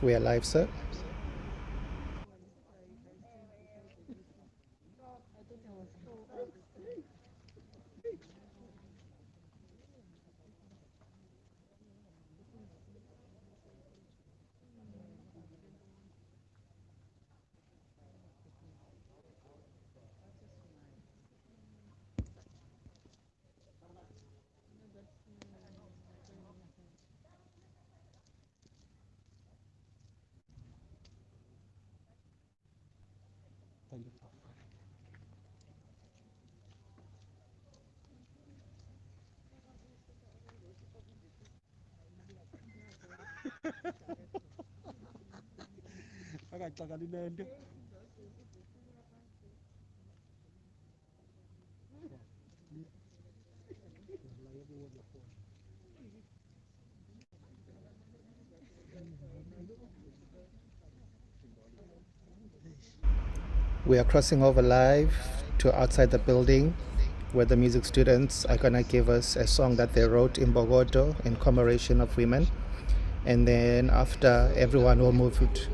We are live, sir. We are crossing over live to outside the building where the music students are going to give us a song that they wrote in Bogota in commemoration of women. And then after, everyone will move it.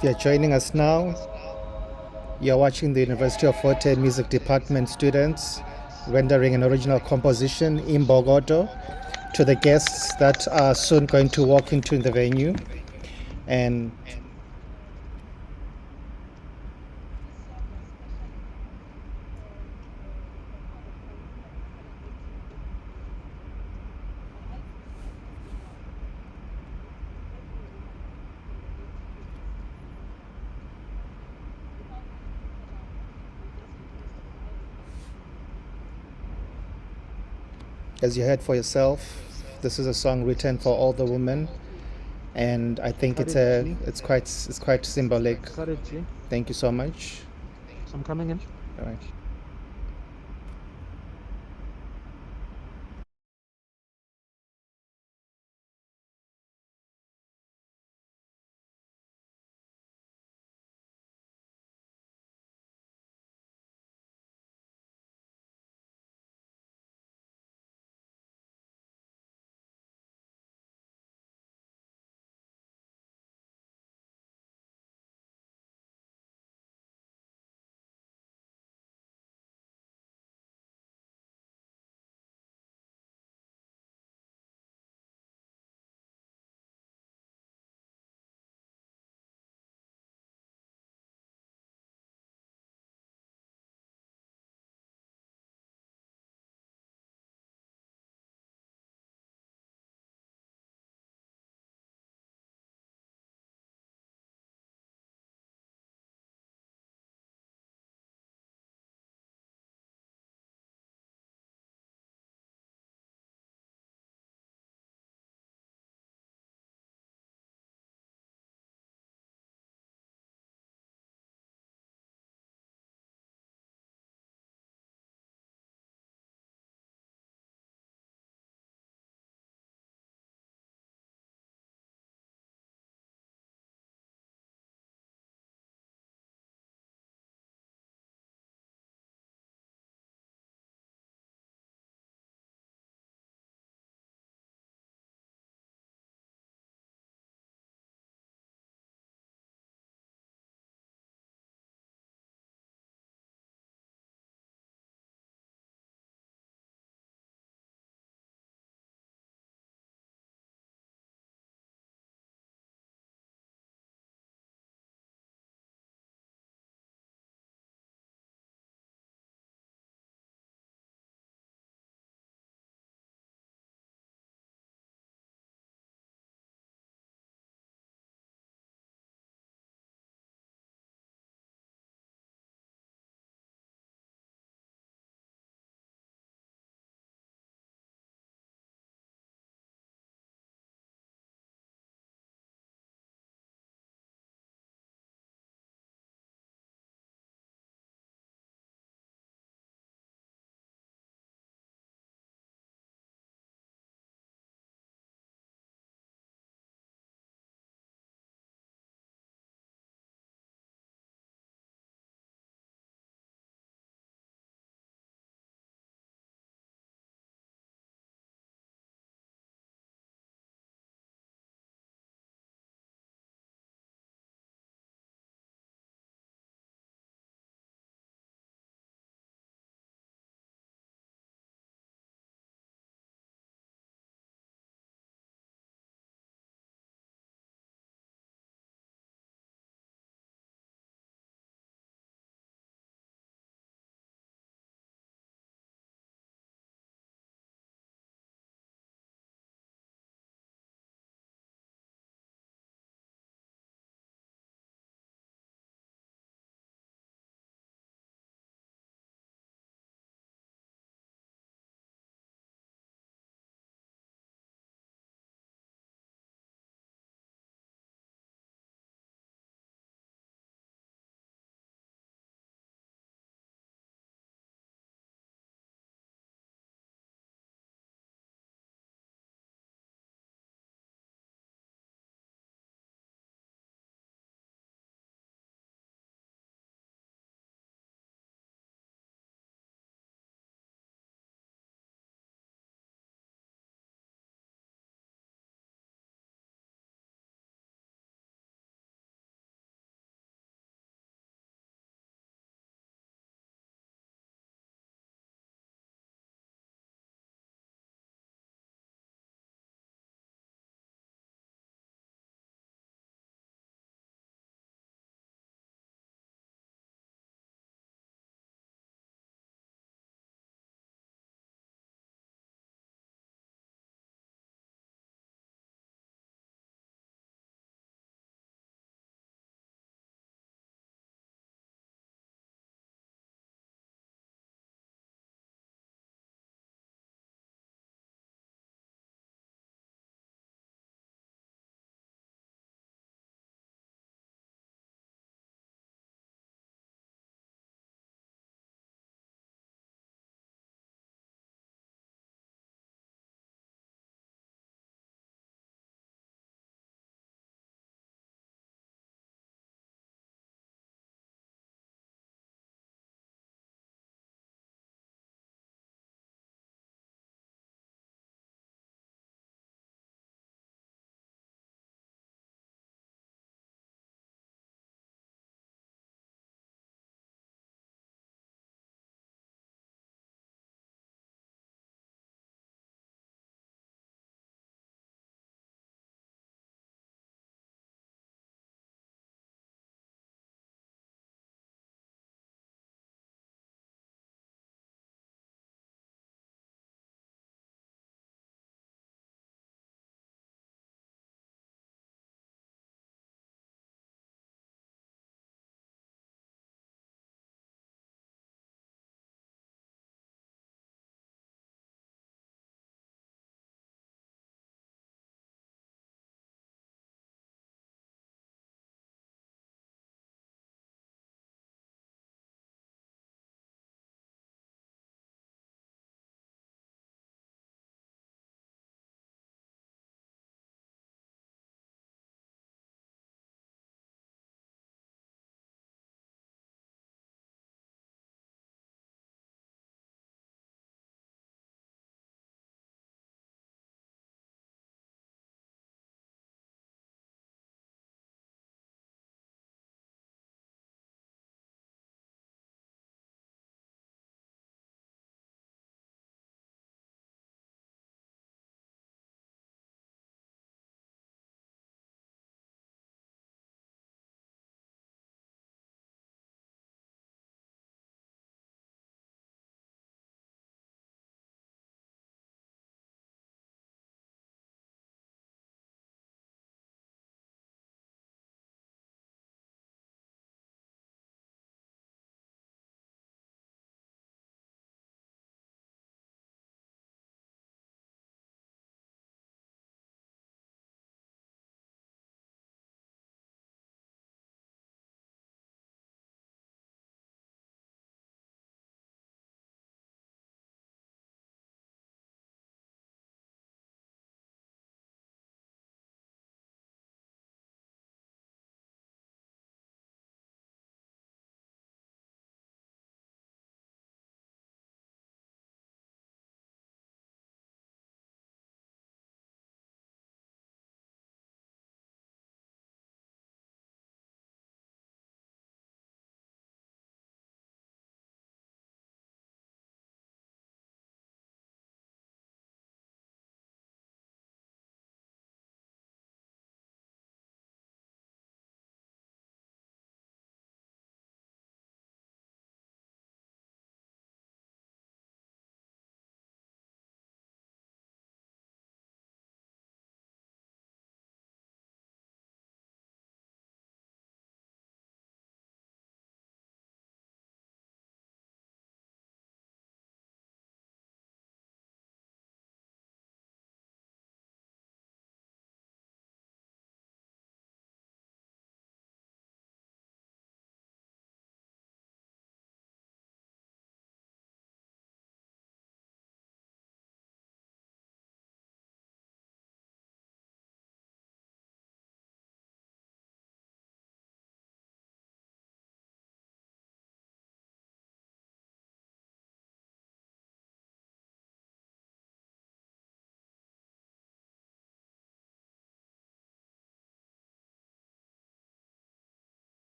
If you're joining us now, you're watching the University of Fort Hare Music Department students rendering an original composition in Bogoto to the guests that are soon going to walk into the venue. And as you heard for yourself, this is a song written for all the women, and I think it's quite symbolic. Thank you so much. I'm coming in. All right.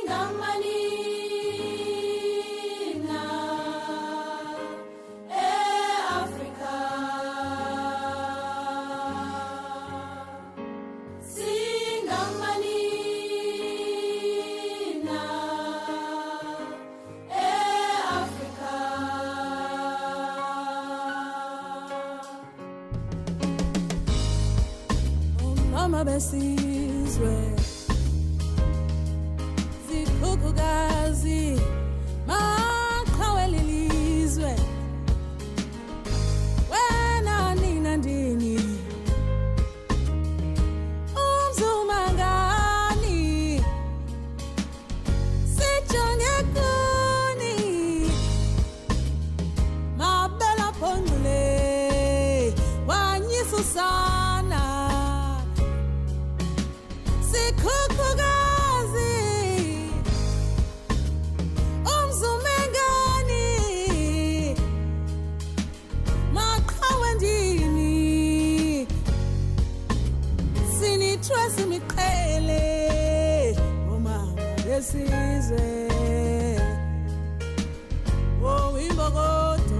Singamanina, e-Africa. Singamanina, e-Africa. Mama besizwe zikhukhukazi maqhawelilizwe wena nina ndini umzumangani sijonge kuni mabela phongule wanyisusana sikhukhukazi umzumengani maqhawendini sinithwe simiqhele omama besizwe oh imbokodo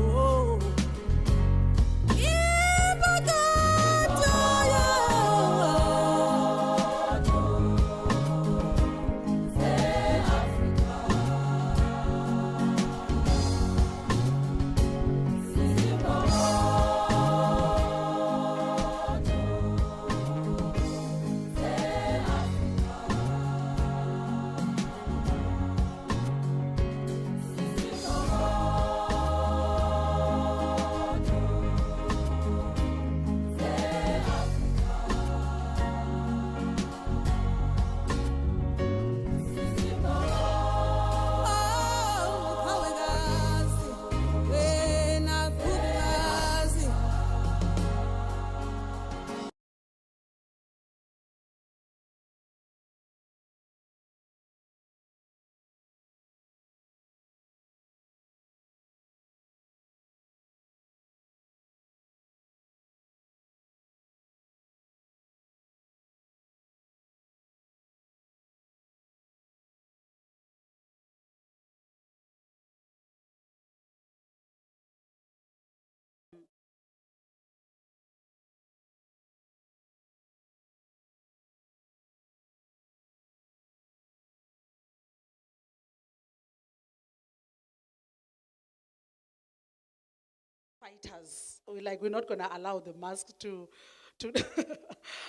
fighters. We're not gonna allow the mask to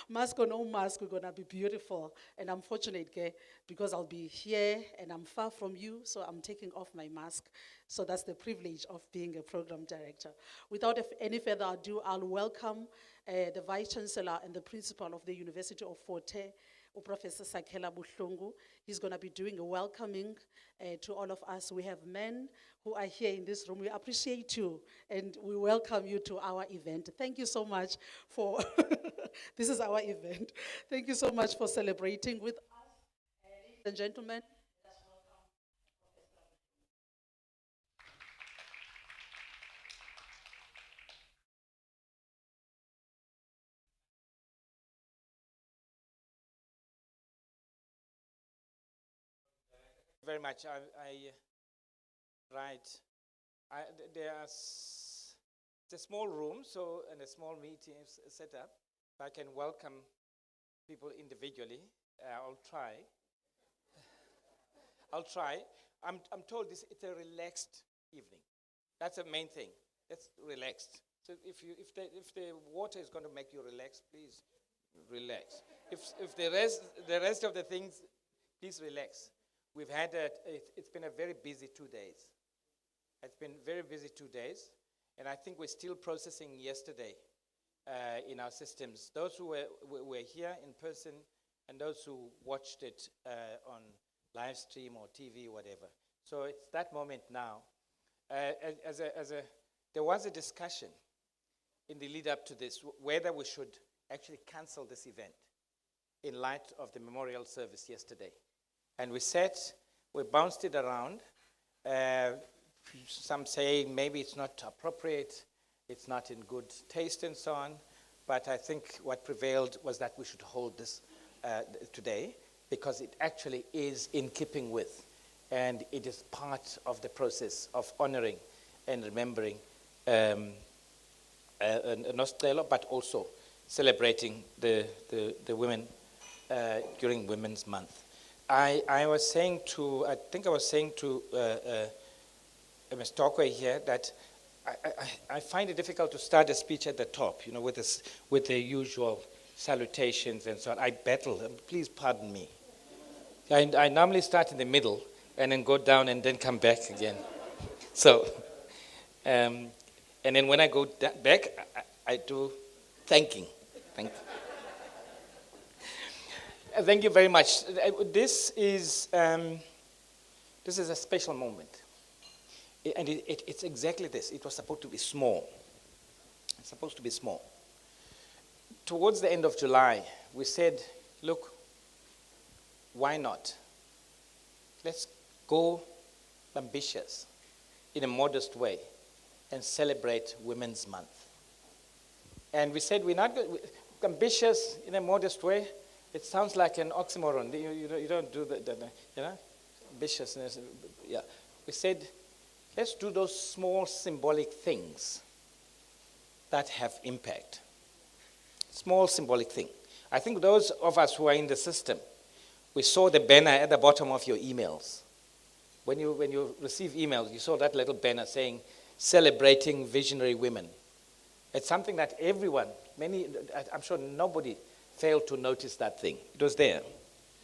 mask or no mask, we're gonna be beautiful. And I'm fortunate, because I'll be here and I'm far from you, so I'm taking off my mask. So that's the privilege of being a program director. Without any further ado, I'll welcome the Vice Chancellor and the Principal of the University of Fort Hare, Professor Sakela Buhlungu. He's going to be doing a welcoming to all of us. We have men who are here in this room. We appreciate you and we welcome you to our event. Thank you so much for, this is our event. Thank you so much for celebrating with us. Ladies and gentlemen, let's welcome Professor. Very much. It's a small room, so, and a small meeting set up. If I can welcome people individually, I'll try. I'm told it's a relaxed evening. That's the main thing. It's relaxed. So if the water is going to make you relax, please relax. If the rest of the things, please relax. We've had it's been a very busy 2 days. It's been very busy 2 days, and I think we're still processing yesterday in our systems. Those who were here in person and those who watched it on live stream or TV, whatever. So it's that moment now. There was a discussion in the lead up to this, whether we should actually cancel this event in light of the memorial service yesterday. And we bounced it around. Some say maybe it's not appropriate, it's not in good taste and so on. But I think what prevailed was that we should hold this today. because it actually is in keeping with, and it is part of the process of honoring and remembering Nostelo, but also celebrating the women during Women's Month. I think I was saying to Ms. Tokwe here that I find it difficult to start a speech at the top, with the usual salutations and so on. I battle, please pardon me. I normally start in the middle and then go down and then come back again. So, and then when I go back, I do thanking. Thank you very much. This is a special moment. And it's exactly this. It was supposed to be small. It's supposed to be small. Towards the end of July, we said, look, why not? Let's go ambitious in a modest way and celebrate Women's Month. And we said we're not ambitious in a modest way. It sounds like an oxymoron. You don't do that, ambitiousness. Yeah. We said, let's do those small symbolic things that have impact. Small symbolic thing. I think those of us who are in the system, we saw the banner at the bottom of your emails. When you receive emails, you saw that little banner saying, celebrating visionary women. It's something that everyone, I'm sure nobody failed to notice that thing. It was there.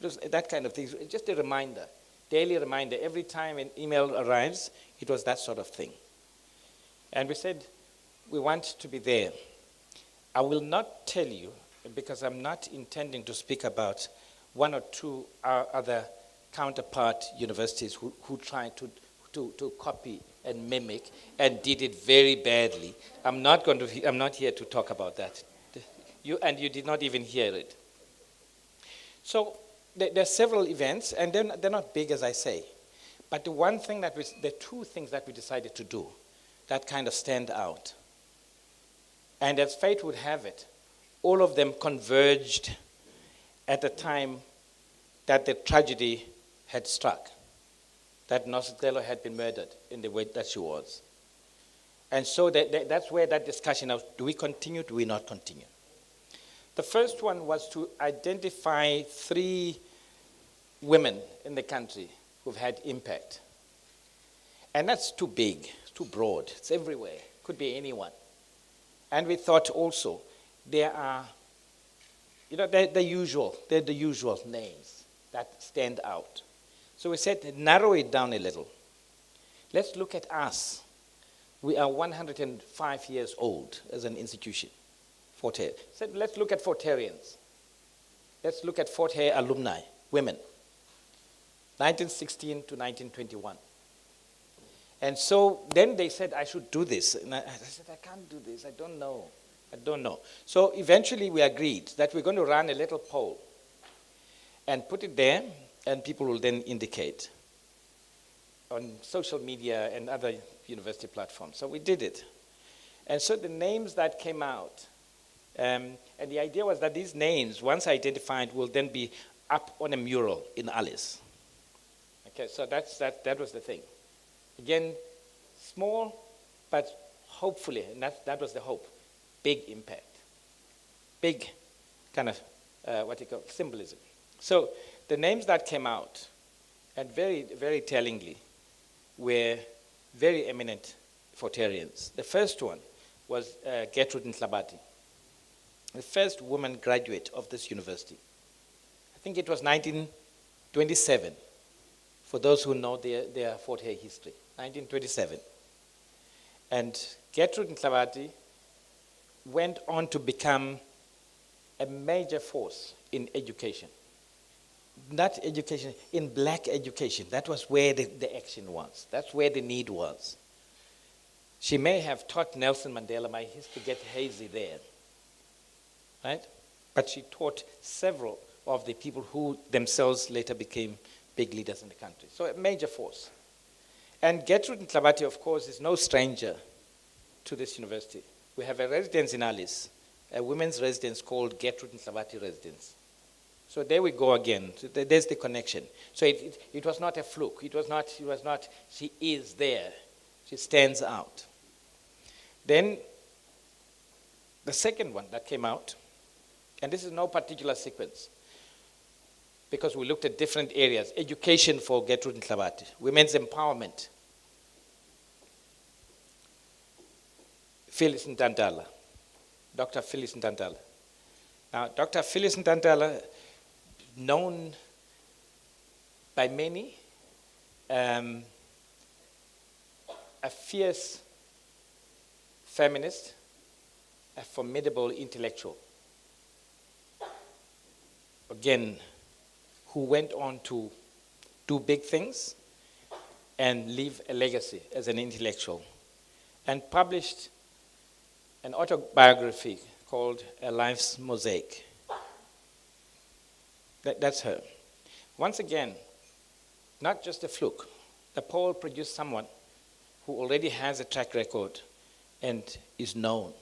It was that kind of thing. Just a reminder, daily reminder. Every time an email arrives, it was that sort of thing. And we said, we want to be there. I will not tell you, because I'm not intending to speak about one or two other counterpart universities who tried to copy and mimic and did it very badly. I'm not here to talk about that. You did not even hear it. So there are several events, and they're not big, as I say. But the two things that we decided to do that kind of stand out. And as fate would have it, all of them converged at the time that the tragedy had struck, that Nosicelo had been murdered in the way that she was. And so that's where that discussion of, do we continue, do we not continue? The first one was to identify 3 women in the country who've had impact. And that's too big, too broad, it's everywhere, could be anyone. And we thought also, there are, they're the usual names that stand out. So we said, narrow it down a little. Let's look at us. We are 105 years old as an institution, Fort Hare. So let's look at Fortarians. Let's look at Fort Hare alumni, women, 1916 to 1921. And so then they said, I should do this. And I said, I can't do this, I don't know. So eventually we agreed that we're going to run a little poll and put it there, and people will then indicate on social media and other university platforms. So we did it. And so the names that came out, and the idea was that these names, once identified, will then be up on a mural in Alice. Okay, so that was the thing. Again, small, but hopefully, and that was the hope, big impact. Big kind of, symbolism. So the names that came out, and very, very tellingly, were very eminent Fortarians. The first one was Gertrude Ntlabati, the first woman graduate of this university. I think it was 1927, for those who know their Fort Hare history, 1927. And Gertrude Ntlabati went on to become a major force in education. Not education, in black education. That was where the action was. That's where the need was. She may have taught Nelson Mandela, my history get hazy there, right? But she taught several of the people who themselves later became big leaders in the country. So a major force. And Gertrude Ntlabati, of course, is no stranger to this university. We have a residence in Alice, a women's residence called Gertrude Ntlabati Residence. So there we go again. So there's the connection. So it was not a fluke. It was not, she is there. She stands out. Then the second one that came out, and this is no particular sequence, because we looked at different areas. Education for Gertrude Nhlabati, women's empowerment. Phyllis Ntantala, Dr. Phyllis Ntantala. Now, Dr. Phyllis Ntantala, known by many, a fierce feminist, a formidable intellectual. Again, who went on to do big things and leave a legacy as an intellectual, and published an autobiography called A Life's Mosaic. That's her. Once again, not just a fluke. The poll produced someone who already has a track record and is known.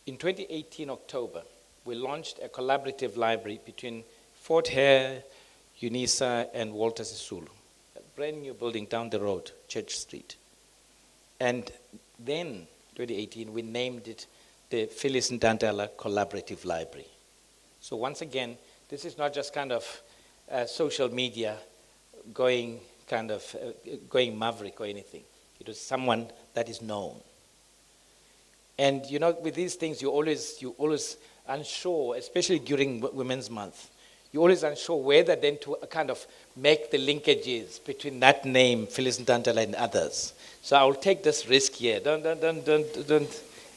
In 2018 October, we launched a collaborative library between Fort Hare, UNISA, and Walter Sisulu, a brand new building down the road, Church Street. And then, 2018, we named it the Phyllis Ntantala Collaborative Library. So once again, this is not just kind of social media going maverick or anything. It was someone that is known. And you know, with these things, you're always unsure, especially during Women's Month. You're always unsure whether then to kind of make the linkages between that name, Phyllis Ntantala, and others. So I will take this risk here. Don't.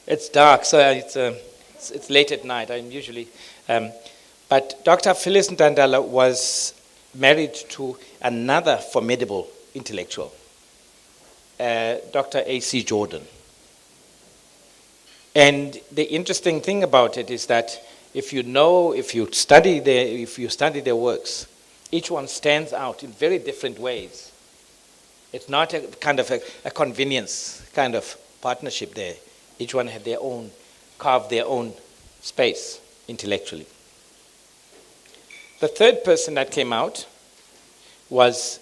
It's dark, so it's late at night. I'm usually, but Dr. Phyllis Ntantala was married to another formidable intellectual, Dr. A.C. Jordan. And the interesting thing about it is that if you study their works, each one stands out in very different ways. It's not a kind of a convenience kind of partnership there. Each one had carved their own space intellectually. The third person that came out was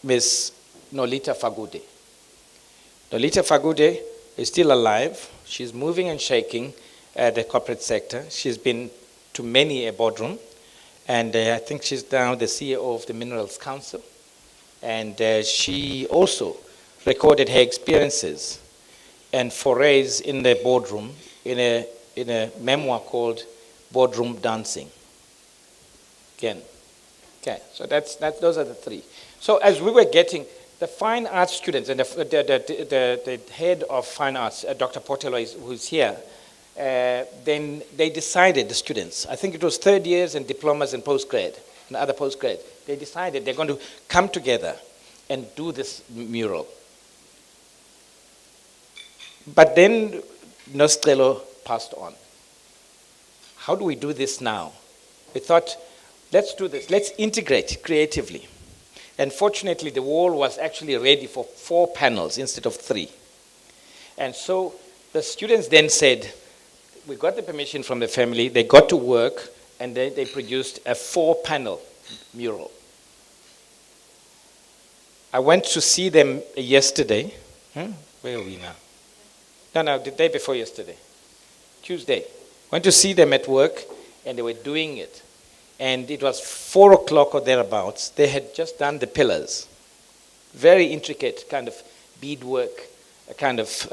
Ms. Nolita Fagude. Nolita Fagude is still alive. She's moving and shaking the corporate sector. She's been to many a boardroom, and I think she's now the CEO of the Minerals Council. And she also recorded her experiences and forays in the boardroom in a memoir called Boardroom Dancing. Again, okay. So those are the three. So as we were getting the fine arts students, and the head of fine arts, Dr. Potelo, who's here, then they decided, the students, I think it was third years and diplomas and postgrad, and other postgrad, they decided they're going to come together and do this mural. But then Nostelo passed on. How do we do this now? We thought, let's do this, let's integrate creatively. And fortunately, the wall was actually ready for 4 panels instead of 3. And so the students then said, we got the permission from the family, they got to work, and they produced a 4-panel mural. I went to see them yesterday. Where are we now? No, the day before yesterday. Tuesday. Went to see them at work, and they were doing it. And it was 4 o'clock or thereabouts. They had just done the pillars. Very intricate kind of beadwork, a kind of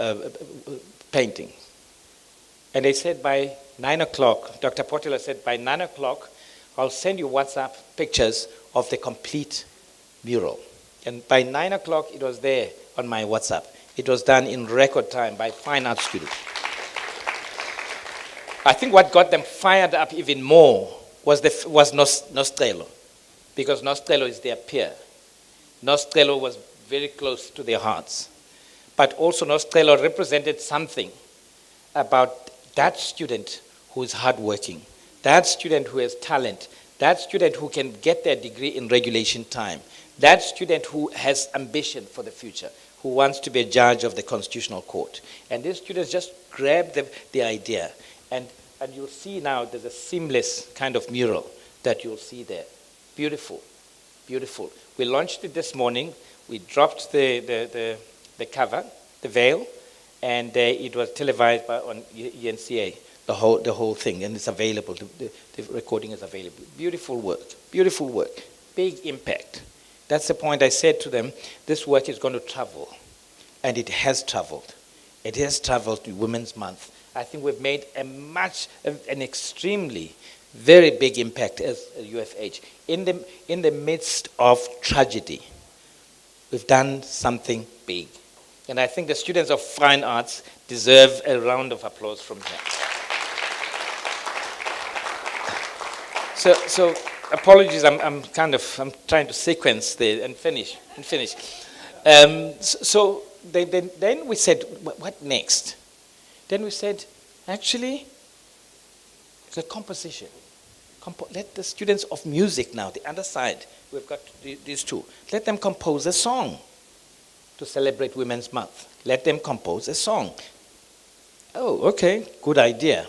painting. And they said by 9 o'clock, Dr. Potela said, by 9 o'clock, I'll send you WhatsApp pictures of the complete mural. And by 9 o'clock, it was there on my WhatsApp. It was done in record time by fine art students. I think what got them fired up even more was Nostelo, because Nostelo is their peer. Nostelo was very close to their hearts. But also Nostelo represented something about that student who is hardworking, that student who has talent, that student who can get their degree in regulation time, that student who has ambition for the future, who wants to be a judge of the Constitutional Court. And these students just grabbed the idea and And you'll see now there's a seamless kind of mural that you'll see there. Beautiful, beautiful. We launched it this morning. We dropped the cover, the veil, and it was televised on ENCA, the whole thing, and it's available. The recording is available. Beautiful work, big impact. That's the point I said to them. This work is going to travel, and it has traveled. It has traveled to Women's Month. I think we've made an extremely, very big impact as a UFH. In the midst of tragedy, we've done something big. And I think the students of fine arts deserve a round of applause from here. So apologies, I'm trying to sequence and finish. So then we said, what next? Then we said, actually, the composition. Let the students of music now, the other side, we've got these two, let them compose a song to celebrate Women's Month. Let them compose a song. Oh, okay, good idea.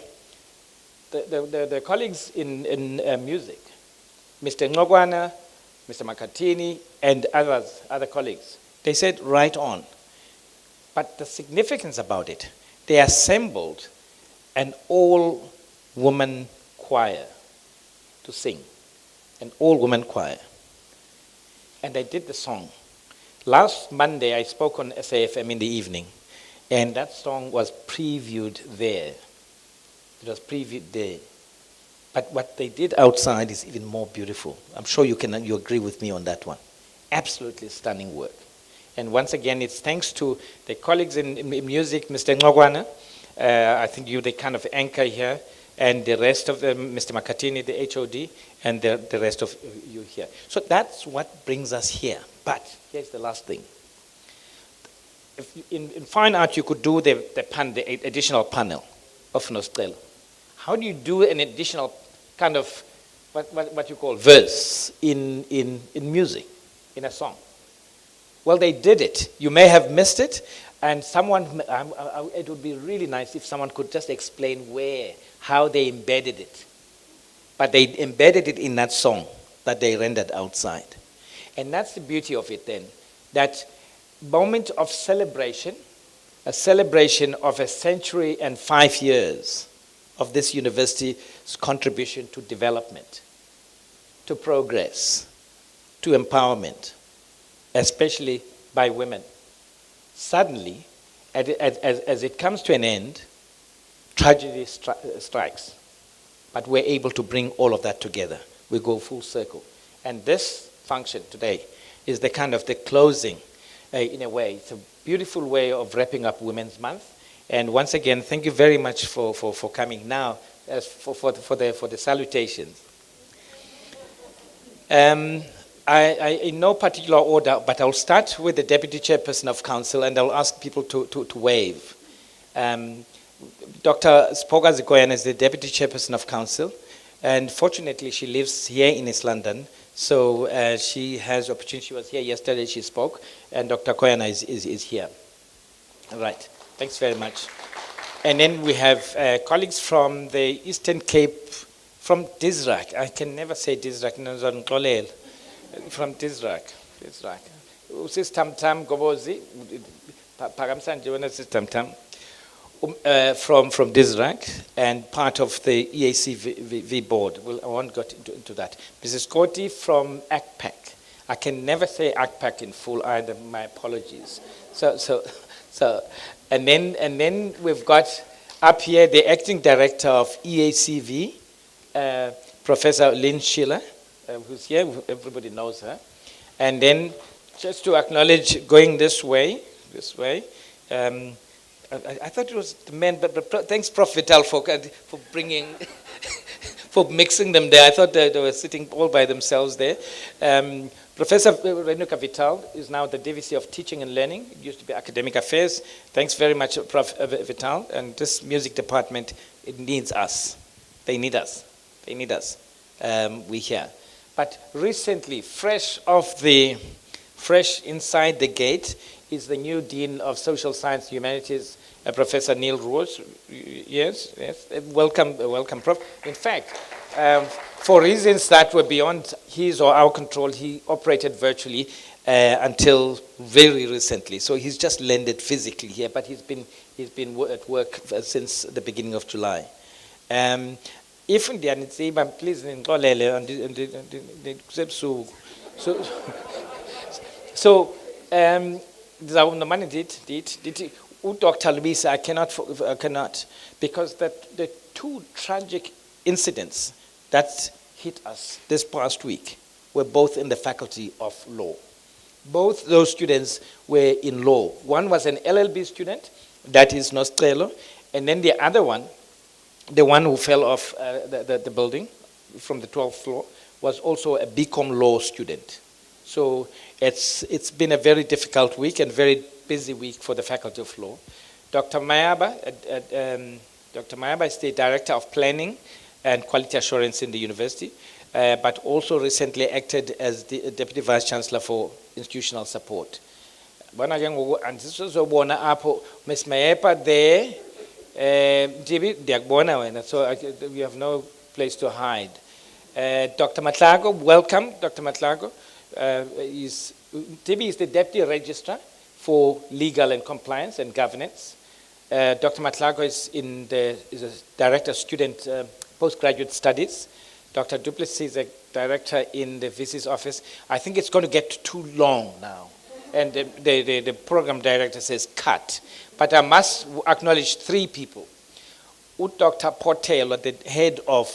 The colleagues in music, Mr. Ngogwana, Mr. Makatini, and other colleagues, they said, right on. But the significance about it, they assembled an all-woman choir to sing, an all-woman choir. And I did the song. Last Monday, I spoke on SAFM in the evening, and that song was previewed there. It was previewed there. But what they did outside is even more beautiful. I'm sure you agree with me on that one. Absolutely stunning work. And once again, it's thanks to the colleagues in music, Mr. Ngogwana, I think you're the kind of anchor here, and the rest of them, Mr. Makatini, the HOD, and the rest of you here. So that's what brings us here. But here's the last thing. If in fine art, you could do the additional panel of Nostelo. How do you do an additional kind of what you call verse in music, in a song? Well, they did it. You may have missed it, and it would be really nice if someone could just explain how they embedded it. But they embedded it in that song that they rendered outside. And that's the beauty of it then, that moment of celebration, a celebration of a century and 5 years of this university's contribution to development, to progress, to empowerment, especially by women. Suddenly, as it comes to an end, tragedy strikes. But we're able to bring all of that together. We go full circle. And this function today is the kind of the closing, in a way. It's a beautiful way of wrapping up Women's Month. And once again, thank you very much for coming now for the salutations. I in no particular order, but I'll start with the Deputy Chairperson of Council, and I'll ask people to wave. Dr. Spoga Zikoyan is the Deputy Chairperson of Council, and fortunately she lives here in East London, so she has opportunity. She was here yesterday, she spoke, and Dr. Koyana is here. All right, thanks very much. And then we have colleagues from the Eastern Cape, from Dizrak. I can never say Dizrak, from Dizrak. Usis Tam Gobozi, Paramsan Jonas Tam Tam. From Dizrak and part of the ECAVC board. I won't go into that. Mrs. Koti from ACPAC. I can never say ACPAC in full either. My apologies. And then we've got up here the acting director of ECAVC, Professor Lynn Schiller, who's here. Everybody knows her. And then just to acknowledge going this way. I thought it was the men, but thanks, Prof. Vital, for bringing, for mixing them there. I thought they were sitting all by themselves there. Professor Renuka Vital is now the DVC of Teaching and Learning. It used to be Academic Affairs. Thanks very much, Prof. Vital. And this music department, it needs us. They need us. We here. But recently, fresh inside the gate, is the new Dean of Social Science, Humanities, Professor Neil Rose. Yes, yes. Welcome, Prof. In fact, for reasons that were beyond his or our control, he operated virtually until very recently. So he's just landed physically here, but he's been at work since the beginning of July. If ndiyanitseba, please so Dr. Luisa, I cannot, because the two tragic incidents that hit us this past week were both in the Faculty of Law. Both those students were in law. One was an LLB student, that is Nostrelo, and then the other one, the one who fell off the building from the 12th floor, was also a BCom law student. So it's been a very difficult week and very busy week for the Faculty of Law. Dr. Mayaba is the Director of Planning and Quality Assurance in the university, but also recently acted as the Deputy Vice Chancellor for Institutional Support. So we have no place to hide. Dr. Matlago, welcome, Dr. Matlago. Tibi is the Deputy Registrar for Legal and Compliance and Governance. Dr. Matlago is a Director of Student Postgraduate Studies. Dr. Duplessis is a Director in the VC's office. I think it's going to get too long now. And the Program Director says cut. But I must acknowledge three people. Dr. Portel, the Head of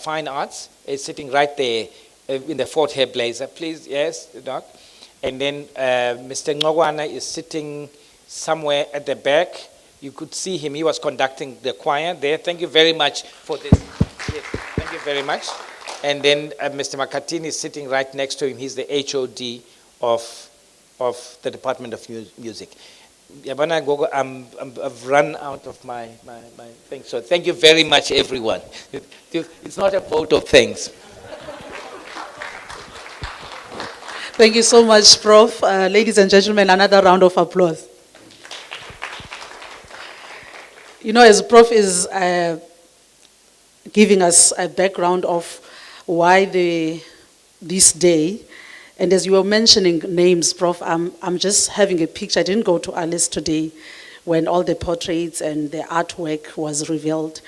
Fine Arts, is sitting right there in the fourth hair blazer. Please, yes, Doc. And then Mr. Ngogwana is sitting somewhere at the back. You could see him. He was conducting the choir there. Thank you very much for this. Yes, thank you very much. And then Mr. Makatini is sitting right next to him. He's the HOD of the Department of Music. Yabana Gogo, I've run out of my thing. So thank you very much, everyone. It's not a vote of thanks. Thank you so much, Prof. Ladies and gentlemen, another round of applause. You know, as Prof is giving us a background of why this day, and as you were mentioning names, Prof, I'm just having a picture. I didn't go to Alice today when all the portraits and the artwork was revealed,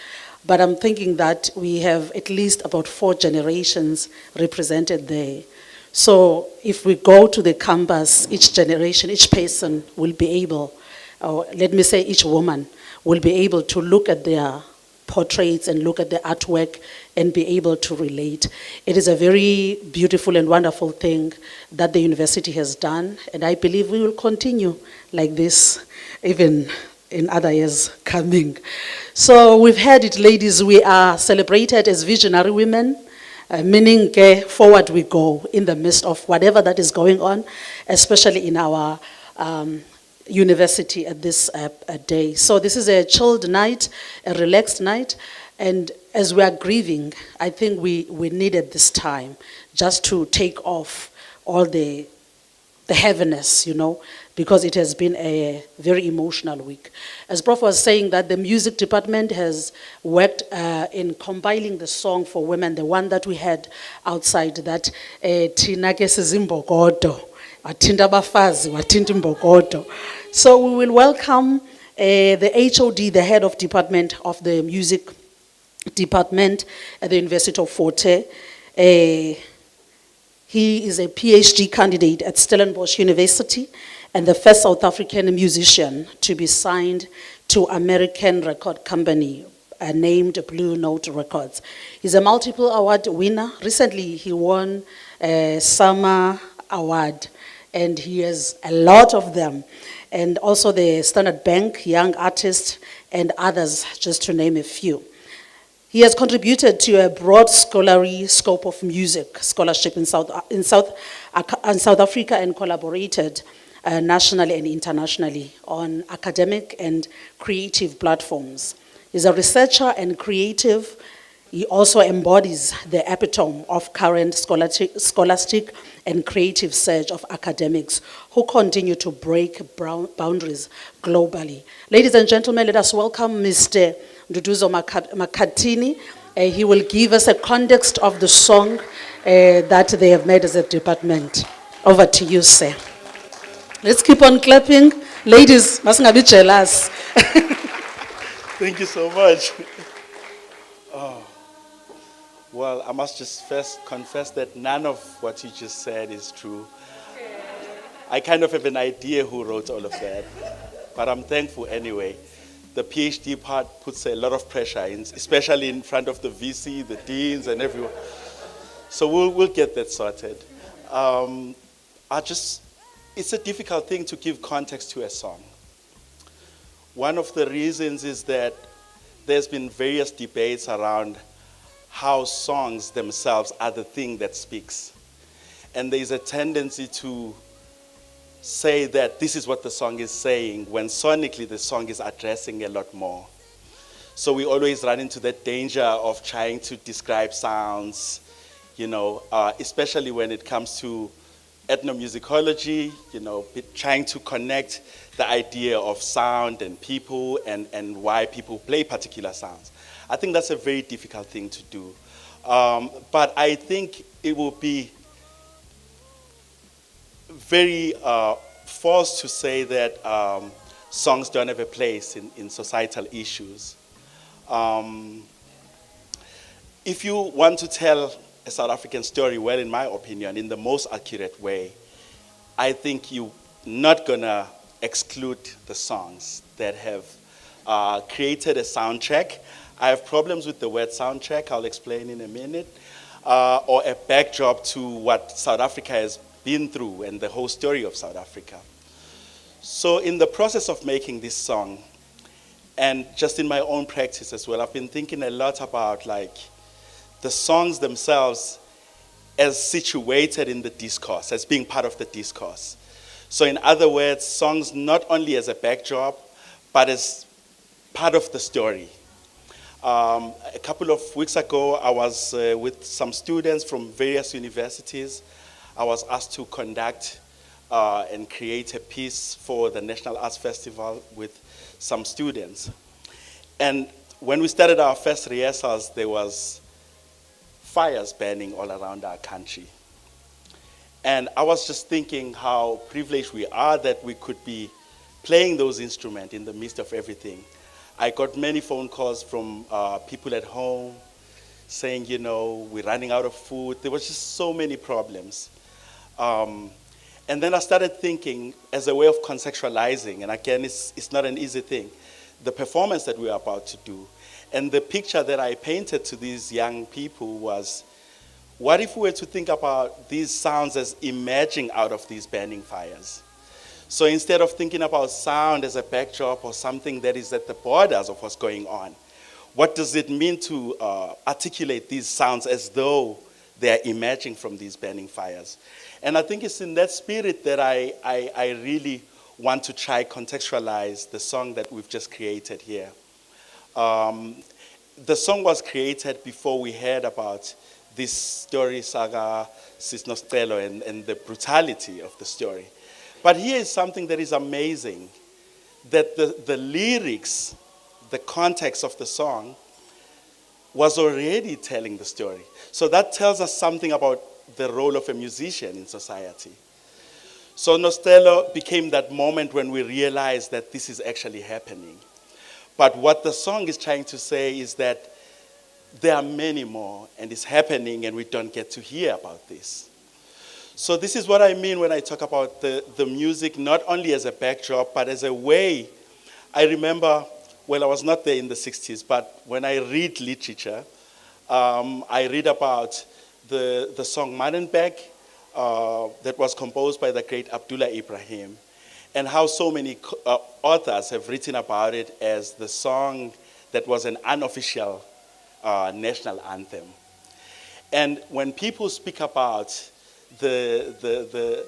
but I'm thinking that we have at least about 4 generations represented there. So if we go to the campus, each generation, each person will be able, or let me say each woman, will be able to look at their portraits and look at the artwork and be able to relate. It is a very beautiful and wonderful thing that the university has done, and I believe we will continue like this even in other years coming. So we've had it, ladies. We are celebrated as visionary women, meaning forward we go in the midst of whatever that is going on, especially in our university at this day. So this is a chilled night, a relaxed night, and as we are grieving, I think we needed this time just to take off all the heaviness, you know, because it has been a very emotional week. As Prof was saying, that the music department has worked in compiling the song for women, the one that we had outside, that Tina Kesizimbogodo, Atinda Bafazi, Watinda Mbogodo. So we will welcome the HOD, the head of department of the music department at the University of Fort Hare. He is a PhD candidate at Stellenbosch University and the first South African musician to be signed to American record company named Blue Note Records. He's a multiple award winner. Recently, he won a Summer Award, and he has a lot of them. And also the Standard Bank Young Artist and others, just to name a few. He has contributed to a broad scholarly scope of music scholarship in South Africa and collaborated nationally and internationally on academic and creative platforms. He's a researcher and creative He also embodies the epitome of current scholastic and creative surge of academics who continue to break boundaries globally. Ladies and gentlemen, let us welcome Mr. Nduduzo Makatini. He will give us a context of the song that they have made as a department. Over to you, sir. Let's keep on clapping. Ladies, must not be jealous. Thank you so much. Well, I must just first confess that none of what you just said is true. I kind of have an idea who wrote all of that, but I'm thankful anyway. The PhD part puts a lot of pressure, especially in front of the VC, the deans, and everyone. So we'll get that sorted. It's a difficult thing to give context to a song. One of the reasons is that there's been various debates around how songs themselves are the thing that speaks. And there's a tendency to say that this is what the song is saying, when sonically the song is addressing a lot more. So we always run into that danger of trying to describe sounds, especially when it comes to ethnomusicology, trying to connect the idea of sound and people and why people play particular sounds. I think that's a very difficult thing to do. But I think it will be very false to say that songs don't have a place in societal issues. If you want to tell a South African story, well, in my opinion, in the most accurate way, I think you're not going to exclude the songs that have created a soundtrack. I have problems with the word soundtrack, I'll explain in a minute, or a backdrop to what South Africa has been through and the whole story of South Africa. So in the process of making this song, and just in my own practice as well, I've been thinking a lot about the songs themselves as situated in the discourse, as being part of the discourse. So in other words, songs not only as a backdrop, but as part of the story. A couple of weeks ago, I was with some students from various universities. I was asked to conduct and create a piece for the National Arts Festival with some students. And when we started our first rehearsals, there was fires burning all around our country. And I was just thinking how privileged we are that we could be playing those instruments in the midst of everything. I got many phone calls from people at home saying, we're running out of food. There was just so many problems. And then I started thinking as a way of contextualizing, and again, it's not an easy thing, the performance that we are about to do. And the picture that I painted to these young people was, what if we were to think about these sounds as emerging out of these burning fires? So instead of thinking about sound as a backdrop or something that is at the borders of what's going on, what does it mean to articulate these sounds as though they are emerging from these burning fires? And I think it's in that spirit that I really want to try contextualize the song that we've just created here. The song was created before we heard about this story, saga, Sis Nostelo, and the brutality of the story. But here is something that is amazing, that the lyrics, the context of the song, was already telling the story. So that tells us something about the role of a musician in society. So Nostelo became that moment when we realized that this is actually happening. But what the song is trying to say is that there are many more, and it's happening, and we don't get to hear about this. So this is what I mean when I talk about the music, not only as a backdrop, but as a way. I remember, well, I was not there in the 60s, but when I read literature, I read about the song Madenberg that was composed by the great Abdullah Ibrahim, and how so many authors have written about it as the song that was an unofficial national anthem. And when people speak about the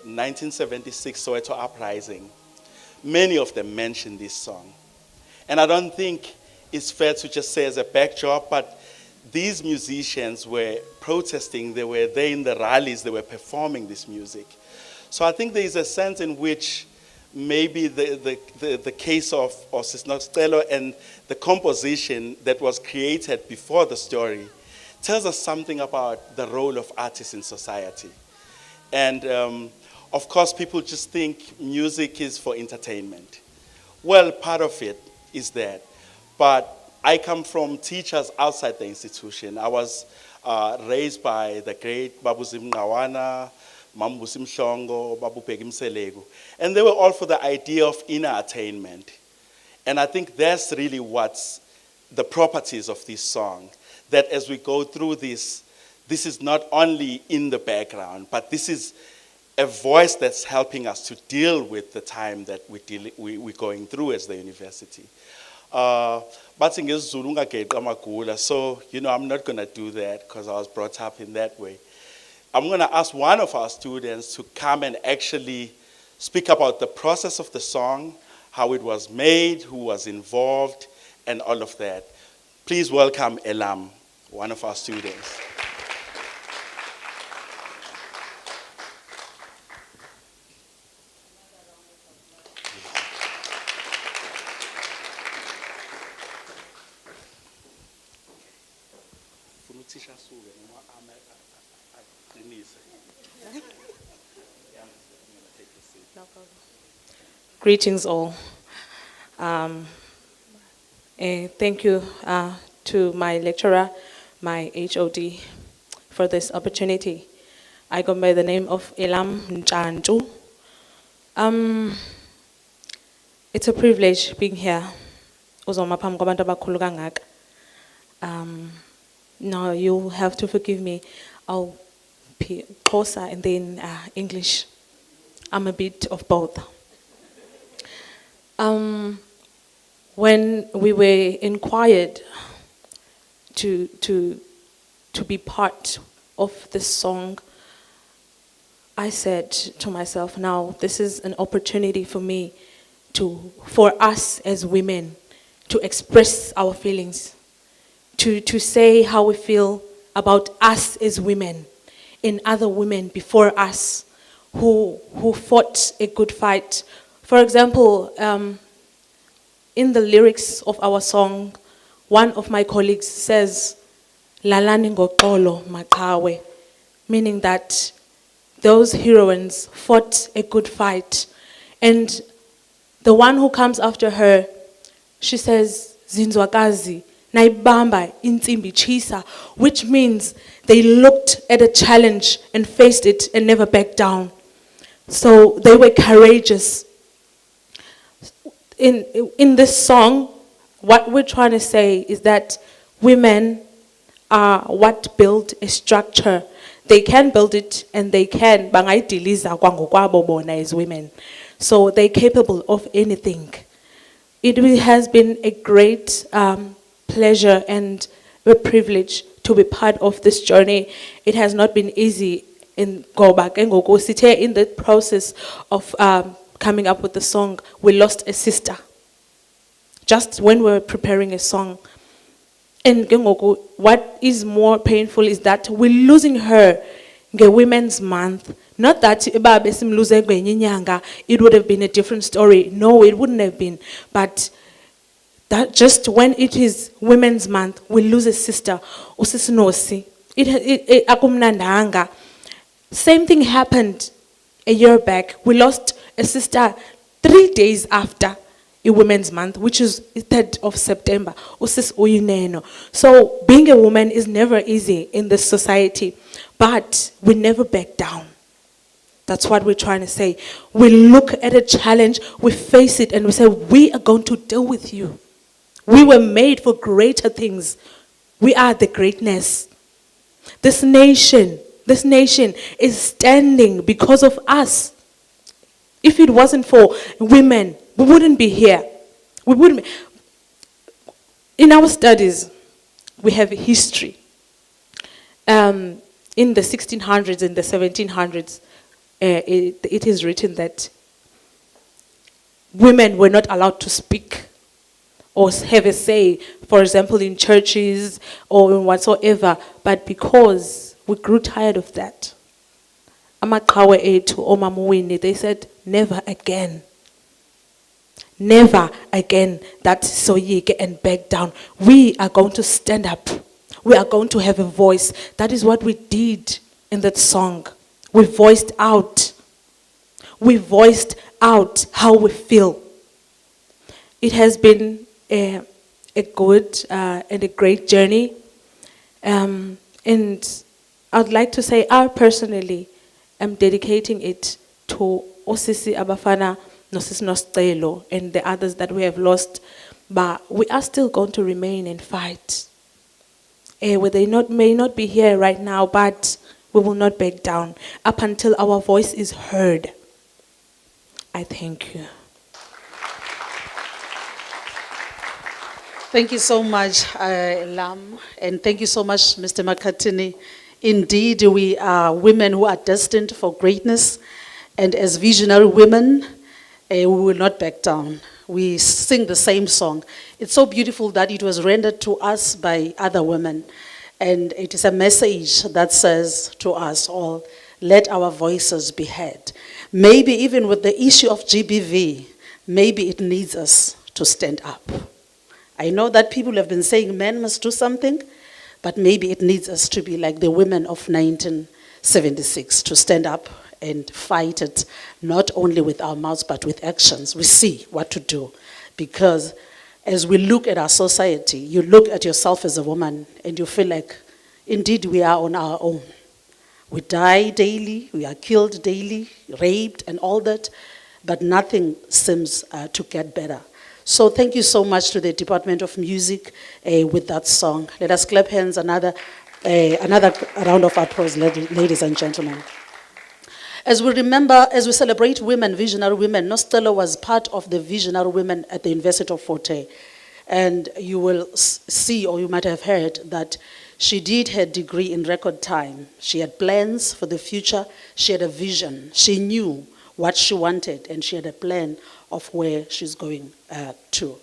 1976 Soweto uprising, many of them mention this song. And I don't think it's fair to just say as a backdrop, but these musicians were protesting, they were there in the rallies, they were performing this music. So I think there is a sense in which maybe the case of Sisnocelo and the composition that was created before the story tells us something about the role of artists in society. And of course, people just think music is for entertainment. Well, part of it is that. But I come from teachers outside the institution. I was raised by the great Babu Zimnawana, Mambu Simshongo, Babu Pegim Selegu. And they were all for the idea of inner attainment. And I think that's really what's the properties of this song. That as we go through this is not only in the background, but this is a voice that's helping us to deal with the time that we're going through as the university. But in Zulu, so, I'm not going to do that because I was brought up in that way. I'm going to ask one of our students to come and actually speak about the process of the song, how it was made, who was involved, and all of that. Please welcome Elam, one of our students. Greetings all. Thank you to my lecturer, my HOD, for this opportunity. I go by the name of Elam Nchantu. It's a privilege being here. Now you have to forgive me. I'll be closer and then English. I'm a bit of both. When we were inquired to be part of this song, I said to myself, now this is an opportunity for me for us as women to express our feelings, to say how we feel about us as women and other women before us who fought a good fight. For example, in the lyrics of our song, one of my colleagues says, "Lalani ngoxolo maqhawe," meaning that those heroines fought a good fight. And the one who comes after her, she says, "Zinzwakazi naibamba intsimbi chisa," which means they looked at a challenge and faced it and never backed down. So they were courageous. In this song, what we're trying to say is that women are what build a structure. They can build it and they can bangayidiliza kwangokwabo bona as women. So they're capable of anything. It has been a great pleasure and a privilege to be part of this journey. It has not been easy in the process of coming up with the song. We lost a sister just when we were preparing a song. And what is more painful is that we're losing her in Women's Month. Not that it would have been a different story. No, it wouldn't have been. But that just when it is Women's Month, we lose a sister. Same thing happened a year back. We lost a sister 3 days after a Women's Month, which is 3rd of September. So being a woman is never easy in this society, but we never back down. That's what we're trying to say. We look at a challenge, we face it, and we say, we are going to deal with you. We were made for greater things. We are the greatness. This nation is standing because of us. If it wasn't for women, we wouldn't be here. We wouldn't be. In our studies, we have a history. In the 1600s and the 1700s, it is written that women were not allowed to speak. or have a say, for example, in churches or in whatsoever, but because we grew tired of that. Amaqhawe ethu, omama uWinnie, they said, never again. Never again that soyike and back down. We are going to stand up. We are going to have a voice. That is what we did in that song. We voiced out. We voiced out how we feel. It has been a good and a great journey. And I'd like to say, I personally am dedicating it to Osisi Abafana, Nosisi Nostelo, and the others that we have lost. But we are still going to remain and fight. They may not be here right now, but we will not back down up until our voice is heard. I thank you. Thank you so much, Lam, and thank you so much, Mr. Makatini. Indeed, we are women who are destined for greatness, and as visionary women, we will not back down. We sing the same song. It's so beautiful that it was rendered to us by other women, and it is a message that says to us all, let our voices be heard. Maybe even with the issue of GBV, maybe it needs us to stand up. I know that people have been saying men must do something, but maybe it needs us to be like the women of 1976, to stand up and fight it, not only with our mouths, but with actions. We see what to do. Because as we look at our society, you look at yourself as a woman and you feel like, indeed, we are on our own. We die daily, we are killed daily, raped and all that, but nothing seems to get better. So thank you so much to the Department of Music with that song. Let us clap hands, another round of applause, ladies and gentlemen. As we remember, as we celebrate women, visionary women, Nostelo was part of the visionary women at the University of Fort Hare. And you will see, or you might have heard, that she did her degree in record time. She had plans for the future. She had a vision. She knew what she wanted, and she had a plan of where she's going to.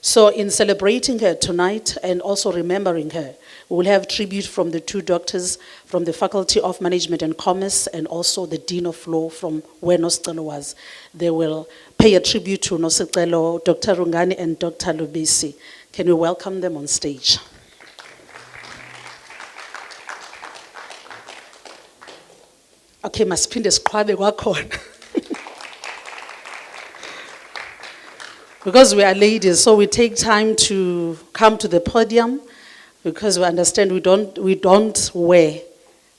So in celebrating her tonight and also remembering her, we will have tribute from the two doctors from the Faculty of Management and Commerce and also the Dean of Law from where Nostelo was. They will pay a tribute to Nostelo, Dr. Rungani and Dr. Lubisi. Can we welcome them on stage? Okay, masiphinde siqhwabe kwakhona. Because we are ladies, so we take time to come to the podium because we understand we don't wear,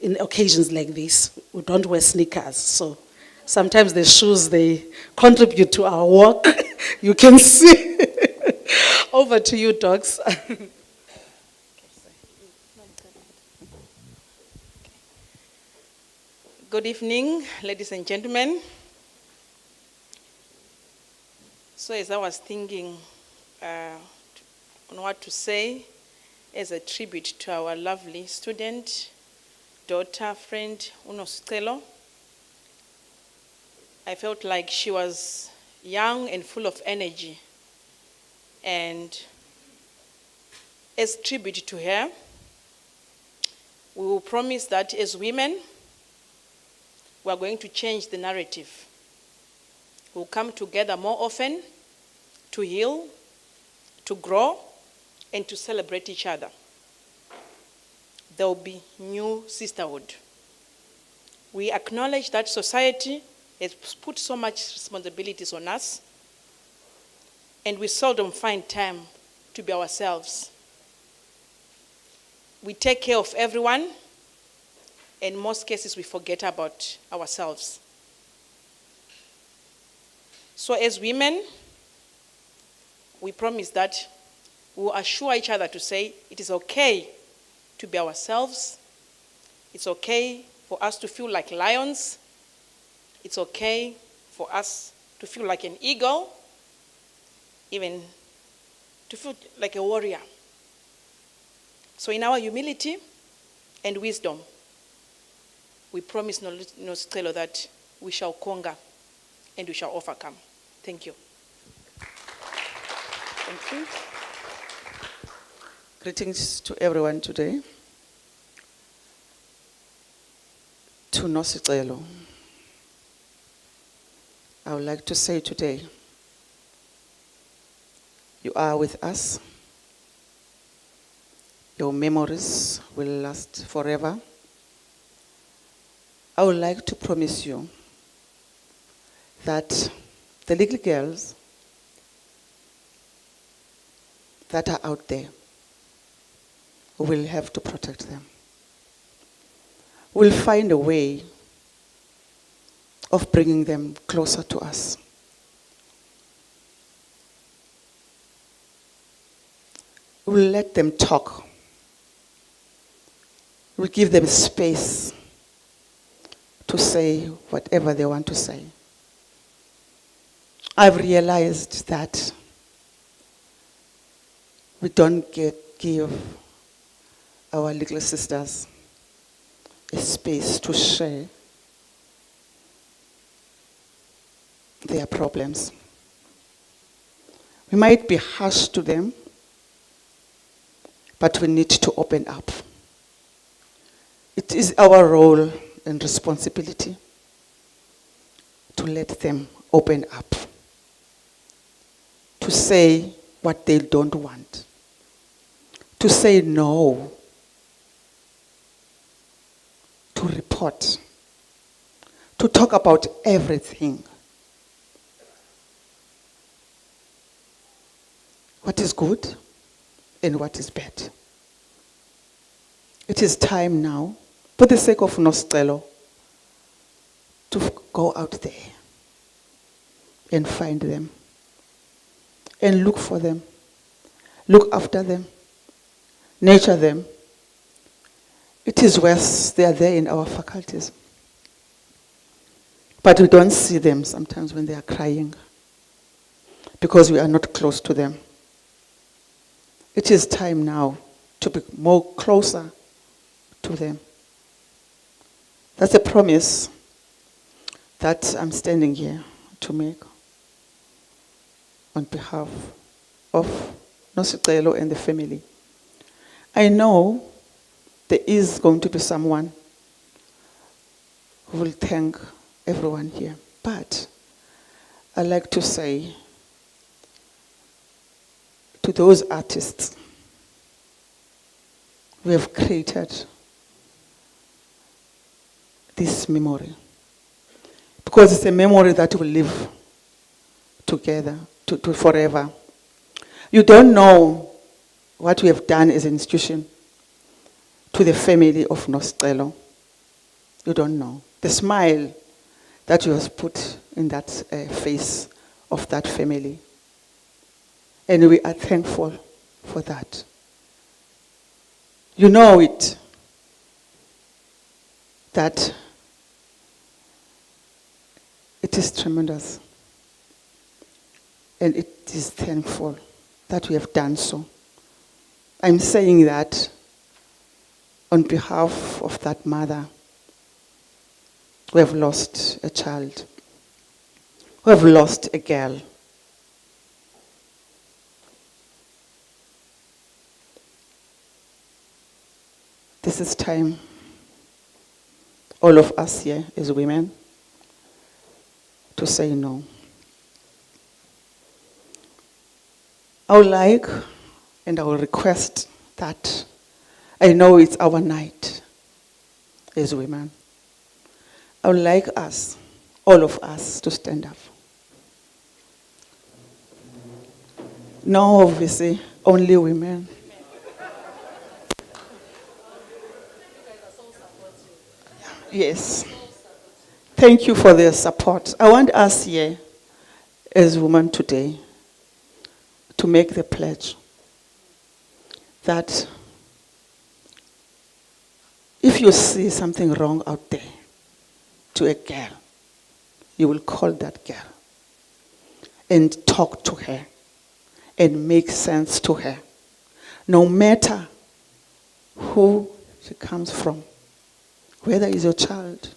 in occasions like this, we don't wear sneakers. So sometimes the shoes, they contribute to our walk. You can see. Over to you, docs. Good evening, ladies and gentlemen. So as I was thinking on what to say as a tribute to our lovely student, daughter, friend, Unosicelo, I felt like she was young and full of energy. And as tribute to her, we will promise that as women, we are going to change the narrative. We'll come together more often to heal, to grow, and to celebrate each other. There will be new sisterhood. We acknowledge that society has put so much responsibilities on us, and we seldom find time to be ourselves. We take care of everyone, and in most cases we forget about ourselves. So as women, we promise that we will assure each other to say it is okay to be ourselves. It's okay for us to feel like lions. It's okay for us to feel like an eagle, even to feel like a warrior. So in our humility and wisdom, we promise Nostelo that we shall conquer and we shall overcome. Thank you. Thank you. Greetings to everyone today. To Nosicelo, I would like to say today, you are with us. Your memories will last forever. I would like to promise you that the little girls that are out there, we will have to protect them. We'll find a way of bringing them closer to us. We'll let them talk. We'll give them space to say whatever they want to say. I've realized that we don't give our little sisters a space to share their problems. We might be harsh to them, but we need to open up. It is our role and responsibility to let them open up, to say what they don't want, to say no, to report, to talk about everything. What is good and what is bad. It is time now, for the sake of Nostelo, to go out there and find them and look for them, look after them, nurture them. It is worse, they are there in our faculties. But we don't see them sometimes when they are crying because we are not close to them. It is time now to be more closer to them. That's a promise that I'm standing here to make on behalf of Nosicelo and the family. I know there is going to be someone who will thank everyone here, but I like to say to those artists who have created this memory, because it's a memory that will live together to forever. You don't know what we have done as an institution to the family of Nosicelo. You don't know. The smile that you have put in that face of that family. And we are thankful for that. You know it, that it is tremendous. And it is thankful that we have done so. I'm saying that on behalf of that mother who have lost a child, who have lost a girl. This is time, all of us here as women, to say no. I would like and I will request that, I know it's our night as women. I would like us, all of us, to stand up. No, obviously, only women. Yes. Thank you for their support. I want us here, as women today, to make the pledge that if you see something wrong out there to a girl, you will call that girl and talk to her and make sense to her, no matter who she comes from, whether it's your child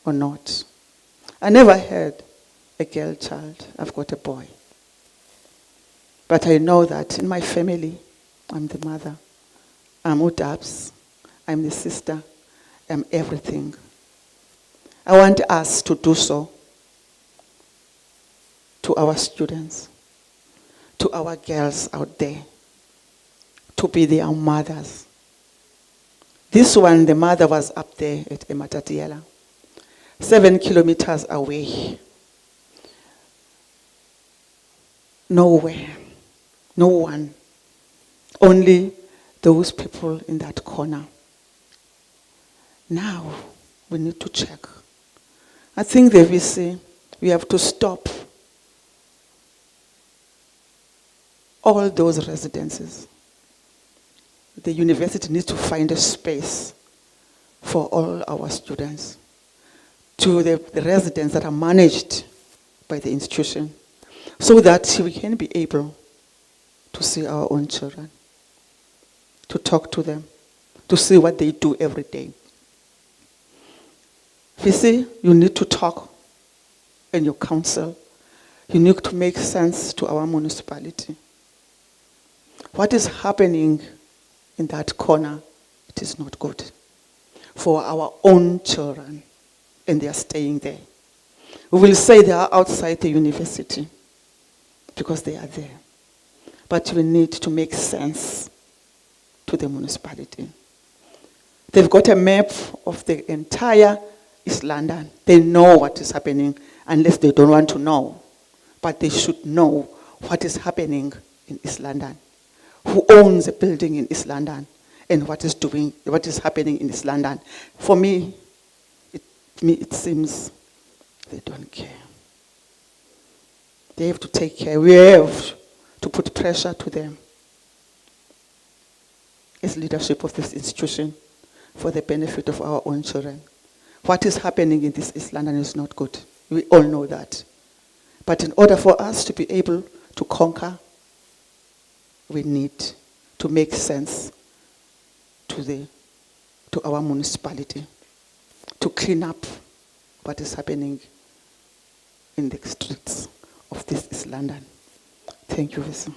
or not. I never had a girl child. I've got a boy. But I know that in my family, I'm the mother. I'm Udabs, I'm the sister, I'm everything. I want us to do so to our students, to our girls out there, to be their mothers. This one, the mother was up there at Ematatiela, 7 kilometers away. Nowhere, no one, only those people in that corner. Now, we need to check. I think the VC, we have to stop all those residences. The university needs to find a space for all our students, to the residents that are managed by the institution, so that we can be able to see our own children, to talk to them, to see what they do every day. VC, you need to talk in your council. You need to make sense to our municipality. What is happening in that corner, it is not good for our own children, and they are staying there. We will say they are outside the university because they are there. But we need to make sense to the municipality. They've got a map of the entire East London. They know what is happening, unless they don't want to know. But they should know what is happening in East London. Who owns a building in East London, and what is happening in East London. For me, it seems they don't care. They have to take care. We have to put pressure to them as leadership of this institution for the benefit of our own children. What is happening in this East London is not good. We all know that. But in order for us to be able to conquer, we need to make sense to our municipality, to clean up what is happening in the streets of this East London. Thank you, Visa,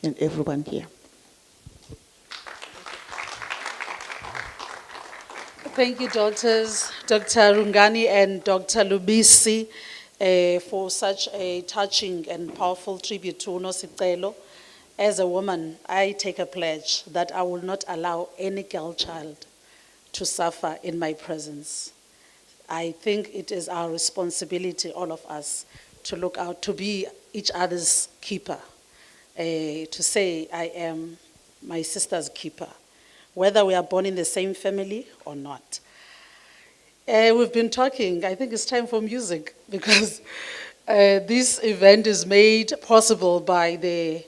and everyone here. Thank you, doctors, Dr. Rungani and Dr. Lubisi, for such a touching and powerful tribute to Unosicelo. As a woman, I take a pledge that I will not allow any girl child to suffer in my presence. I think it is our responsibility, all of us, to look out, to be each other's keeper, to say, I am my sister's keeper, whether we are born in the same family or not. We've been talking, I think it's time for music, because this event is made possible by the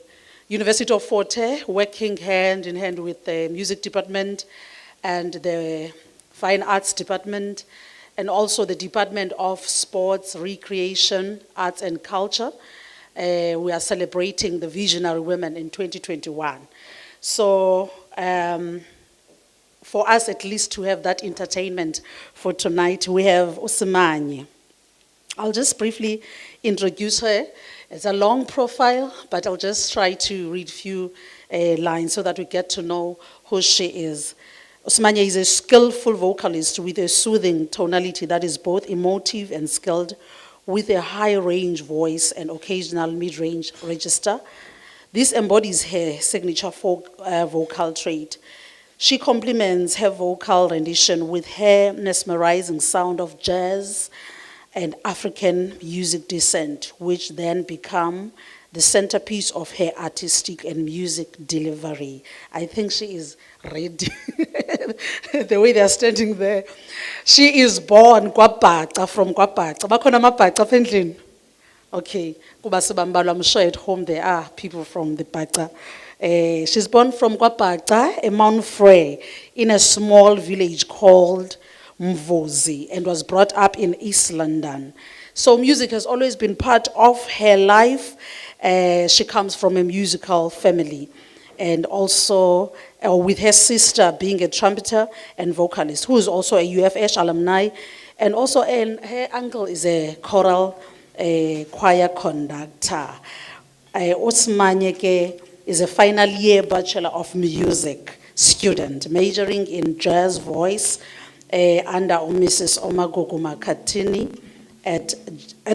University of Fort Hare, working hand in hand with the music department and the fine arts department, and also the Department of Sports, Recreation, Arts and Culture. We are celebrating the Visionary Women in 2021. So for us at least to have that entertainment for tonight, we have Usimanye. I'll just briefly introduce her. It's a long profile, but I'll just try to read a few lines so that we get to know who she is. Usimanye is a skillful vocalist with a soothing tonality that is both emotive and skilled, with a high-range voice and occasional mid-range register. This embodies her signature folk vocal trait. She complements her vocal rendition with her mesmerizing sound of jazz and African music descent, which then become the centerpiece of her artistic and music delivery. I think she is ready, the way they're standing there. She is born KwaBhaca, from KwaBhaca. Bakhona amaBhaca apha endlini? Okay, kuba sibambalwa, I'm sure at home there are people from the Bhaca. She's born from KwaBhaca, a Mount Frere, in a small village called Mvuzi, and was brought up in East London. So music has always been part of her life. She comes from a musical family, and also with her sister being a trumpeter and vocalist, who is also a UFH alumni, and also her uncle is a choral choir conductor. Usimanye is a final year Bachelor of Music student, majoring in jazz voice under Mrs. Omagogo Makatini at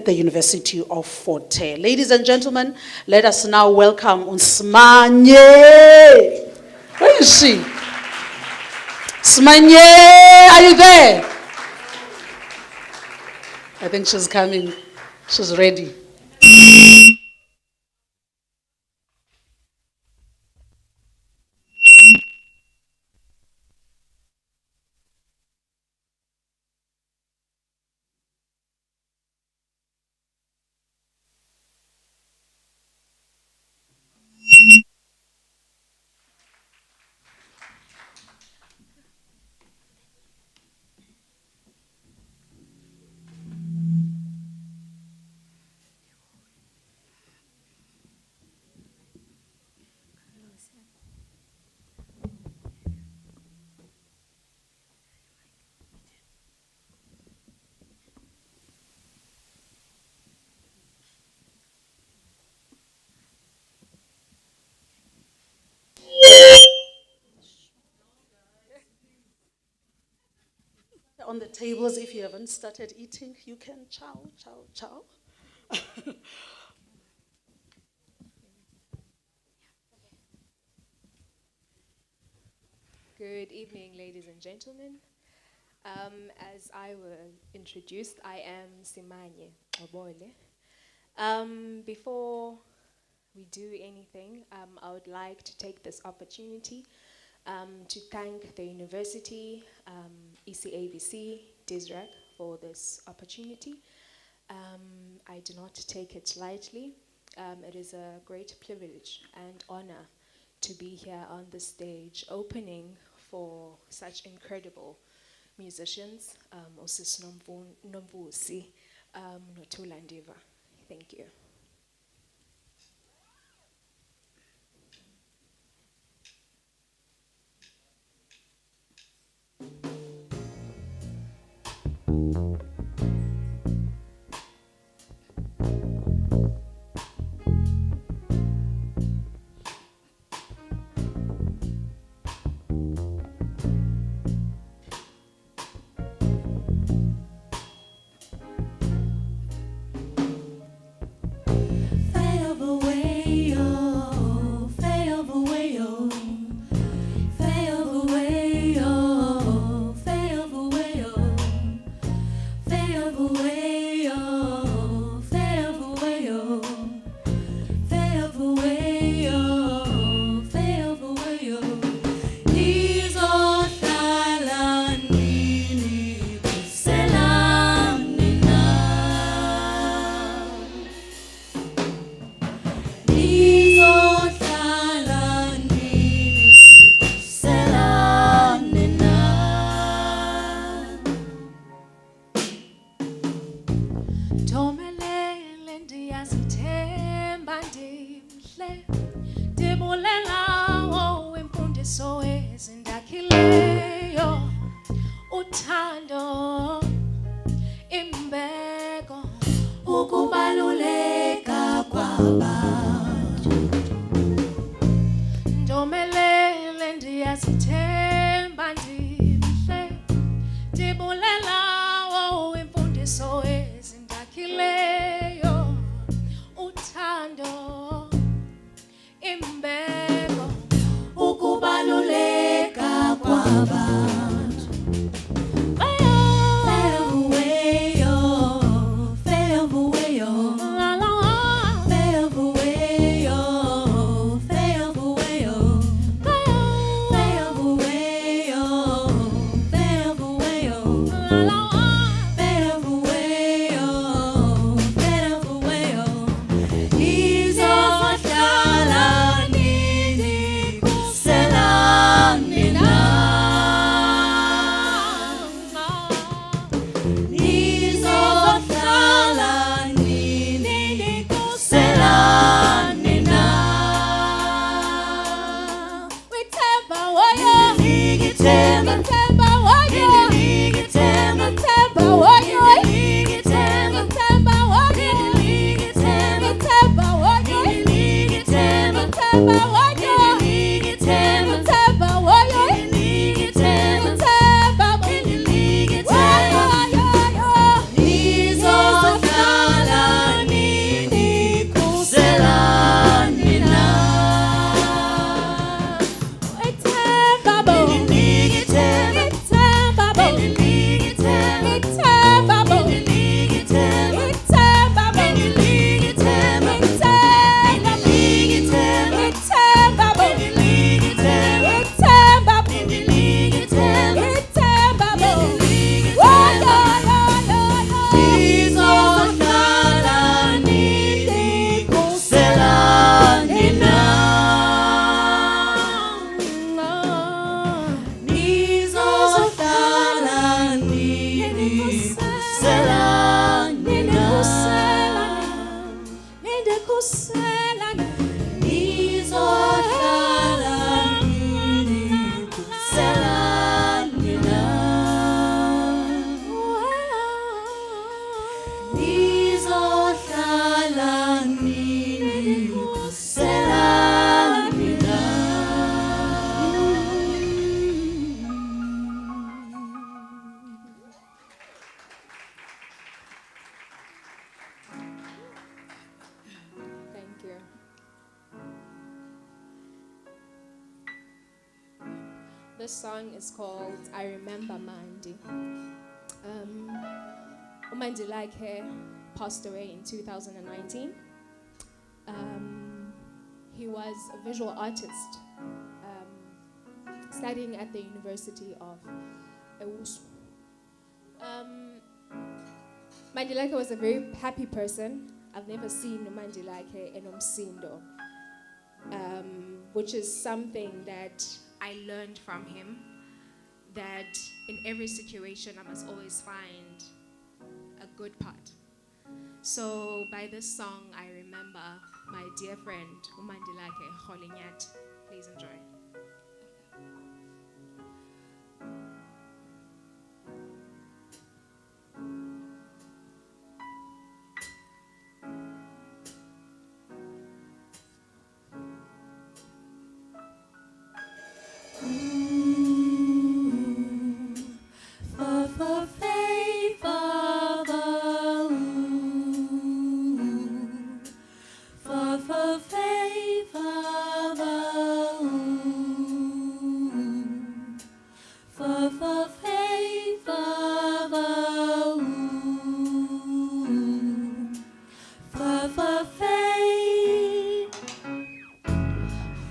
the University of Fort Hare. Ladies and gentlemen, let us now welcome Smanye. Where is she? Smanye, are you there? I think she's coming. She's ready. On the tables, if you haven't started eating, you can chow, chow, chow. Good evening, ladies and gentlemen. As I was introduced, I am Simanye Obole. Before we do anything, I would like to take this opportunity to thank the university, ECAVC, DISRAC, for this opportunity. I do not take it lightly. It is a great privilege and honor to be here on the stage opening for such incredible musicians, Osis Nomvusi, Notulandiva. Thank you. Away, ngikhusela ngizohlala ngikukhusela mina ngizohlala ngikukhusela mina Thank you. This song is called I Remember Mandi. Umandi Like passed away in 2019. He was a visual artist studying at the University of Ewusu. Mandilake was a very happy person. I've never seen Mandilake enomsindo, which is something that I learned from him, that in every situation I must always find a good part. So by this song, I remember my dear friend, Umandilake Kholinyat. Please enjoy.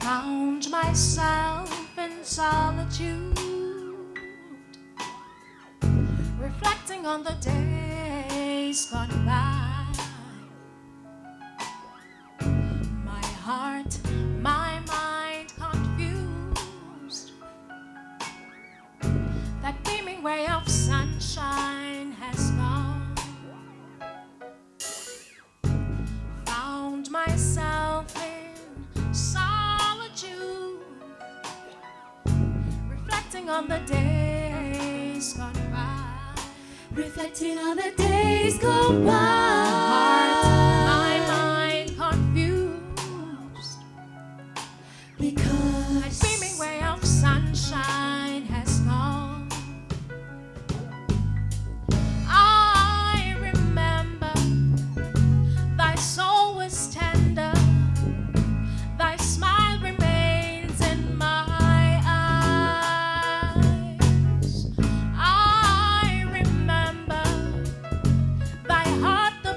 Found myself in solitude, reflecting on the days gone by. My heart, my mind confused. That beaming ray of sunshine has gone. Found myself in solitude, reflecting on the days gone by. reflecting on the days gone by Heart, my mind confused. That because beaming ray of sunshine has gone. I remember thy soul was tender, thy smile remains in my eyes. I remember thy heart the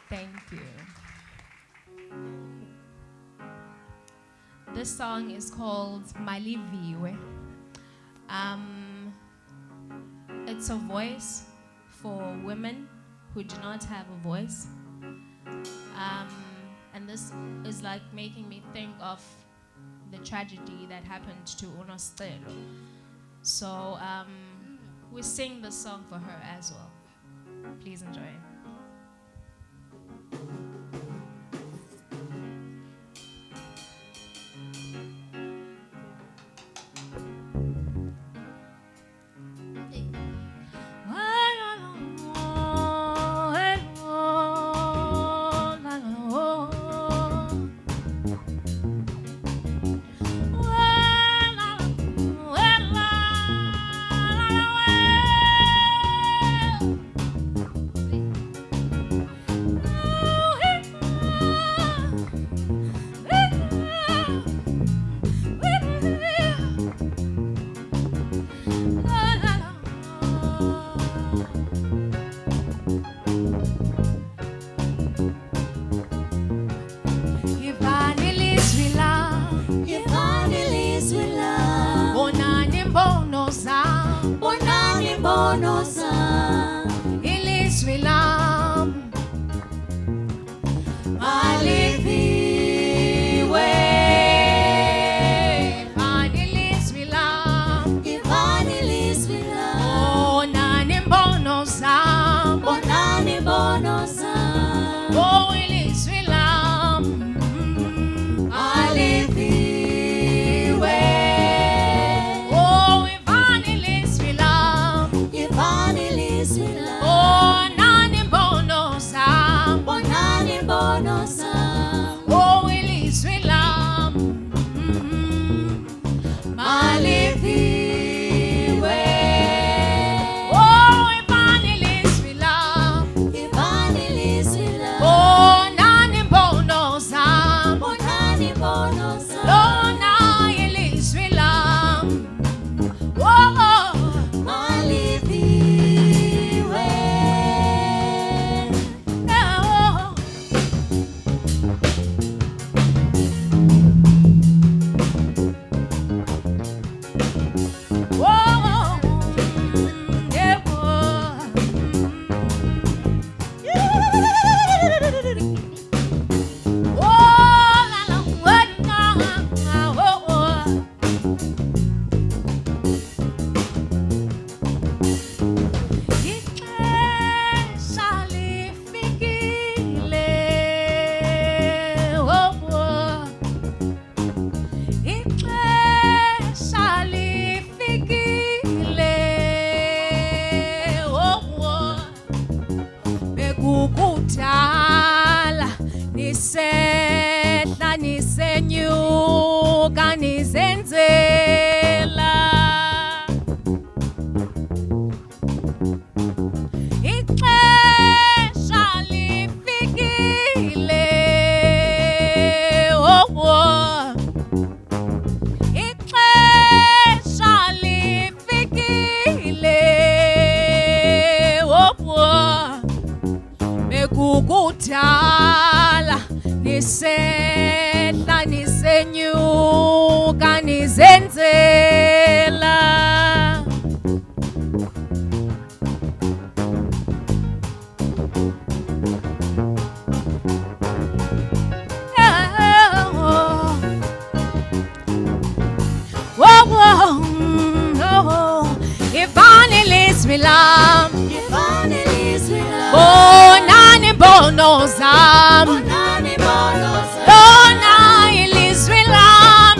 Thank you. This song is called Maliviwe. It's a voice for women who do not have a voice. And this is like making me think of the tragedy that happened to Unoscelo. So we sing the song for her as well. Please enjoy it. kudala nisehla nisenyuka nizenzela Bonani bono zam Lona ilizwi lam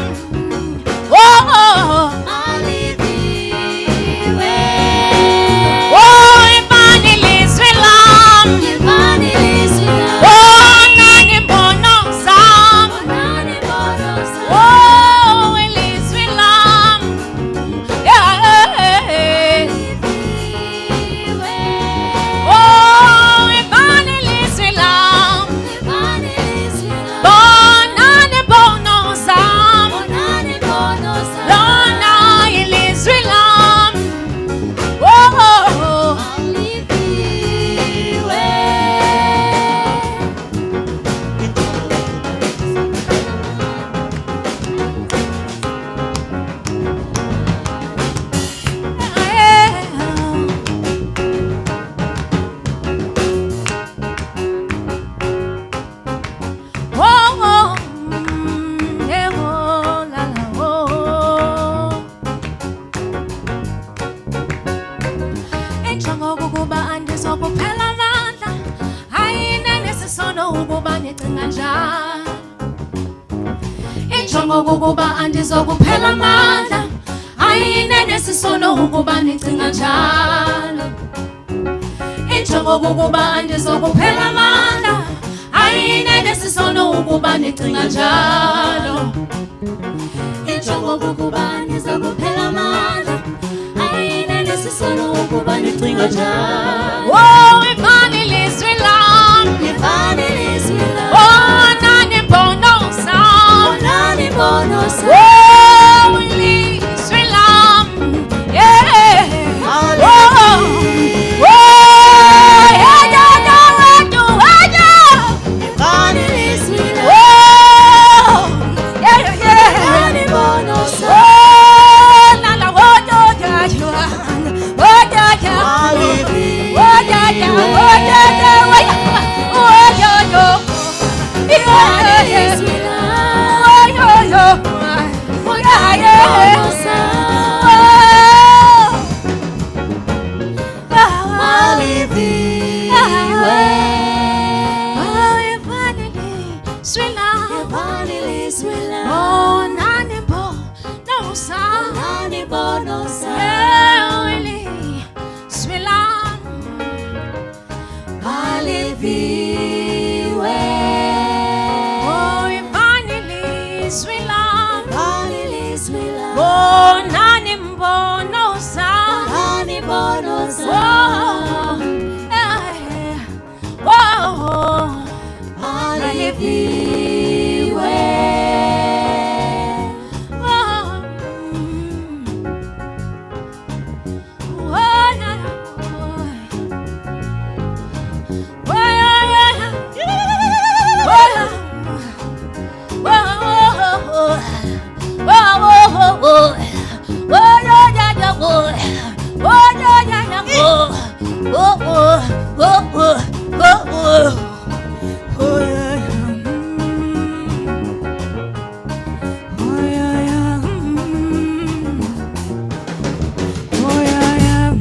Oh aliviwe Oh ibani ilizwi lam Bonani bono zam Oh ilizwi lam Oh ibani ilizwi lam kanjalo injongo kukuba andizokuphela amandla ayinene sisono ukuba nicinga njalo injongo kukuba andizokuphela amandla ayinene sisono ukuba nicinga njalo injongo kukuba nizokuphela amandla ayinene sisono ukuba nicinga njalo oh ifani lizwi lam ifani lizwi lam oh nani mbono sam nani mbono sam oh lizwi lam yeah oh oh yeah yeah yeah do ifani lizwi lam oh yeah yeah nani mbono sam oh la la oh yeah yeah oh yeah yeah oh yeah yeah oh yeah yeah oh yeah yeah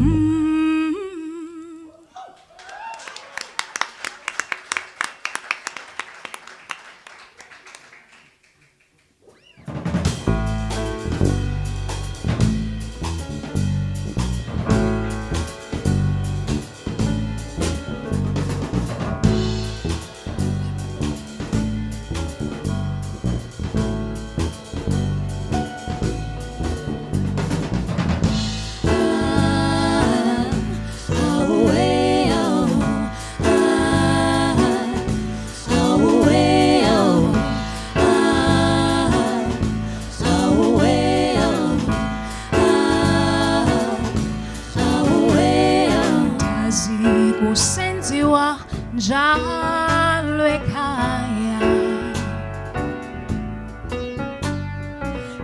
kusenziwa njalo ekhaya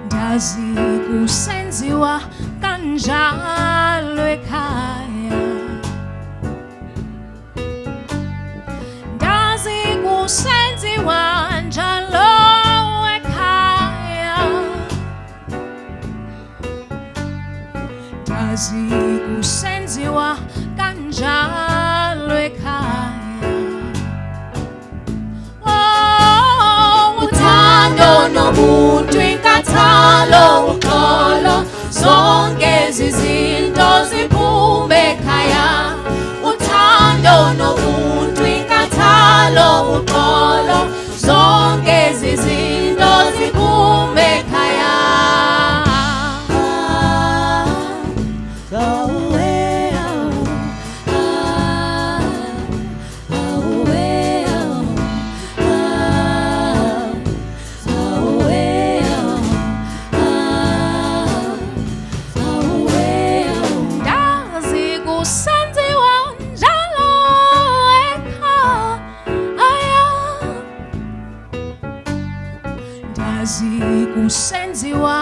ndazi kusenziwa kanjalo ekhaya ndazi kusenziwa njalo ekhaya ndazi kusenziwa kanjalo ekhaya oh uthando nobuntu inkathalo uxolo zonke izinto ziphume ekhaya uthando nobuntu inkathalo uxolo zonke izinto ziphume ekhaya kusenziwa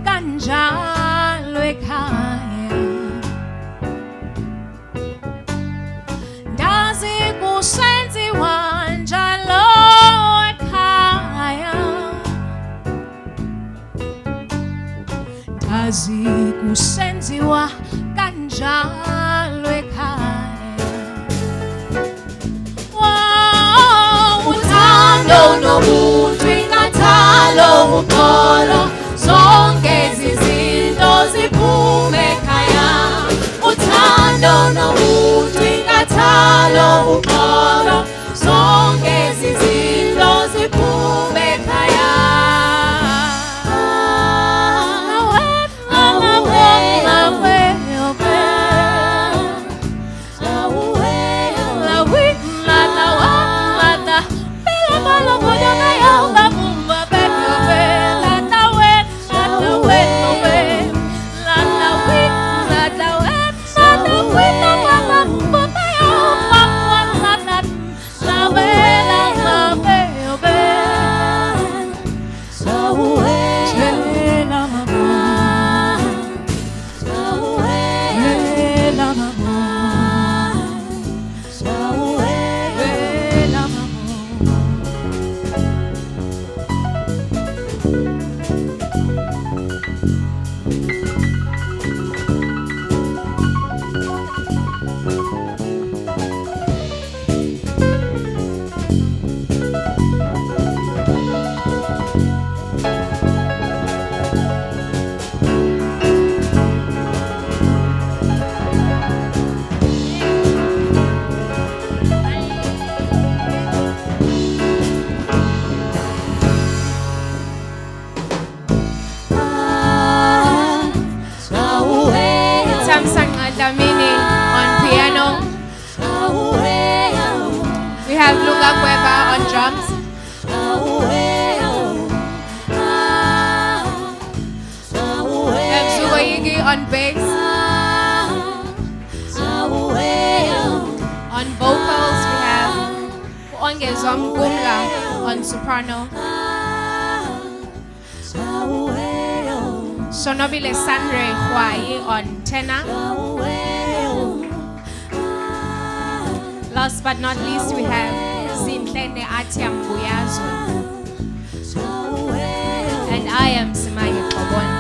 kanjalo ekhaya ndazi kusenziwa njalo ekhaya ndazi kusenziwa kanjalo ekhaya oh uthando uthando nobuntu inkathalo uxolo zonke izinto ziphume ekhaya uthando nobuntu inkathalo uxolo zonke izinto ziphume ekhaya We have Lunga Cueva on drums. We have Zubayigi on bass. On vocals we have Ongezwam Gumla on soprano. Sonobile Sandre Huai on tenor. Last but not least, we have Zintlene Atiam Buyazo. And I am Simaya Kobon.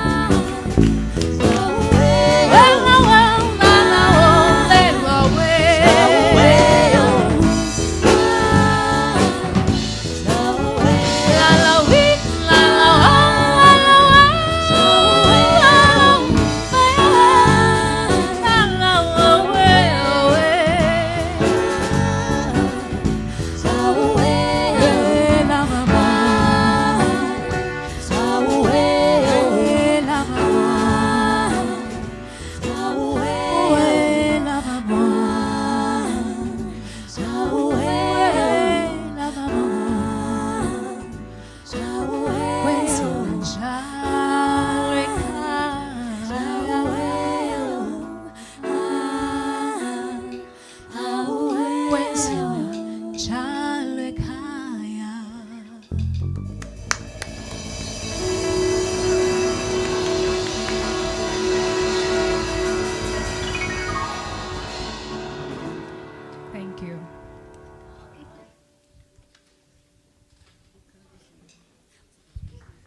Thank you.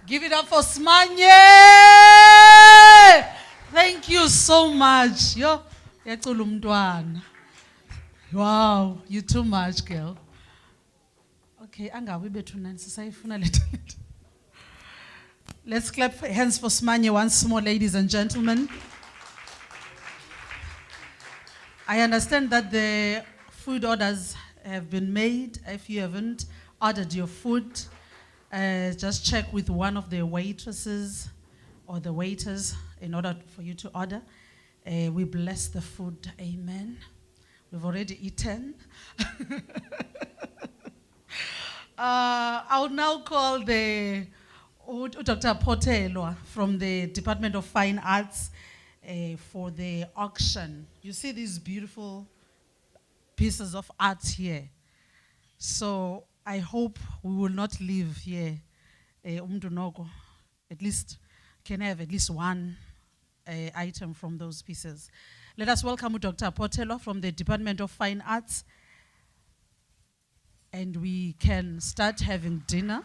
Give it up for Smanye! Thank you so much. Yo, yacula umntwana. Wow, you too much, girl. Okay, angawi bethu nani sisayifuna le talent. Let's clap hands for Smanye once more, ladies and gentlemen. I understand that the food orders have been made. If you haven't ordered your food, just check with one of the waitresses or the waiters in order for you to order. We bless the food, amen. We've already eaten. I'll now call the Dr. Potelo from the Department of Fine Arts for the auction. You see these beautiful pieces of art here. So I hope we will not leave here, at least can have at least one item from those pieces. Let us welcome Dr. Potelo from the Department of Fine Arts, and we can start having dinner.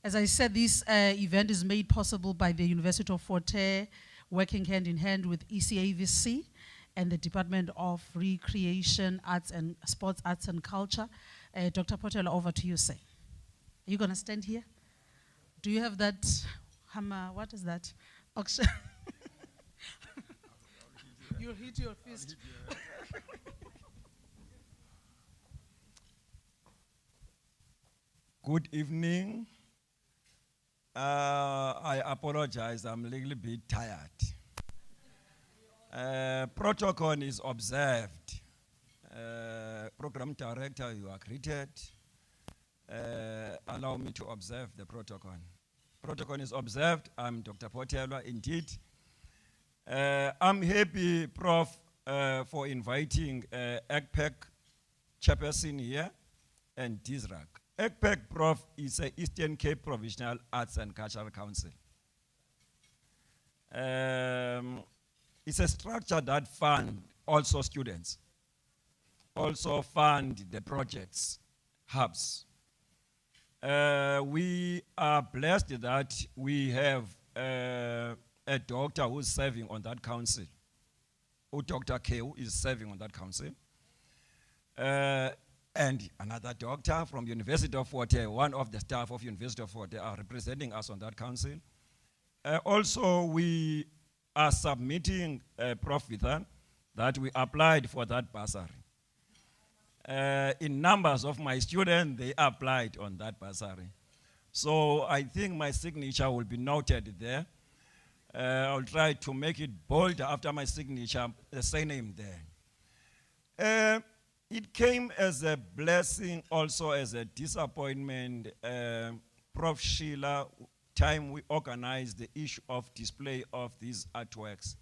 As I said, this event is made possible by the University of Fort Hare, working hand in hand with ECAVC and the Department of Recreation, Arts and Sports, Arts and Culture. Dr. Potelo, over to you, sir. Are you going to stand here? Do you have that hammer? What is that? Auction. You'll hit your fist. Good evening. I apologize, I'm a little bit tired. Protocol is observed. Program director, you are greeted. Allow me to observe the protocol. Protocol is observed. I'm Dr. Potelo, indeed. I'm happy, Prof, for inviting ECPAC chairperson here and DISRAC. ECPAC, Prof, is the Eastern Cape Provincial Arts and Cultural Council. It's a structure that funds also students, also fund the projects, hubs. We are blessed that we have a doctor who's serving on that council, Dr. Keu is serving on that council. And another doctor from University of Fort Hare, one of the staff of University of Fort Hare are representing us on that council. Also, we are submitting Prof. Vithan that we applied for that bursary. In numbers of my students, they applied on that bursary. So I think my signature will be noted there. I'll try to make it bold after my signature, the surname there. It came as a blessing, also as a disappointment. Prof. Sheila, time we organized the issue of display of these artworks,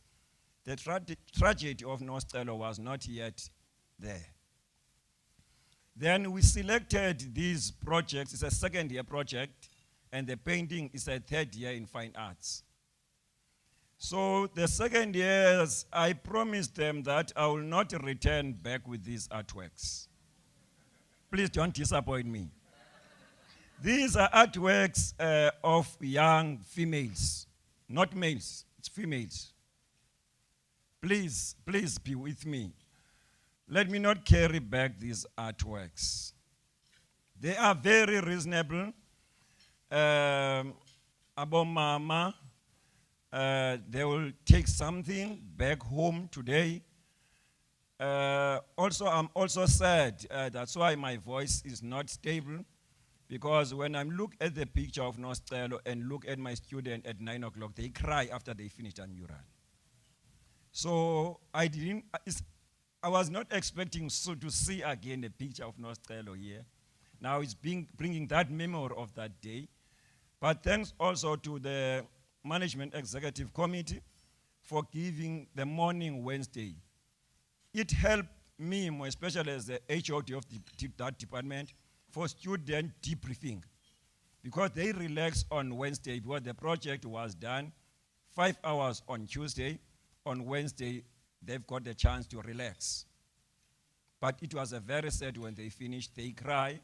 the tragedy of Nostelo was not yet there. Then we selected these projects. It's a second-year project, and the painting is a third year in fine arts. So the second years, I promised them that I will not return back with these artworks. Please don't disappoint me. These are artworks of young females, not males, it's females. Please be with me. Let me not carry back these artworks. They are very reasonable. Abomama, they will take something back home today. Also, I'm also sad. That's why my voice is not stable, because when I look at the picture of Nostelo and look at my student at 9 o'clock, they cry after they finish a mural. So I was not expecting to see again a picture of Nostelo here. Now it's bringing that memory of that day. But thanks also to the Management Executive Committee for giving the morning Wednesday. It helped me, more especially as the HOD of that department, for student debriefing, because they relaxed on Wednesday because the project was done 5 hours on Tuesday. On Wednesday, they've got the chance to relax. But it was a very sad when they finished. They cry,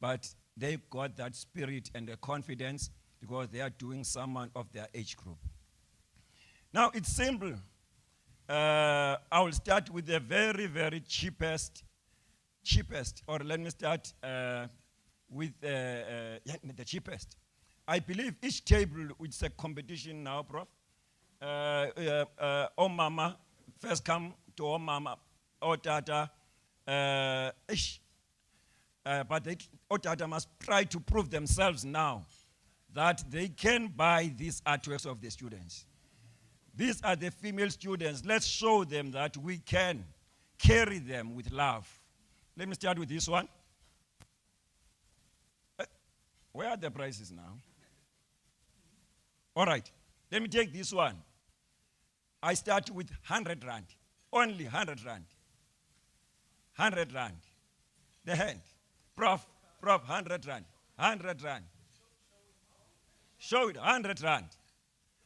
but they got that spirit and the confidence because they are doing someone of their age group. Now, it's simple. I will start with the very, very cheapest, or let me start with the cheapest. I believe each table, it's a competition now, Prof. Oh mama, first come to oh mama, oh tata, but oh tata must try to prove themselves now that they can buy these artworks of the students. These are the female students. Let's show them that we can carry them with love. Let me start with this one. Where are the prices now? All right, let me take this one. I start with 100 rand, only 100 rand. 100 rand. The hand. Prof, 100 rand, 100 rand. Show it, 100 rand,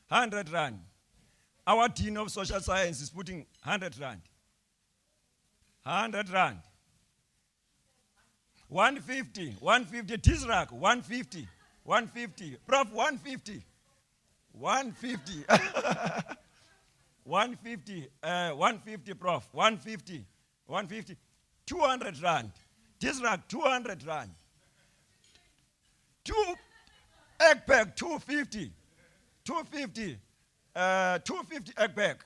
100 rand. Our Dean of Social Science is putting 100 rand. 100 rand. 150, 150, Tizrak, 150, 150. Prof, 150. 150. 150, 150, Prof. 150, 150, 200 rand. Disrak, 200 rand. Egg pack, 250, 250, 250 egg pack.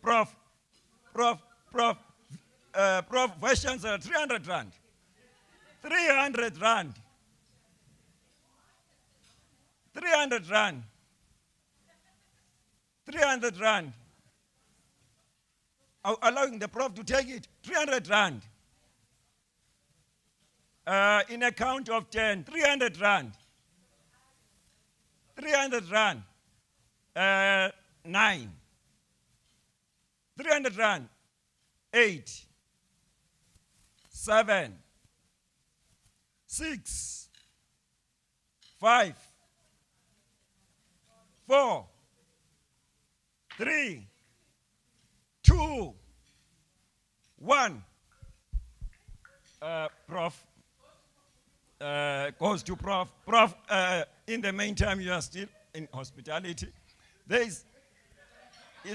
Prof, Vice Chancellor, 300 rand. 300 rand. 300 rand. 300 rand. Allowing the Prof to take it. 300 rand. In a count of 10, 300 rand. 300 rand. 9. 300 rand. 8. 7. 6. 5. 4. 3. 2. 1. Prof. Goes to Prof. Prof, in the meantime, you are still in hospitality. It's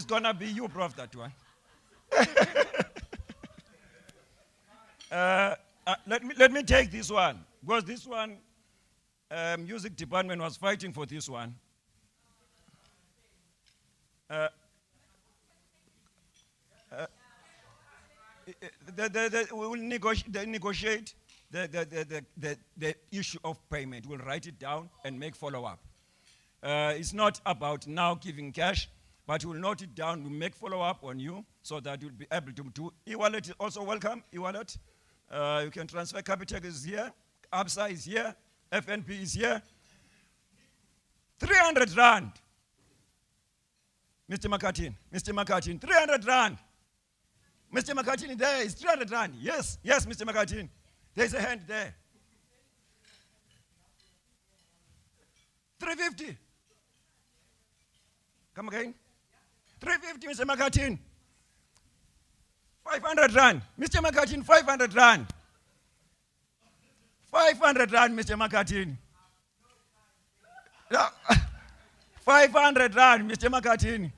going to be you, Prof, that one. Let me take this one, because this one, music department was fighting for this one. We will negotiate the issue of payment. We'll write it down and make follow-up. It's not about now giving cash, but we'll note it down. We'll make follow-up on you so that you'll be able to do. E-wallet is also welcome. E-wallet. You can transfer. Capitec is here. ABSA is here. FNP is here. 300 rand. Mr. Makatin, 300 rand. Mr. Makatin, there is 300 rand. Yes, Mr. Makatin. There's a hand there. 350. Come again. 350, Mr. Makatin. 500 rand. Mr. Makatin, 500 rand. 500 rand, Mr. Makatin. 500 rand, Mr. Makatin.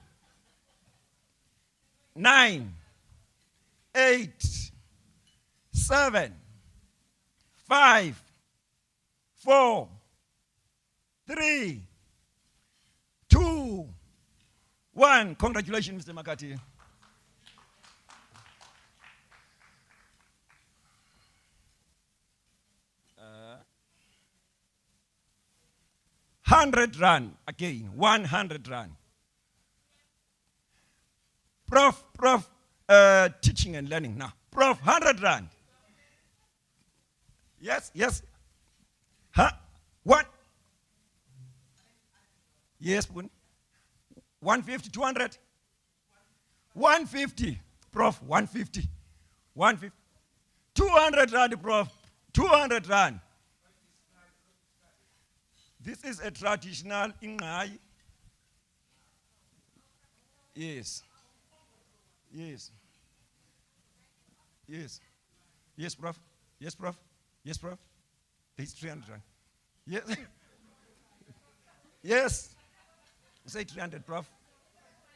9, 8, 7, 5, 4, 3, 2, 1. Congratulations, Mr. Makati. £100 again, 100 rand. Prof, teaching and learning now. Prof, 100 rand. Yes. Huh? What? Yes, 150, 200. 150, Prof, 150. 150. 200 rand, Prof, 200 rand. This is a traditional Ingai. Yes, Prof. Yes, Prof. It's 300 rand. Yes. Yes. Say 300, Prof.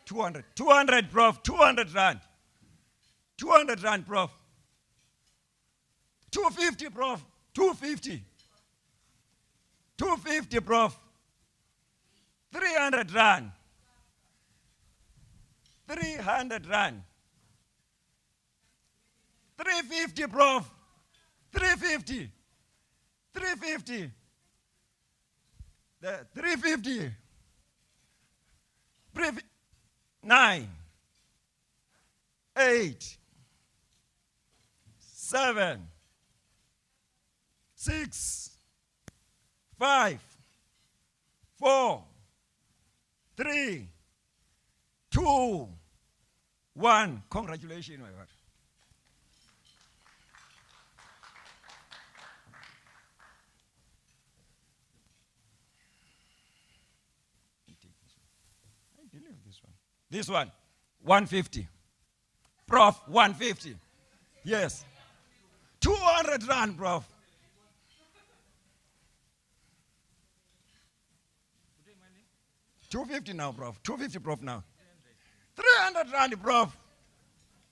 200. 200, Prof. 200 rand. 200 rand, Prof. 250, Prof. 250. 250, Prof. 300 rand. 300 rand. 350, Prof. 350. 350. 350. 9, 8, 7, 6, 5, 4, 3, 2, 1. Congratulations, my God. I believe this one. This one, 150. Prof, 150. Yes. 200 rand, Prof. 250 now, Prof. 250, Prof. now. 300 rand, Prof.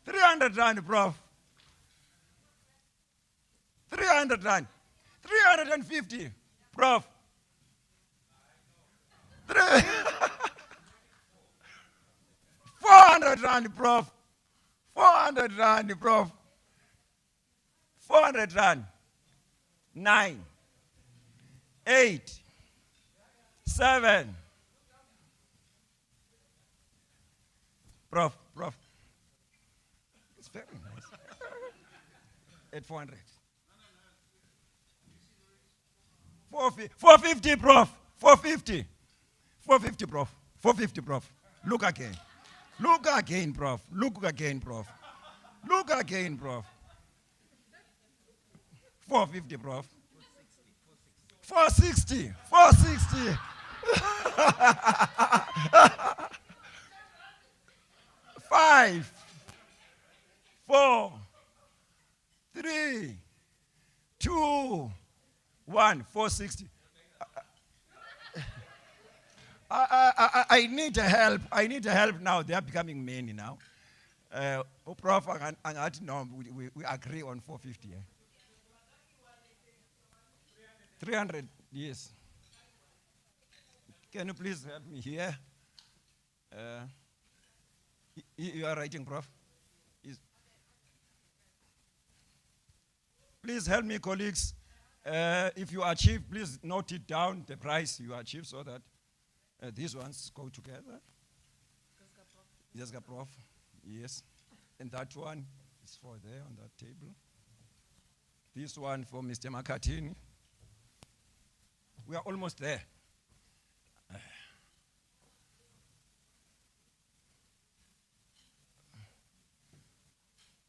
300 rand, Prof. 300 rand. 350, Prof. 400 rand, Prof. 400 rand, Prof. 400 rand. 9, 8, 7. Prof. It's very nice. At 400. 450, Prof. 450. 450, Prof. 450, Prof. Look again. Look again, Prof. Look again, Prof. Look again, Prof. 450, Prof. 460. 460. 5, 4, 3, 2, 1. 460. I need help. I need help now. They are becoming many now. Prof, no, we agree on 450. 300, yes. Can you please help me here? You are writing, Prof? Please help me, colleagues. If you achieve, please note it down, the price you achieve, so that these ones go together. Jessica, Prof. Yes. And that one is for there on that table. This one for Mr. Makatini. We are almost there.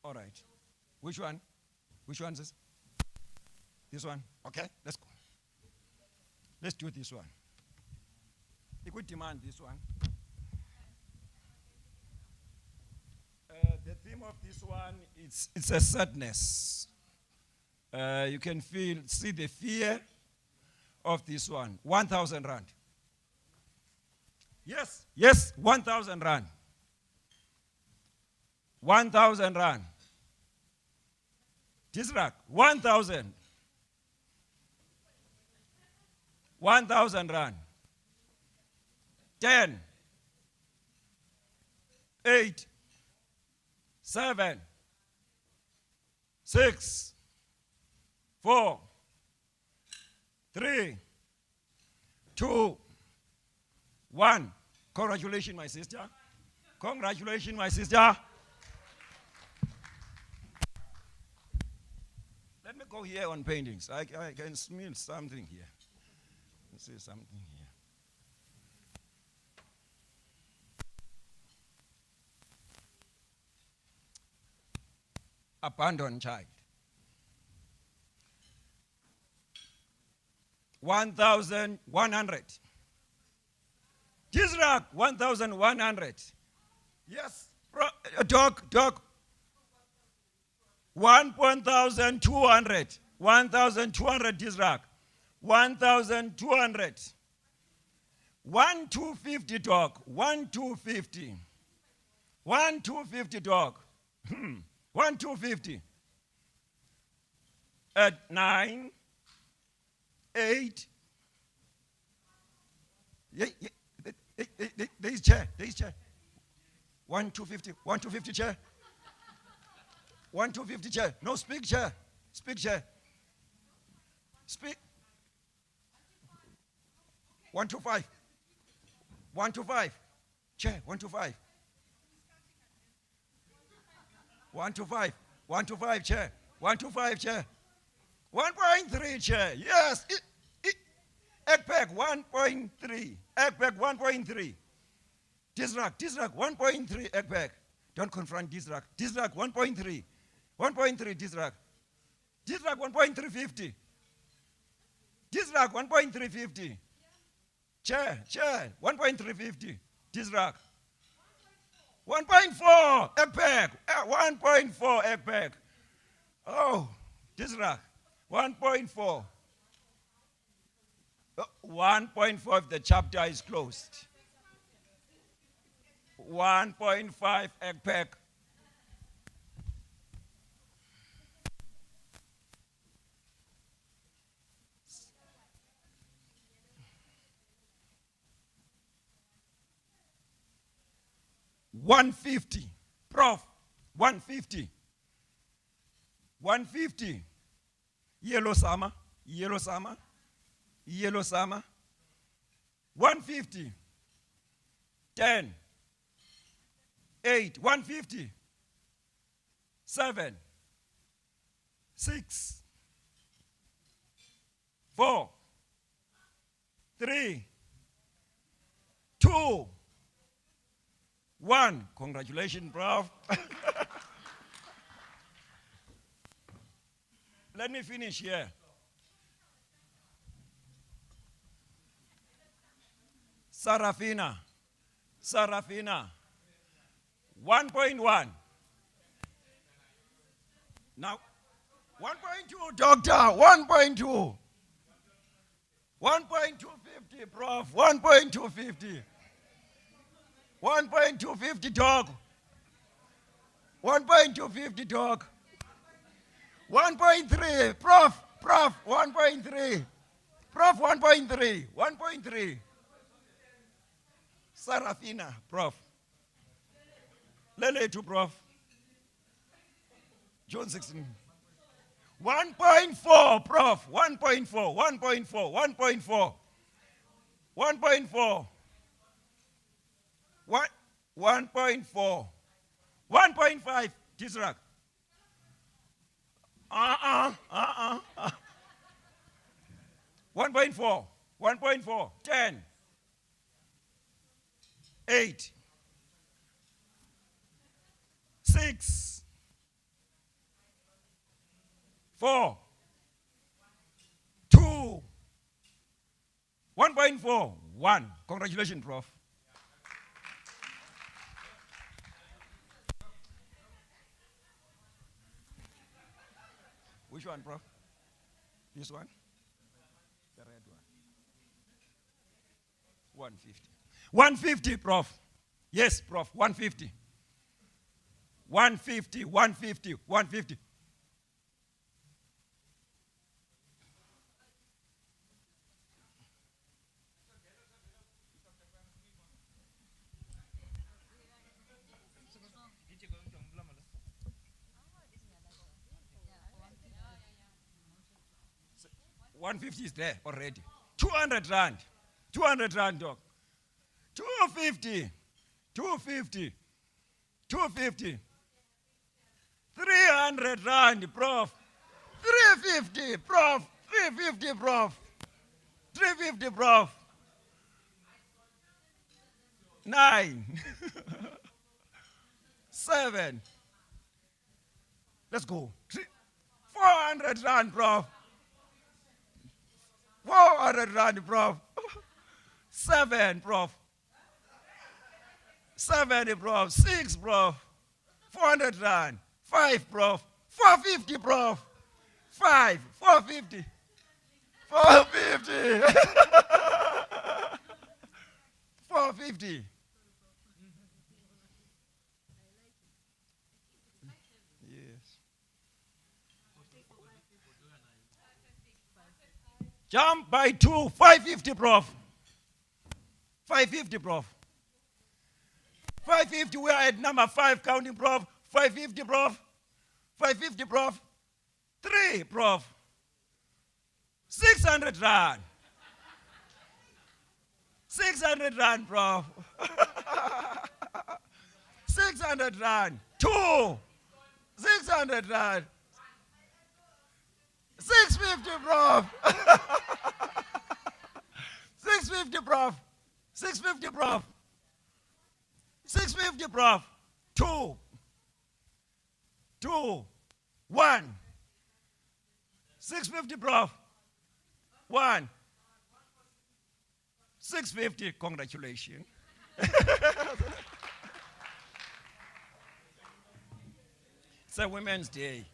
All right. Which one? Which one is this? This one? Okay, let's go. Let's do this one. If we demand this one. The theme of this one, it's a sadness. You can see the fear of this one. 1,000 rand. Yes, 1,000 rand. 1,000 rand. Tisrak, 1,000. 1,000 rand. 10, 8, 7, 6, 4, 3, 2, 1. Congratulations, my sister. Congratulations, my sister. Let me go here on paintings. I can smell something here. Let's see something here. Abandoned child. 1,100. Tisrak, 1,100. Yes, dog. 1,200. 1,200 Tisrak. 1,200. 1,250 dog. 1,250. 1,250 dog. 1,250. At 9, 8. There is chair. 1,250. 1,250 chair. 1,250 chair. No, speak chair. Speak chair. Speak. 125. 125. Chair. 125. 125. 125 chair. 125 chair. 1.3 chair. Yes. Ekpek 1.3. Ekpek 1.3. Tisrak 1.3 Ekpek. Don't confront Tisrak. Tisrak 1.3. 1.3 Tisrak. Tisrak 1.350. Tisrak 1.350. Chair 1.350. Tisrak 1.4 Ekpek. 1.4 Ekpek. Oh, Tisrak 1.4. 1.4 if the chapter is closed. 1.5 ekpek. $150, Prof. 150. 150. Yellow summer. 150. 10. 8. 150. 7. 6. 4. 3. 2. 1. Congratulations, Prof. Let me finish here. Sarafina. 1.1. Now, 1.2, doctor, 1.2. 1.250, Prof, 1.250. 1.250, dog. 1.250, dog. 1.3, Prof, 1.3. Prof, 1.3, 1.3. Sarafina, Prof. Lele to Prof. John 16. 1.4, Prof. 1.4, 1.4, 1.4. 1.4. 1.4. 1.5, Tisrak. 1.4. 1.4. 10. 8. 6. 4. 2. 1.4. 1. Congratulations, Prof. Which one, Prof? This one? The red one. 150. 150, Prof. Yes, Prof. 150. 150, 150, 150. $150 is there already. 200 rand. 200 rand, dog. 250. 250. 250. 300 rand, Prof. 350, Prof. 350, Prof. 350, Prof. 9. 7. Let's go. 400 rand, Prof. 400 rand, Prof. 7, Prof. 7, Prof. 6, Prof. 400 rand. 5, Prof. 450, Prof. 5, 450. 450. 450. Yes. Jump by 2, 550, Prof. 550, Prof. 550, we are at number 5 counting, Prof. 550, Prof. 550, Prof. 3, Prof. 600 rand. 600 rand, Prof. 600 rand. 2. 600 rand. 650, Prof. 650, Prof. 650, Prof. 650, Prof. 2. 2. 1. 650, Prof. 1. 650, congratulations. It's a Women's Day.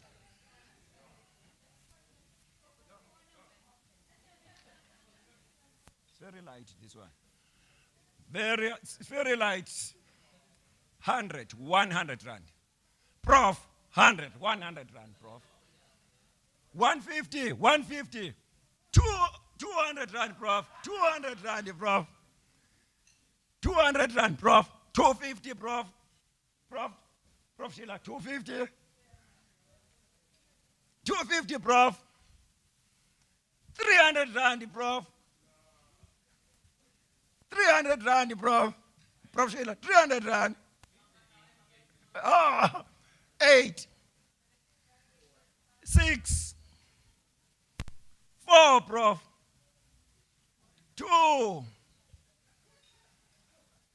It's very light, this one. It's very light. 100, 100 rand. Prof, 100, 100 rand, Prof. 150, 150. 200 rand, Prof. 200 rand, Prof. 200 rand, Prof. 250, Prof. Prof Sheila, 250. 250, Prof. 300 rand, Prof. 300 rand, Prof. Prof Sheila, 300 rand. 8, 6, 4, Prof. 2.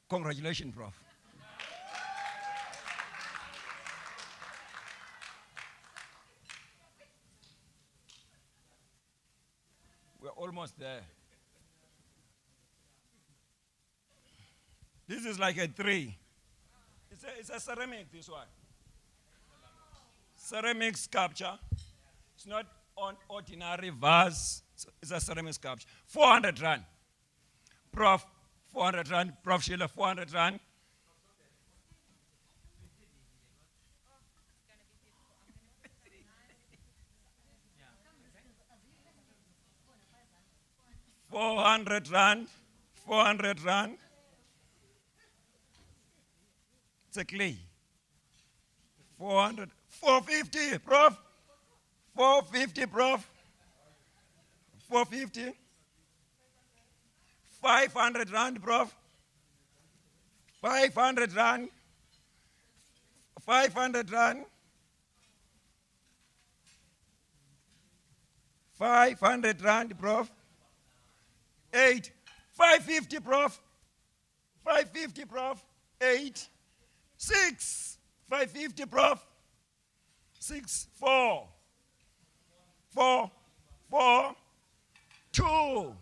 Congratulations, Prof. We're almost there. This is like a 3. It's a ceramic, this one. Ceramic sculpture. It's not on ordinary vase. It's a ceramic sculpture. 400 rand. Prof, 400 rand. Prof Sheila, 400 rand. £400. 400 rand. It's a clay. 400. 450, Prof. 450, Prof. 450. 500 rand, Prof. 500 rand. 500 rand. 500 rand, Prof. 8. 550, Prof. 550, Prof. 8. 6. 550, Prof. 6. 4. 4. 4. 2.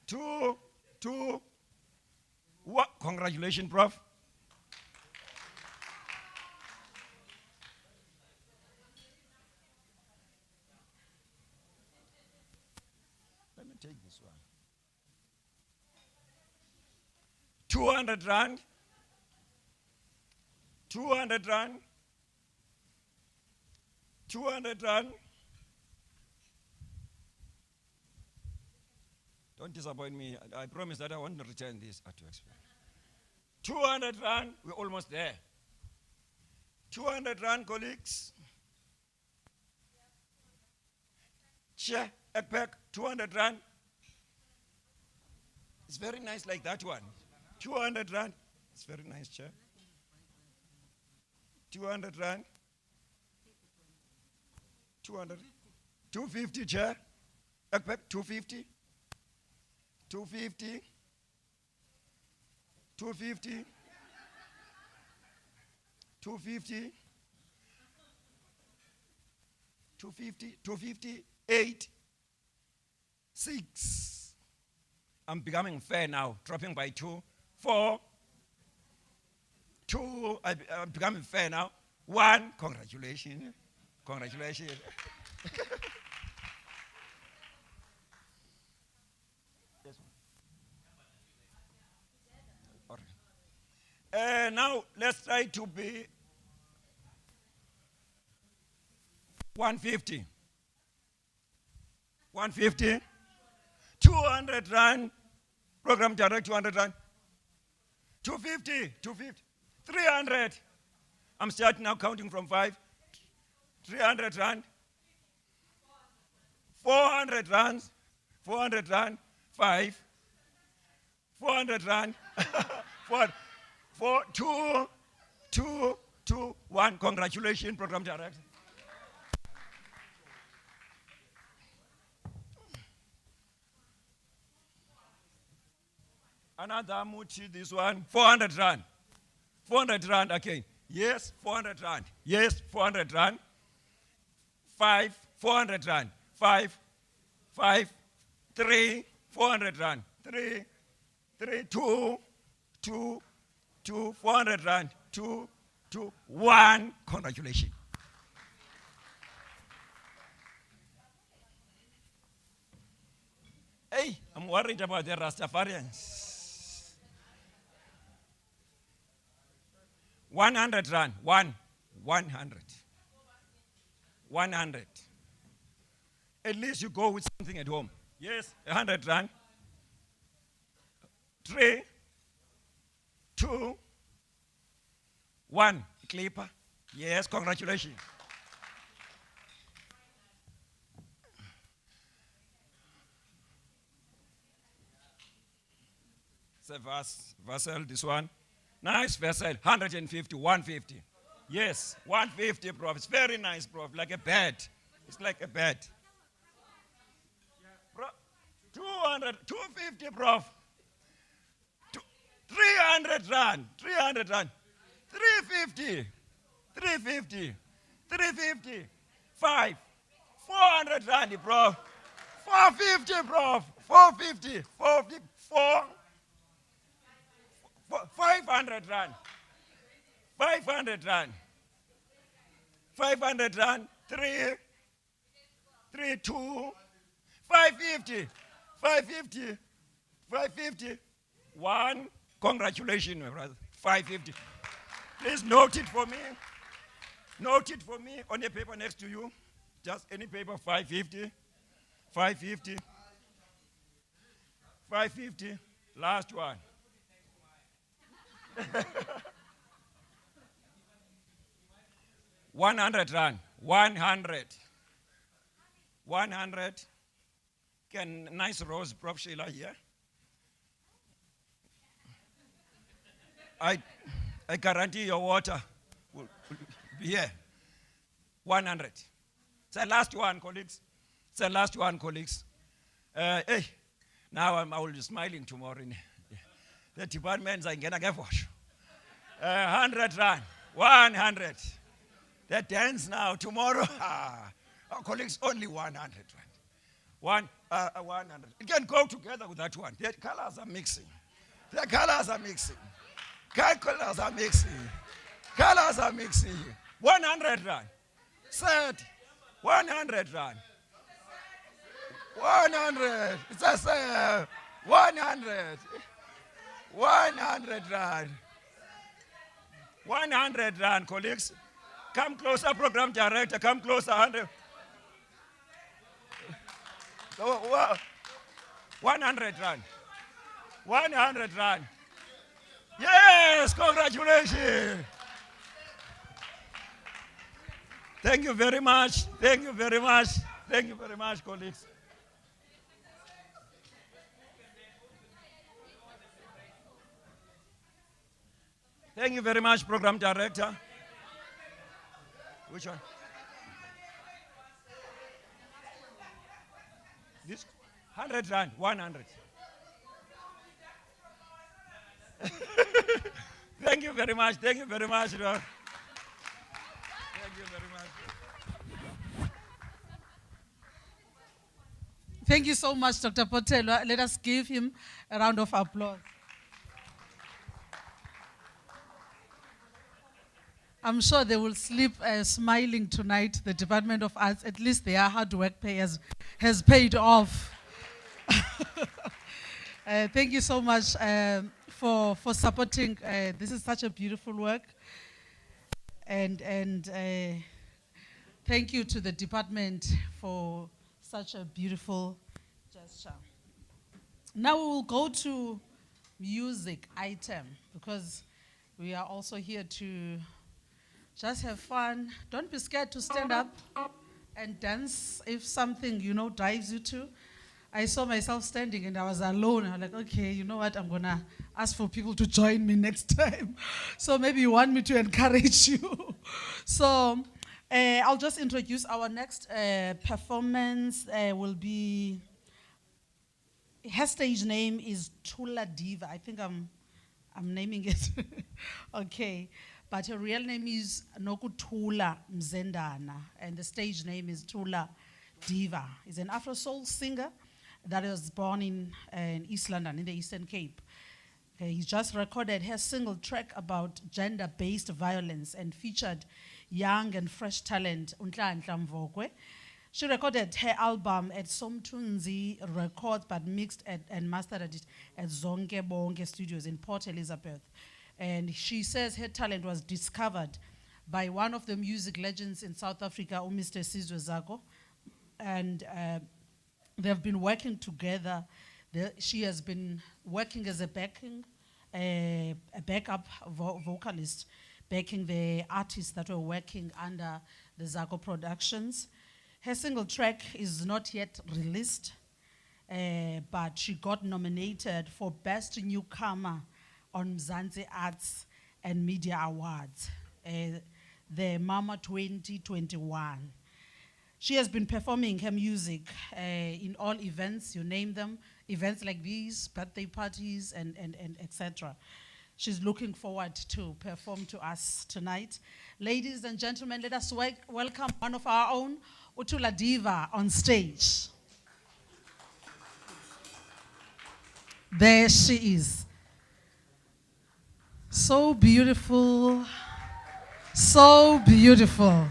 2. 2. What? Congratulations, Prof. Let me take this one. 200 rand. 200 rand. 200 rand. Don't disappoint me. I promise that I want to return this at your expense. 200 rand. We're almost there. 200 rand, colleagues. Chair, Ekpek, 200 rand. It's very nice like that one. 200 rand. It's very nice, Chair. 200 rand. 200. 250, Chair. Ekpek, 250. 250. 250. 250. 250. 250. 8. 6. I'm becoming fair now, dropping by 2. 4. 2. I'm becoming fair now. 1. Congratulations. Congratulations. All right. Now let's try to be 150. 150. 200 rand. Program direct 200 rand. 250. 250. 300. I'm starting now counting from 5. 300 rand. 400 rand. 400 rand. 5. 400 rand. 4, 2, 2, 2, 1. Congratulations, Program Director. Another muti, this one. 400 rand. 400 rand again. Yes, 400 rand. Yes, 400 rand. 5, 400 rand. 5, 5, 3, 400 rand. 3, 2, 2, 2, 400 rand. 2, 2, 1. Congratulations. Hey, I'm worried about the Rastafarians. 100 rand. 100. 100. At least you go with something at home. Yes, 100 rand. 3, 2, 1. Clipper. Yes, congratulations. It's a vessel, this one. Nice vessel, 150, 150. Yes, 150, prof. It's very nice, prof. Like a bed. It's like a bed. 200, 250, prof. 300 rand, 300 rand. 350, 350, 350. 5, 400 rand, prof. 450, prof. 450, 454. 500 rand. 500 rand. 500 rand. 3, 2, 550. 550. 550. 1. Congratulations, my brother. 550. Please note it for me. Note it for me on the paper next to you. Just any paper, 550. 550. 550. Last one. 100 rand. 100. 100. Can nice rose, Prof. Sheila here. I guarantee your water will be here. 100. It's the last one, colleagues. It's the last one, colleagues. Hey, now I will be smiling tomorrow. The departments are going to get 100 rand. 100. They dance now. Tomorrow, our colleagues, only 100 rand. 100. It can go together with that one. The colors are mixing. The colors are mixing. Colors are mixing. Colors are mixing. 100 rand. Set. 100 rand. 100. It's a set. 100. 100 rand. 100 rand, colleagues. Come closer, program director. Come closer. 100. 100 rand. 100 rand. Yes, congratulations. Thank you very much. Thank you very much. Thank you very much, colleagues. Thank you very much, program director. Which one? This 100 rand, 100. Thank you very much. Thank you very much, Lord. Thank you very much. Thank you so much, Dr. Potelo. Let us give him a round of applause. I'm sure they will sleep smiling tonight, the Department of Arts. At least their hard work has paid off. Thank you so much for supporting. This is such a beautiful work. And thank you to the department for such a beautiful gesture. Now we will go to music item, because we are also here to just have fun. Don't be scared to stand up and dance if something, drives you to. I saw myself standing and I was alone. I'm like, okay, you know what? I'm going to ask for people to join me next time. So maybe you want me to encourage you. So I'll just introduce our next performance. Will be, her stage name is Tula Diva. I think I'm naming it. Okay. But her real name is Nokutula Mzendana, and the stage name is Tula Diva. He's an Afro soul singer that was born in East London, in the Eastern Cape. He just recorded her single track about gender-based violence and featured young and fresh talent, Unhlanhla Mvokwe. She recorded her album at Somtunzi Records, but mixed and mastered it at Zonke Bonke Studios in Port Elizabeth. And she says her talent was discovered by one of the music legends in South Africa, Mr. Sizwe Zago. And they've been working together. She has been working as a backup vocalist, backing the artists that were working under the Zago Productions. Her single track is not yet released, but she got nominated for Best Newcomer on Mzansi Arts and Media Awards, the Mama 2021. She has been performing her music in all events, you name them, events like these, birthday parties, and etc. She's looking forward to perform to us tonight. Ladies and gentlemen, let us welcome one of our own, Utula Diva, on stage. There she is. So beautiful, so beautiful.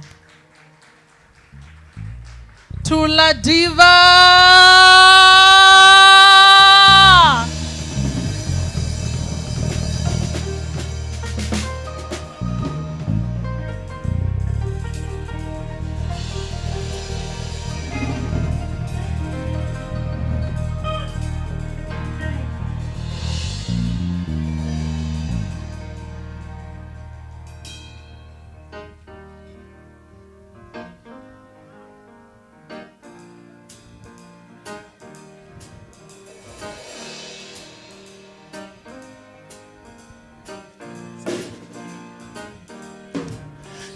Tula Diva!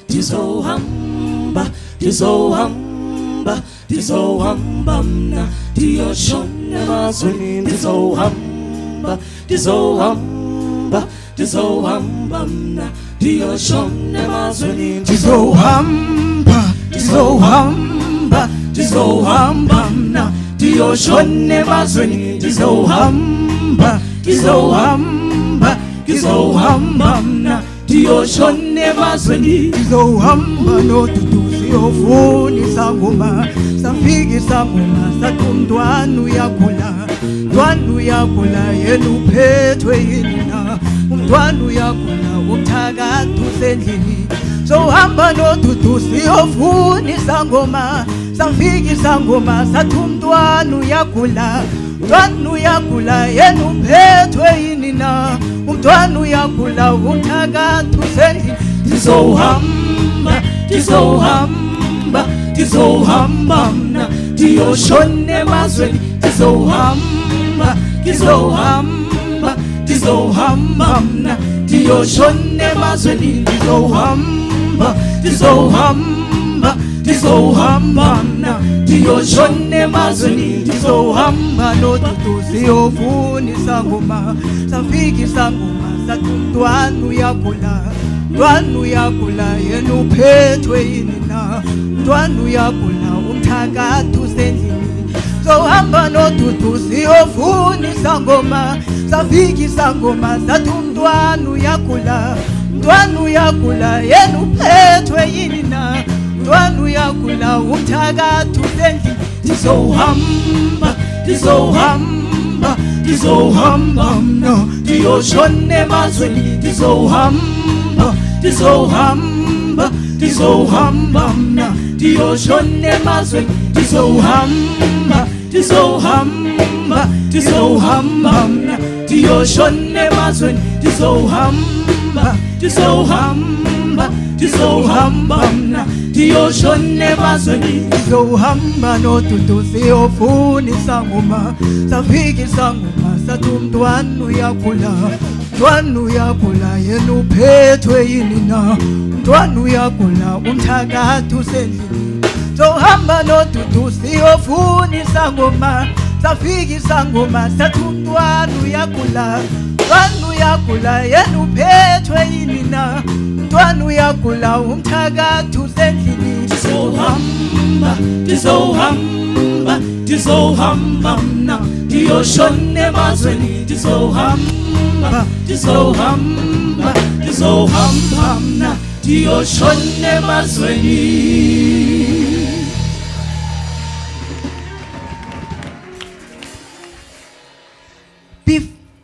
Dizohamba, dizohamba, dizohamba mna diyoshona emazweni. Dizohamba, dizohamba, dizohamba mna diyoshona emazweni. Dizohamba, dizohamba, dizohamba mna diyoshona emazweni. Dizohamba, dizohamba, dizohamba mna diyoshona emazweni. Dizohamba nodudu siyofundisa ngoma, safikisa ngoma sathi umntwana uyakhula, umntwana uyakhula yena uphethwe yini na, umntwana uyakhula umthakatha usendlini. Sohamba nodudu siyofundisa ngoma, safikisa ngoma sathi umntwana uyakhula, umntwana uyakhula yena uphethwe yini na, umntwana uyakhula umthakatha usendlini. Dizohamba, dizohamba, dizohamba mna diyoshona emazweni. Dizohamba, dizohamba, dizohamba mna diyoshona emazweni. Dizohamba, dizohamba, dizohamba mna diyoshona emazweni. Dizohamba nodudu siyofundisa ngoma, safikisa ngoma sathi umntwana uyakhula, umntwana uyakhula yena uphethwe yini na, umntwana uyakhula umthakatha usendlini. Sohamba nodudu siyofundisa ngoma, safikisa ngoma sathi umntwana uyakhula, umntwana uyakhula yena uphethwe yini na, umntwana uyakhula umthakatha usendlini. Dizohamba, dizohamba, dizohamba mna diyoshona emazweni. Dizohamba, dizohamba, dizohamba mna diyoshona emazweni. Dizohamba, dizohamba, dizohamba mna diyoshona emazweni. Dizohamba, dizohamba, dizohamba mna diyoshona emazweni. Dizohamba nodudu siyofundisa ngoma, safikisa ngoma sathi umntwana uyakhula, umntwana uyakhula yena uphethwe yini na, umntwana uyakhula umthakatha usendlini. Sohamba nodudu siyofundisa ngoma, safikisa ngoma sathi umntwana uyakhula, umntwana uyakhula yena uphethwe yini na, umntwana uyakhula umthakatha usendlini. Dizohamba, dizohamba, dizohamba mna diyoshona emazweni. Dizohamba, dizohamba, dizohamba mna diyoshona emazweni.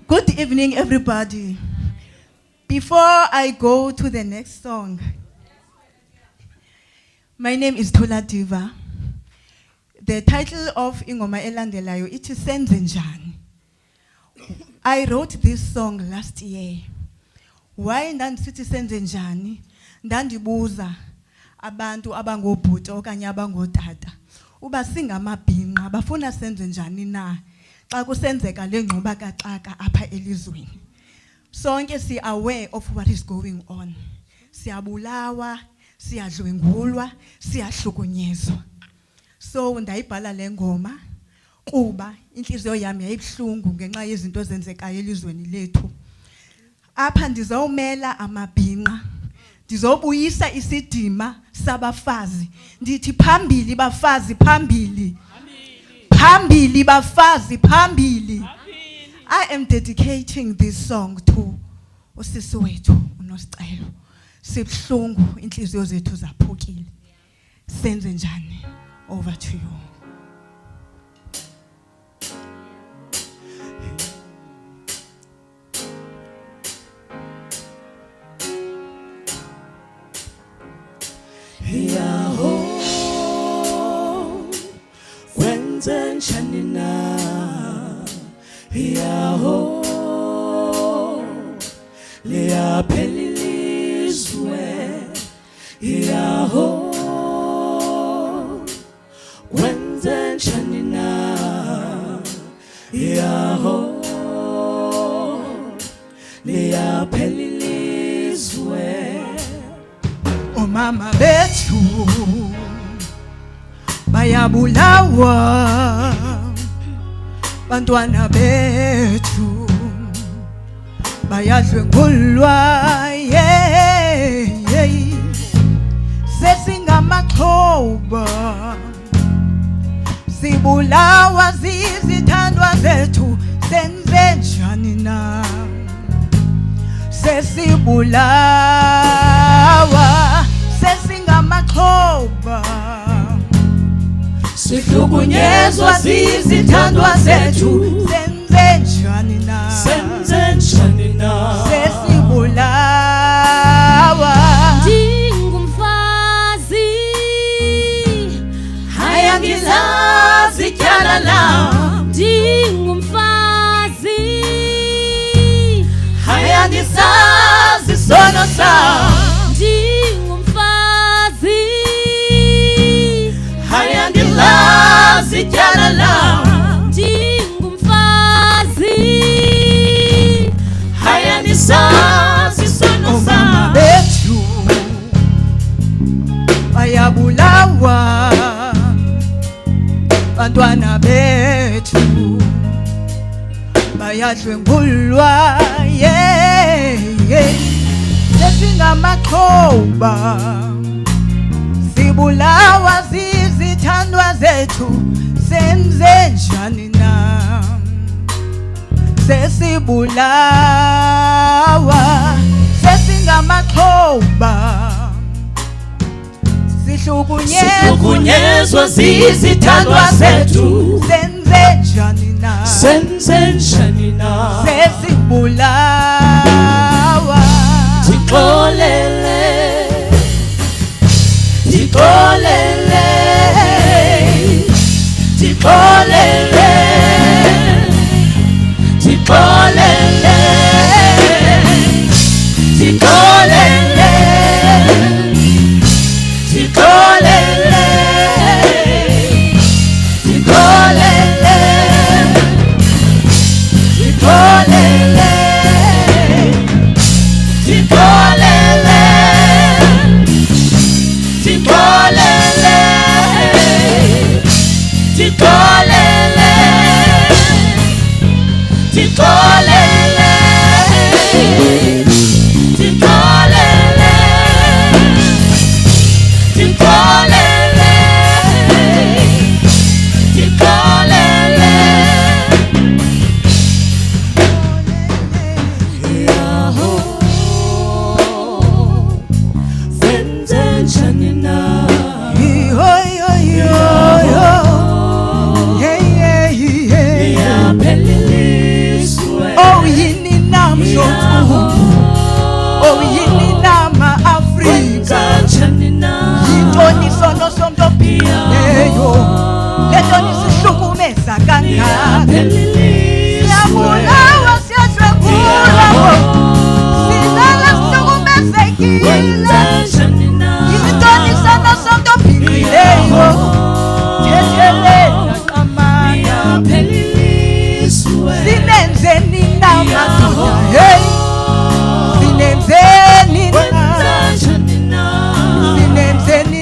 Good evening, everybody. Before I go to the next song, my name is Tula Diva. The title of Ingoma elandelayo it is Senze Njani. I wrote this song last year. Why ndandisithi senze njani? Ndandibuza abantu abangobhuti okanye abangootata uba singamabhinqa bafuna senze njani na xa kusenzeka le ngxuba kaxaka apha elizweni. Sonke si-aware of what is going on. Siyabulawa, siyadlwengulwa, siyahlukunyezwa. So ndayibhala le ngoma kuba inhliziyo yami yayibuhlungu ngenxa yezinto ezenzekayo elizweni lethu. Apha ndizawumela amabhinqa, ndizobuyisa isidima sabafazi. Ndithi phambili bafazi phambili. Phambili bafazi phambili. I am dedicating this song to usisi wethu uNosicelo. Sibuhlungu inhliziyo zethu zaphukile. Senze njani? Over to you. Yaho, kwenze njani na? Yaho, liyaphelilizwe. Yaho, kwenze njani na? Yaho, liyaphelilizwe. Omama bethu bayabulawa, bantwana bethu bayadlwengulwa, sesingamaxhoba, sibulawa zizithandwa zethu. Senze njani na? Sesibulawa, sesingamaxhoba, sihlukunyezwa zizithandwa zethu. senze njani na? Senze njani na? Sesibulawa. Ndingumfazi, haya ngilazi ityala lam. Ndingumfazi, haya ndisazi isono sam. Ndingumfazi, haya ndilazi ityala lam. Ndingumfazi, haya ndisazi isono sam. Bethu bayabulawa, bantwana bethu bayadlwengulwa, sesingamaxhoba, sibulawa zizithandwa zethu. Senze njani na? Sesibulawa, sesingamaxhoba, sihlukunyezwa zizithandwa zethu. Senze njani na? Senze njani na? Sesibulawa. Ndixolele, ndixolele, ndixolele, ndixolele, ndixolele, ndixolele, ndixolele, ndixolele, ndixolele, ndixolele, ndixolele. yo leto nisihlukumeza kangaka siyabulawa siyadlwengulwa silala sihlukumezekile yintoni sana sokubhinqileyo thethelela qamana sinenzeni na madoda hey sinenzeni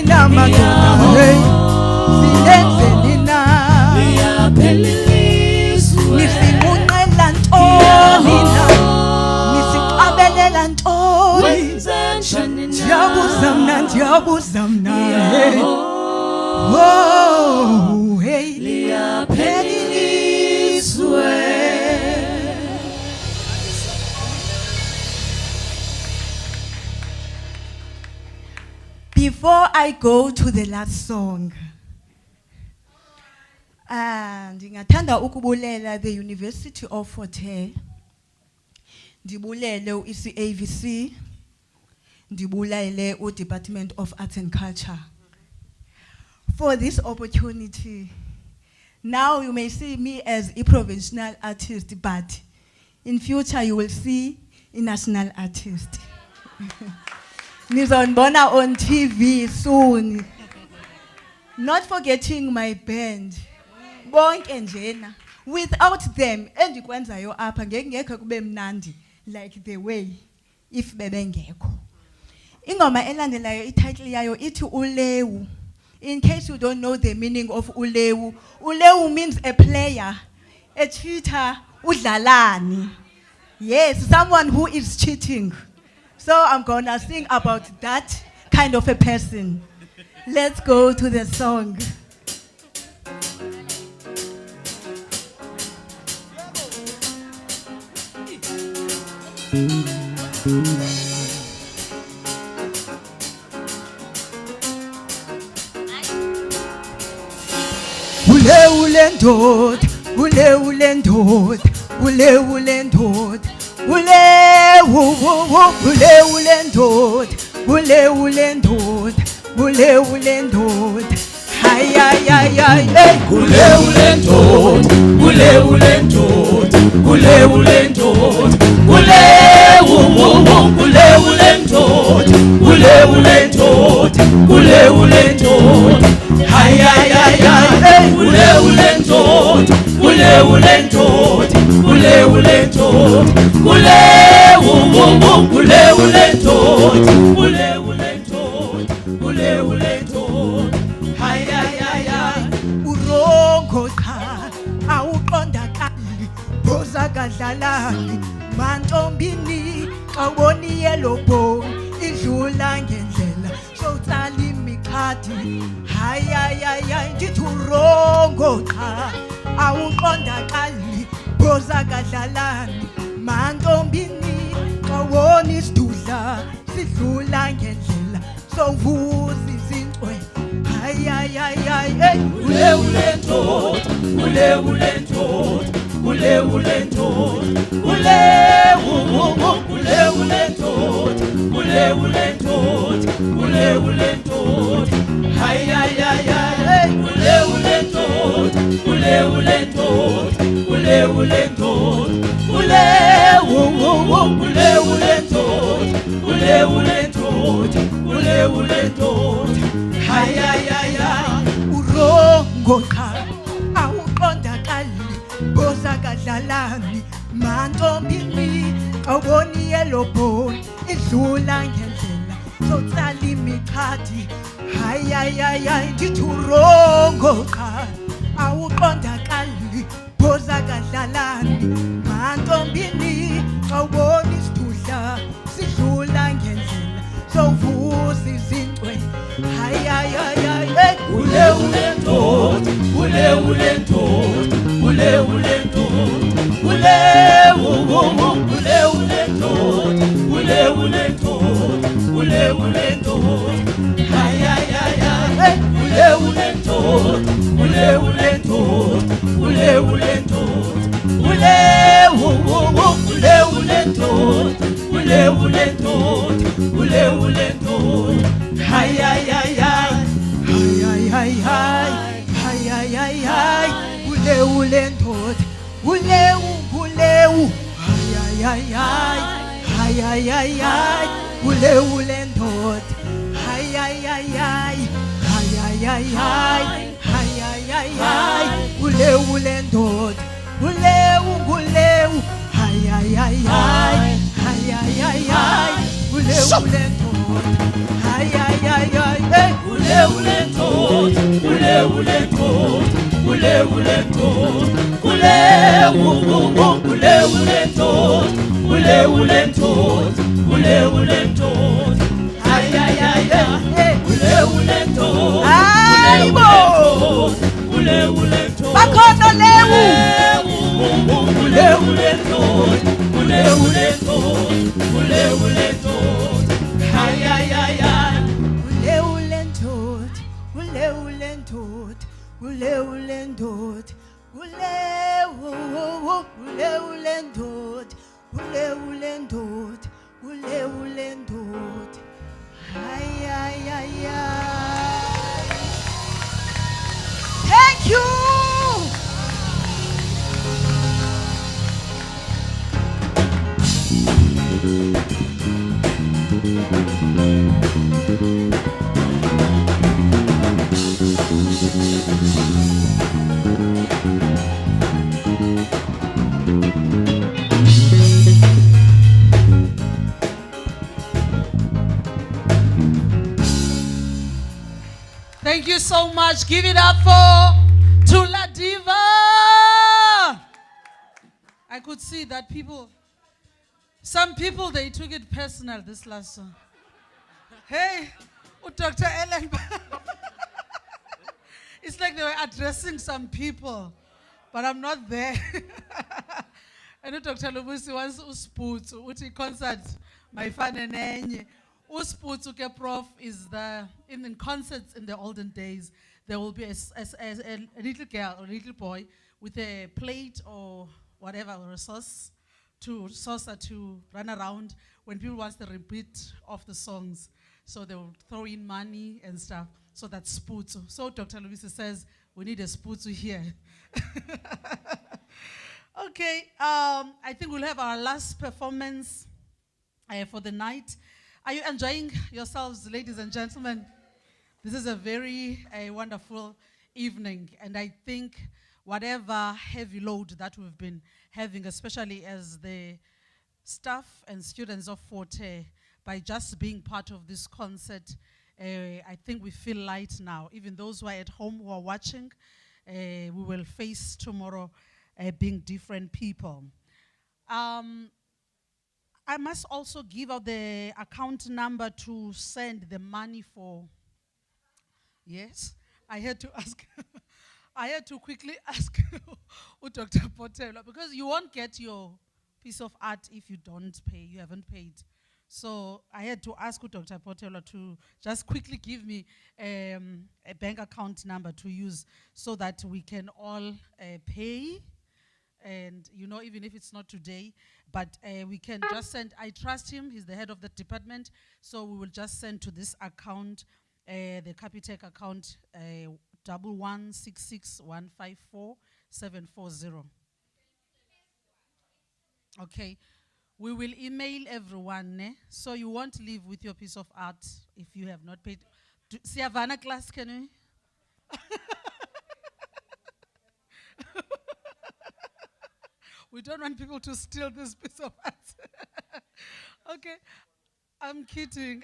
na madoda hey sinenzeni na nisimunqela ntoni na nisiqabelela ntoni ndiyabuza mna hey oh hey liyapheliswe. Before I go to the last song, ndingathanda ukubulela the University of Fort Hare, ndibulele u-ECAVC, ndibulele u-Department of Arts and Culture for this opportunity. Now you may see me as a provincial artist, but in future you will see a national artist. Nizonibona on TV soon. Not forgetting my band. Bonke njena. Without them, endikwenzayo apha ngeke kube mnandi like the way if bebengekho. Ingoma elandelayo ititle yayo ithi ulewu. In case you don't know the meaning of ulewu, ulewu means a player, a cheater, udlalani. Yes, someone who is cheating. So I'm gonna sing about that kind of a person. Let's go to the song. Ule ndod, ule ndod, ule ndod. Ule ndod, ule ndod. Ay ay ay ay ay. Ule ndod, ule ndod, ule ndod. Ule ndod, ule ndod, ule ndod. Ay ay ay ay. Ule ndod, ule ndod, ule ndod. Ule ndod. Ay ay ay ay. Urongo cha, awuqondakali, boza kadlalani, mantombini, awoni yellow bone, idlula ngendlela, sotsala imikhadi. Ay ay ay ay, ndithi urongo cha, awuqondakali, boza kadlalani, mantombini, awoni sidudla, sidlula ngendlela, sovuza izincwe. Ay ay ay ay ay. Ule ndod, ule ndod, ule ndod. Ule ndod, ule ndod, ule ndod. Ay ay ay ay. Ule ndod, ule ndod, ule ndod. Ule ndod, ule ndod. Ay ay ay ay. Urongo cha, awuqondakali, boza kadlalani, mantombini, awoni yellow bone, idlula ngendlela, sotsala imikhadi. Ay ay ay ay, ndithi urongo cha, awuqondakali, boza kadlalani, mantombini, awoni sidudla, sidlula ngendlela, sovuza izincwe. Ay ay ay ay ay. Ule ndod, ule ndod, ule ndod. Ule ndod, ule ndod, ule ndod. Ay ay ay ay. Ule ndod, ule ndod, ule ndod. Ule ndod, ule ndod. Ay ay ay ay. Ay ay ay ay. ay, ay, ay, ulewu lendod, ulewu, ay, ay, ay, ay, ay, ay, ay, ulewu lendod, ay, ay, ay, ay, ay, ay, ay, ay, ay, ay, ay, ulewu lendod, ulewu, ay, ay, ay, ay, ay, ay, ay, ulewu lendod, ay, ay, ay, ay, hey, Ulewu lendod, ulewu lendod, ulewu lendod, ulewu lendod, ulewu lendod, ulewu lendod. Ay ay ay ay, ulewu lendod, ulewu lendod, bakhona lewu, ulewu lendod, ulewu lendod, ulewu lendod. Ay ay ay ay. ulewu lendod, ulewu lendod, ulewu lendod, ulewu lendod, ulewu lendod, ulewu lendod, ay, ay, ay, ay. Thank you. Thank you so much. Give it up for Tula Diva. I could see that some people, they took it personal, this last song. Hey, Dr. Ellen. It's like they were addressing some people, but I'm not there. I know Dr. Lubusi wants usputsu, uti concert, my fan and enye. Usputsu ke prof is in concerts in the olden days, there will be a little girl or little boy with a plate or whatever, or a saucer to run around when people want the repeat of the songs. So they will throw in money and stuff. So that's sputsu. So Dr. Lubusi says, we need a sputsu here. Okay, I think we'll have our last performance for the night. Are you enjoying yourselves, ladies and gentlemen? This is a very wonderful evening, and I think whatever heavy load that we've been having, especially as the staff and students of Forte, by just being part of this concert, I think we feel light now. Even those who are at home who are watching, we will face tomorrow being different people. I must also give out the account number to send the money for. Yes, I had to ask. I had to quickly ask Dr. Potelo, because you won't get your piece of art if you don't pay, you haven't paid. So I had to ask Dr. Potelo to just quickly give me a bank account number to use so that we can all pay. And even if it's not today, but we can just send. I trust him, he's the head of the department, so we will just send to this account, the Capitec account, 1166154740. Okay, we will email everyone, so you won't leave with your piece of art if you have not paid. Siavana class, can we? We don't want people to steal this piece of art. Okay, I'm kidding.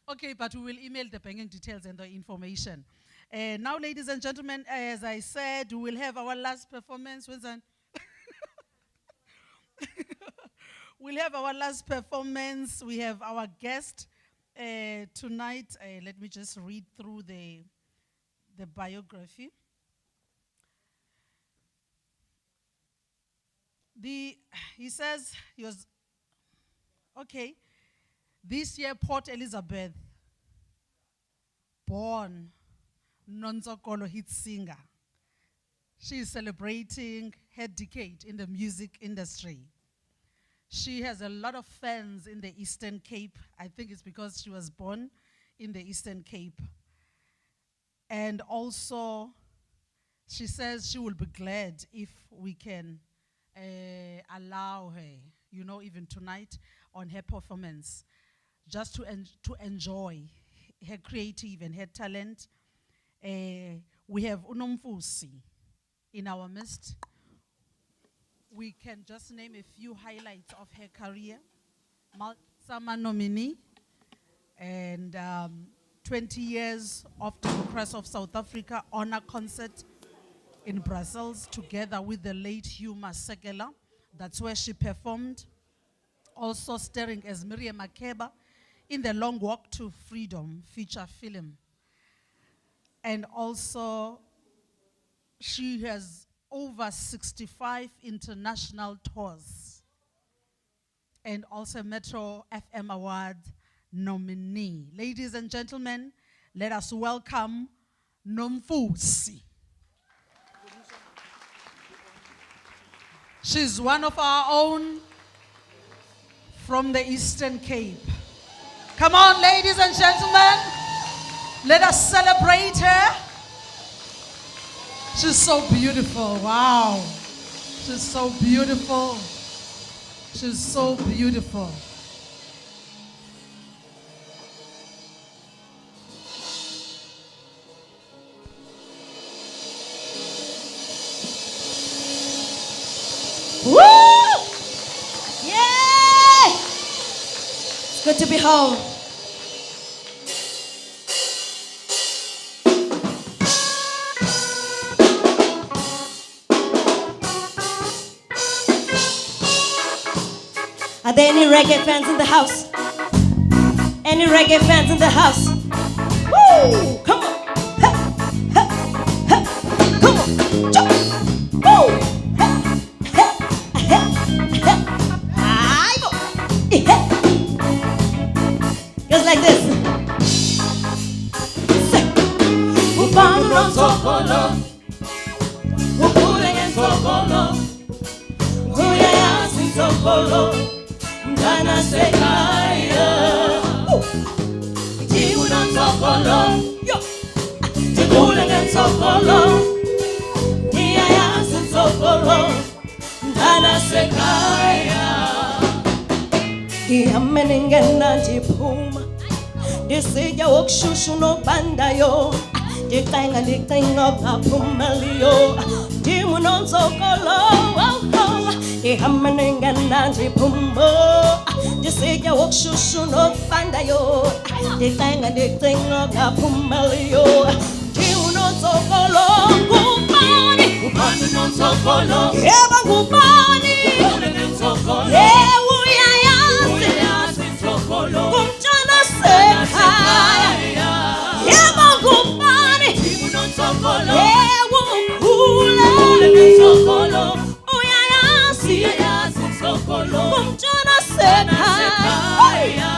Okay, but we will email the banking details and the information. Now, ladies and gentlemen, as I said, we will have our last performance. We'll have our last performance. We have our guest tonight. Let me just read through the biography. He says he was, okay, this year Port Elizabeth, born Nonzokolo hit singer. She is celebrating her decade in the music industry. She has a lot of fans in the Eastern Cape. I think it's because she was born in the Eastern Cape. And also, she says she will be glad if we can allow her, even tonight on her performance, just to enjoy her creative and her talent. We have Unomfusi in our midst. We can just name a few highlights of her career. Summer nominee, and 20 years of Democracy of South Africa honor concert in Brussels together with the late Hugh Masekela. That's where she performed. Also starring as Miriam Makeba in the Long Walk to Freedom feature film. And also, she has over 65 international tours. And also Metro FM Award nominee. Ladies and gentlemen, let us welcome Nomfusi. She's one of our own from the Eastern Cape. Come on, ladies and gentlemen, let us celebrate her. She's so beautiful, wow. She's so beautiful. She's so beautiful. Woo! Yeah! It's good to be home. Are there any reggae fans in the house? Any reggae fans in the house? Woo! Come on! Ha, ha, ha. Come on! Jump! Woo! Ha, ha, ha, ha. Aibo! Ha. Goes like this. Upano non sokolo, upule ngen sokolo, uyaya sin sokolo. Dana sekaya, tiuna sokolo, yo, tikule sokolo, niaya sokolo, dana sekaya. Diameningena tipuma, disija okshushu no bandayo, ditenga kapumalio, timunon sokolo, Ihameningana tipumbo, disija okshushu no bandayo, ditenga kapumalio, timunon sokolo, kupani, kupani non sokolo, eba kupani, kupani sokolo, uyayasi sokolo, kumchana sekaya, eba kupani, timunon sokolo, kupani sokolo. Kumchana sekaya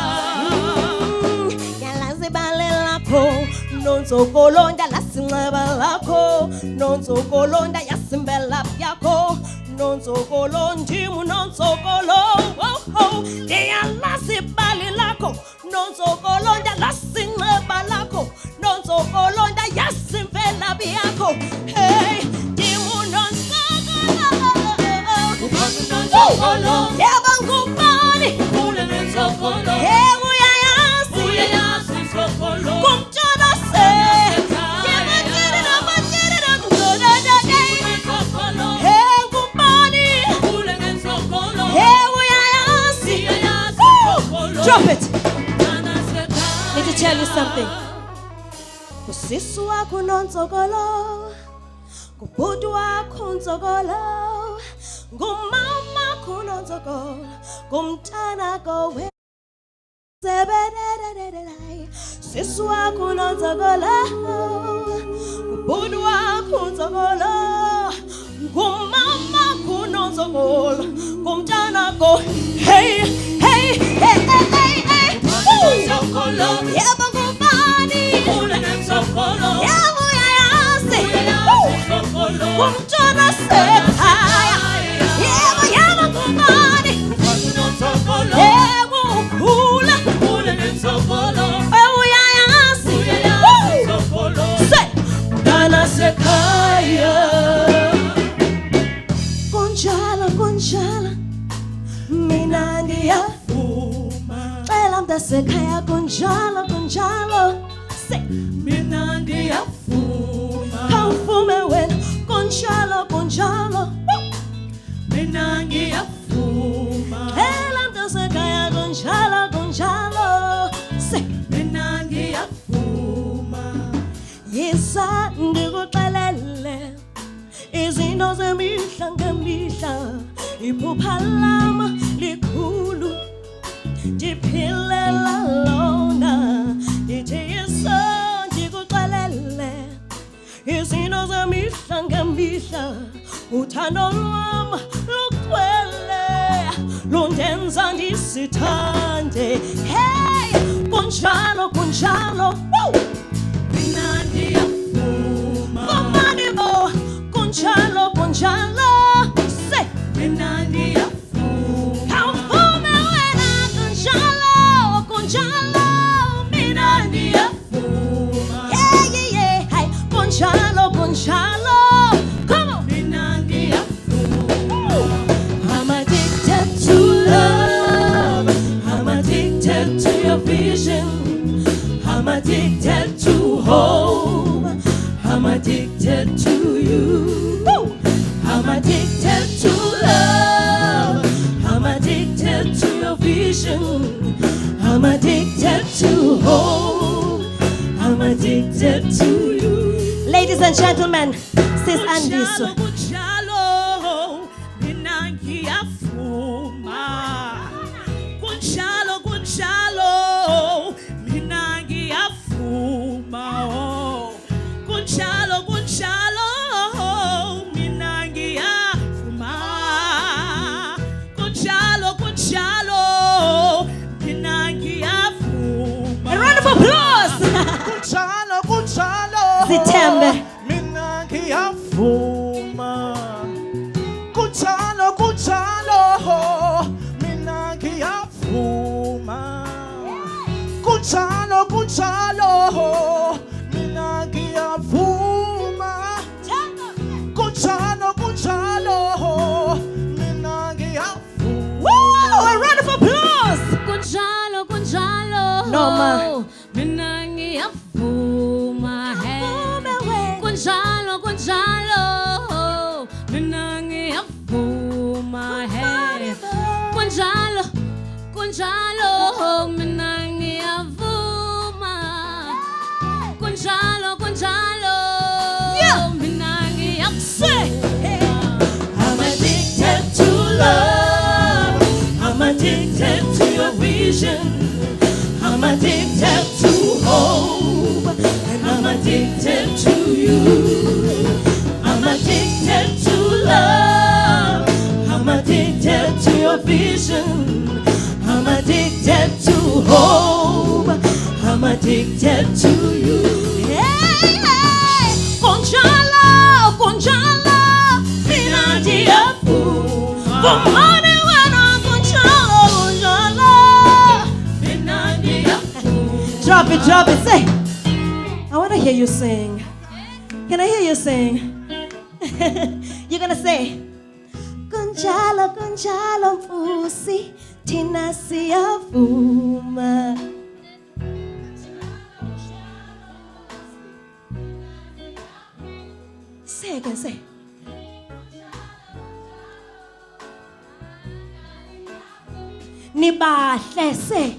Yalazibale lako Nonsokolo Yalasinaba lako Nonsokolo Yasimbela yako Nonsokolo Njimu nonsokolo Yalazibale lako Nonsokolo Yalasinaba lako Nonsokolo Yasimbela yako Hey Njimu nonsokolo Yabangubani Sokolo Uyayasi Sokolo Kumchana se Drop it. Need to tell you something. Kusisu wako nonsokolo Kubudu wako nsokolo Gumama kunonzoko, gumtana gowe. Siswa kunonzogola, budwa kunzogola. Gumama kunonzogola, gumtana go. Hey, hey, hey, hey, hey, hey. Kunonzogolo, yaba gumani. Kunonzogolo, yaba yayasi. Gumtana sekaya. Yaba kumani, ewu kula, say, mtasekhaya kunjalo mina ngiyavuma cela mtasekhaya kunjalo say mina ngiyavuma kawuvume wena kunjalo mina ngiyavuma cela mtasekhaya kunjalo say mina ngiyavuma yisa ndikuxelele izinto zemihla ngemihla iphupha lami likhulu ndiphilela lona ndithi yisa ndikuxelele izinto zemihla ngemihla uthando lwami lukhwele lundenza ndisithande hey kunjalo woo! Mina ndiyavuma kumani bo kunjalo say mina ndiyavuma kawuvume wena kunjalo mina ndiyavuma yeah hey kunjalo come on mina ndiyavuma I'm addicted to love I'm addicted to your vision I'm addicted to hope I'm addicted to you I'm addicted to love I'm addicted to your vision I'm addicted to hope I'm addicted to you ladies and gentlemen sis Andiso kunjalo mina ngiyavuma kunjalo mina ngiyavuma oh kunjalo mina ngiyavuma kunjalo mina ngiyavuma a round of applause kunjalo Zithembe mina ngiyavuma kunjalo mina ngiyavuma kunjalo mina ngiyavuma kunjalo mina ngiyavuma woo a round of applause kunjalo Noma mina ngiyavuma kunjalo mina ngiyavuma kunjalo mina ngiyavuma kunjalo mina ngiyavuma I'm addicted to love I'm addicted to your vision I'm addicted to hope and I'm addicted to you I'm addicted to love I'm addicted to your vision I'm addicted to hope I'm addicted to you hey kunjalo mina ndiyavuma vumani wena kunjalo mina ndiyavuma drop it say I want to hear you sing can I hear you sing you're gonna say kunjalo mfusi thina siyavuma say again say nibahle say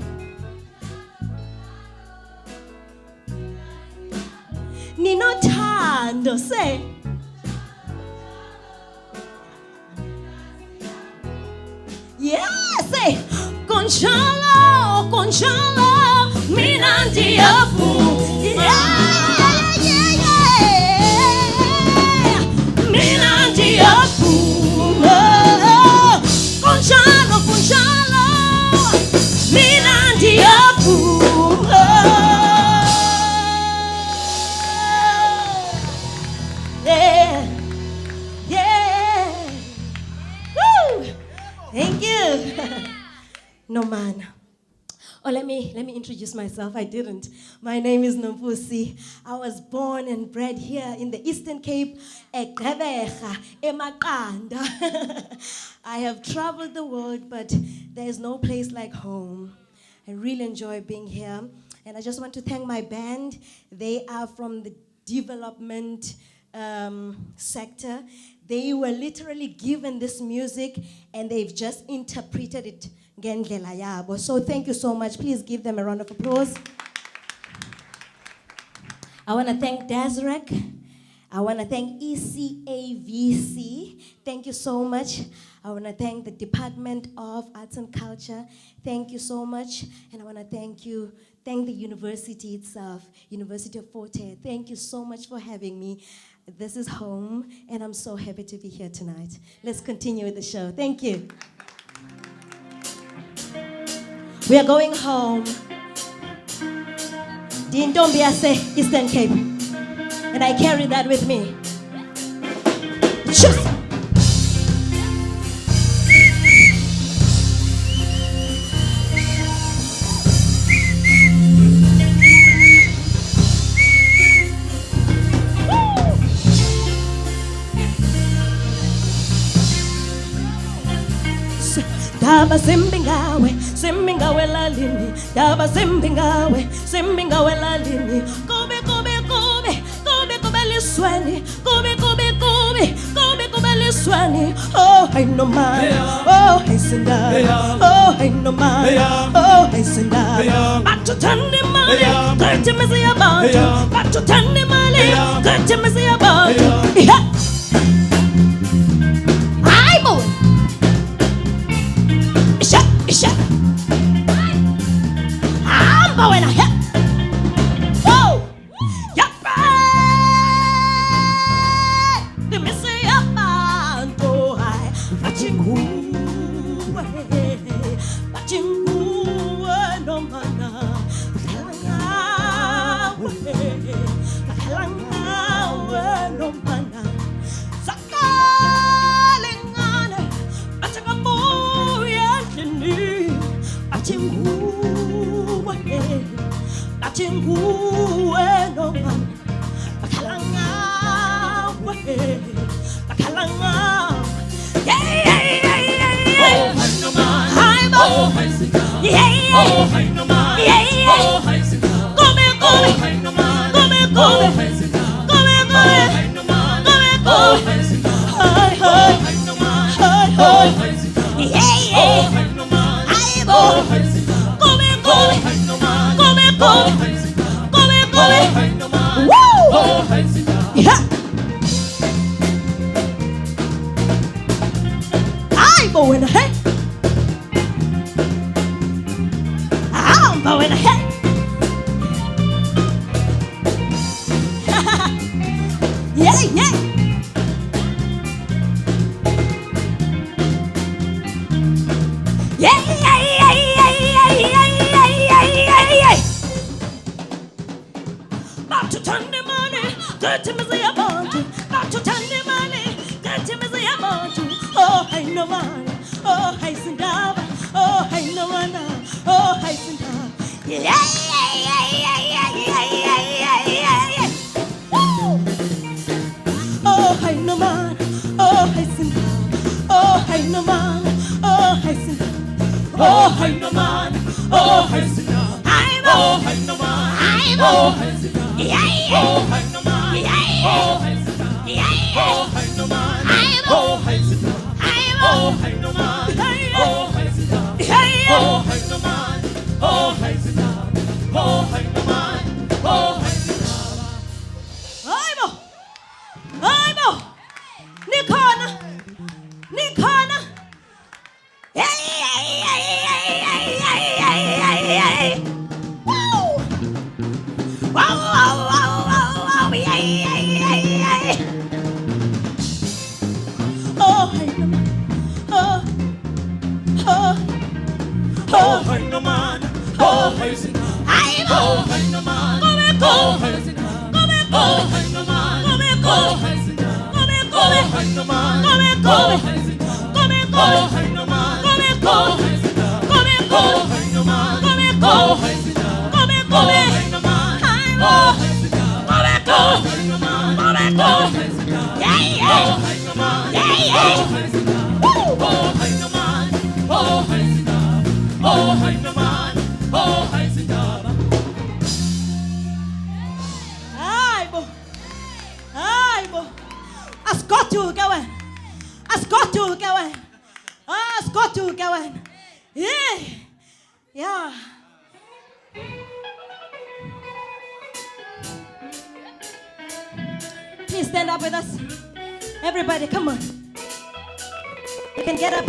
ninothando say yeah say kunjalo mina ndiyavuma mina ndiyavuma kunjalo mina ndiyavuma yeah woo thank you no man Oh, let me introduce myself. I didn't. My name is Nompusi. I was born and bred here in the Eastern Cape, eGqeberha, eMaqanda. I have traveled the world, but there is no place like home. I really enjoy being here. And I just want to thank my band. They are from the development sector. They were literally given this music and they've just interpreted it ngendlela yabo. So thank you so much. Please give them a round of applause. I want to thank Desirek. I want to thank ECAVC. Thank you so much. I want to thank the Department of Arts and Culture. Thank you so much. And I want to thank the university itself, University of Fort Hare. Thank you so much for having me. This is home, and I'm so happy to be here tonight. Let's continue with the show. Thank you. We are going home. Dintombiase, Eastern Cape. And I carry that with me. Cheers. Daba simbingawe lalini. Daba simbingawe lalini. Kube lisweni. Kube lisweni. Oh, I know man. Oh, I sinda. Oh, I know man. Oh, I sinda. Batutani mali. Kati mezi ya bantu. Batutani mali. Kati mezi ya bantu. Yeah. I boy. Isha. I'm going ahead. Oh, yeah. The missing man to high. Bachingu, no mana. Kalanga, no mana. Sakalingane, Bachingu, no man. Bakalanga. Yeah. Oh, no man. Oh, yeah. Oh, no man. Yeah. Oh, come. Oh, no man. Oh, no man. Oh, yeah. I'm going ahead. I'm going ahead. Yeah. Yeah. Not to turn the money, good to me say about you. Not to turn the money, good to me say about you. Oh, I know man. Oh, I sing up. Oh, I know man. Oh, I sing up. Yeah. Oh, I know man. Oh, I sing up. Oh, I know man. Oh, I sing up. Oh, I know man. Oh, I sing up. Oh, I know man. Oh, I sing up. Yeah. Oh, I know man. Yeah. Oh, I sing up. Yeah. Oh, I know man. Oh, I sing up. Oh, I know man. Oh, I sing up. Yeah. Oh, I know man. Oh, I sing up. Oh, I know man. Oh, I sing up. I'm Nikona. Yeah. Wow. Yeah. Oh, I know man. Oh, I know man. Oh, I sing up. Oh, I know man. Oh, I sing up. Oh, I know man. Oh, I sing up. Oh, I know man. Oh, I sing up. Oh, I know man. Oh, I sing up. Oh, I know man. Oh, Yeah. Please stand up with us. Everybody, come on. You can get up.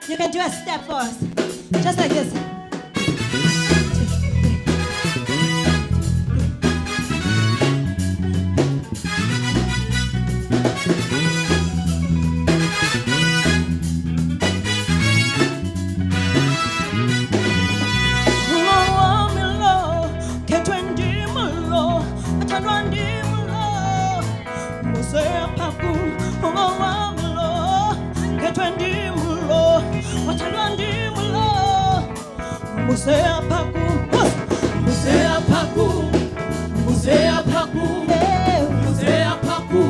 You can do a step for us. Just like this. Musea paku, musea paku, musea paku, musea paku,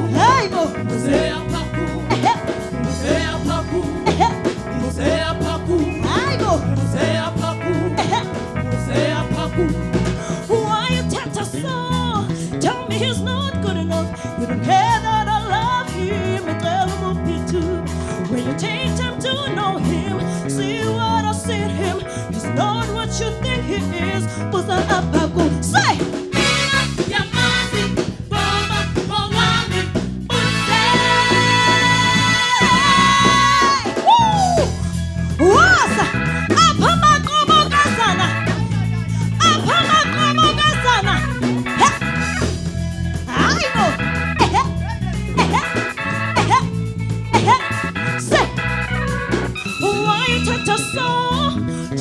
musea paku, musea paku, musea paku, musea paku, musea paku. Why you tempt us so? Tell me he's not good enough. You don't care that I love him, and tell him me too. When you take time to know him, see what I see in him. He's not what you think he is. Pusa apaku. Say!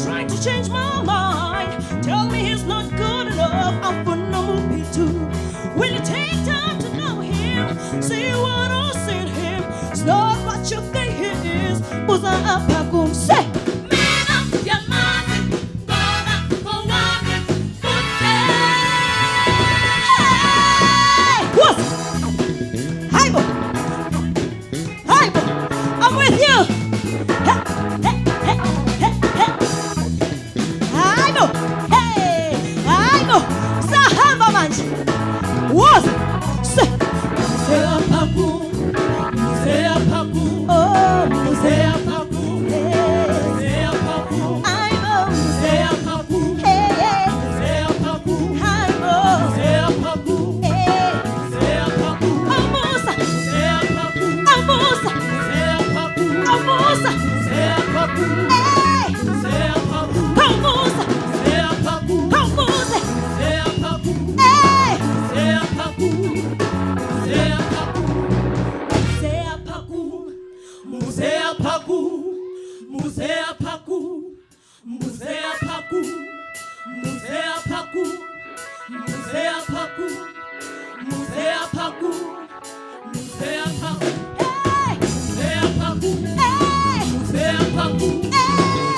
Trying to change my mind. Tell me he's not good enough. I'm for no movie too. Will you take time to know him? See what I see in him. It's not what you think he is. Pusa apakum. Say. I'm with you. Was Musea paku, musea paku, oh musea paku, musea paku, I know musea paku, musea paku, I know musea paku, musea paku, amusa, musea paku, amusa, musea paku, amusa, musea paku, musea paku, amusa, musea paku, amusa, musea paku. Musea paku, musea paku, musea paku, musea paku, musea paku, musea paku, musea paku, musea paku, musea paku,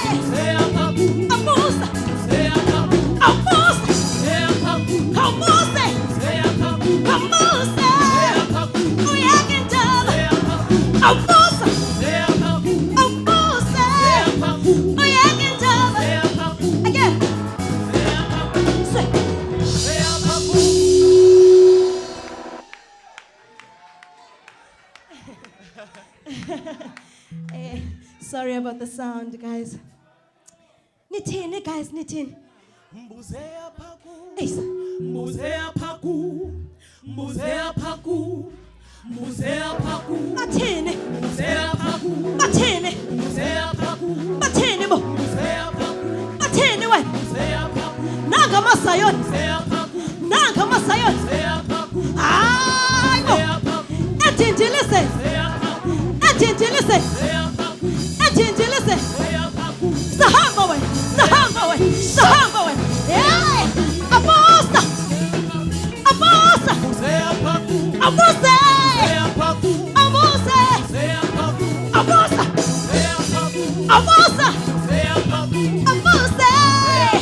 musea paku, amusa, musea paku, amusa, musea paku, amusa, musea paku, amusa, musea paku, uyakintala, amusa. Sorry about the sound, guys. Nitin, guys, Nitin. Musea paku, Ace. musea paku, musea paku, musea paku, Matene. musea paku, Matene. musea paku, Matene bo. musea paku, Matene we. musea paku, Naga masayon. musea paku, Naga masayon. musea paku, Ay bo. musea paku, Atinti listen. musea paku, Atinti listen. musea paku, Atinti listen. musea paku, Sahamba we. Sahamba we. Sahamba we. Yeah. Aposta. Aposta. musea paku, Aposta. musea paku, Aposta. musea paku, Aposta. musea paku, Aposta. musea paku, Aposta.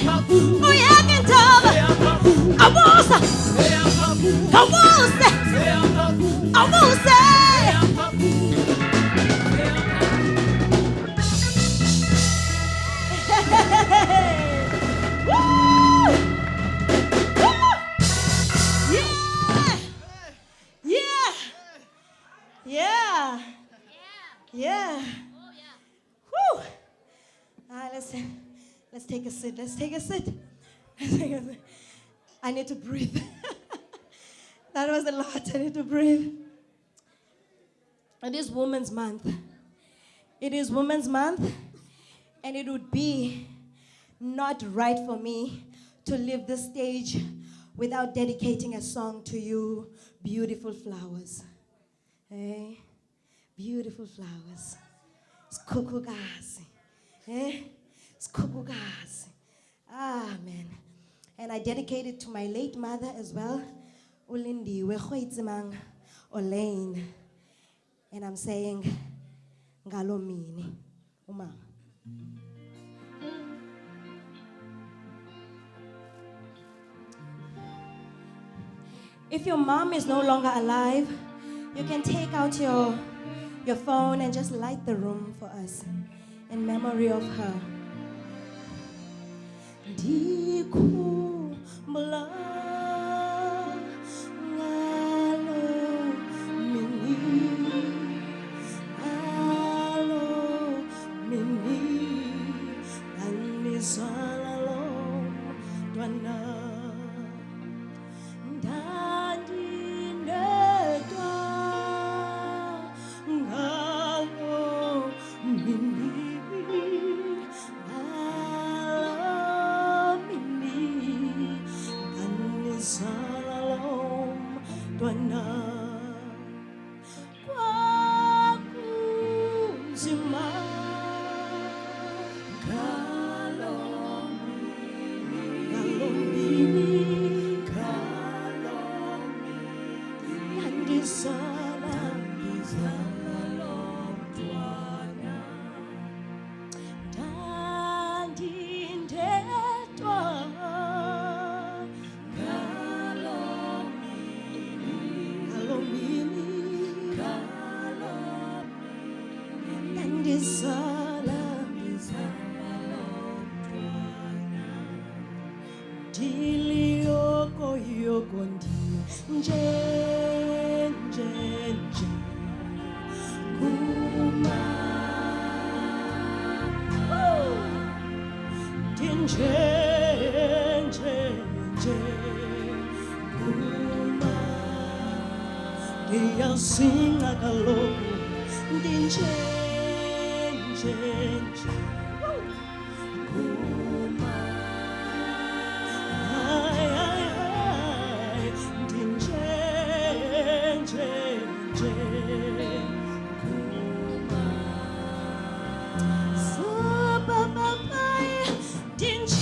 paku, Uyakintala. musea paku, Aposta. musea paku, Kawuse. Awuse. Woo! Woo! Yeah! Yeah! Yeah! Yeah! Woo! Let's take a sit. Let's take a sit. Let's take a sit. I need to breathe. That was a lot. I need to breathe. It is Women's Month. It is Women's Month, and it would be not right for me to leave this stage without dedicating a song to you, beautiful flowers. Eh? Beautiful flowers. Skukugasi. Eh? Skukugasi. Amen. And I dedicate it to my late mother as well, Ulindi Wehoitzimang Olaine. And I'm saying, Ngalomini. Umang. If your mom is no longer alive, you can take out your phone and just light the room for us in memory of her. Dikhumbula ngalo mini, ngalo mini, nganizala lo dwana. Sing like a loco, din change. Kuma, din change. Kuma, super papai, din change.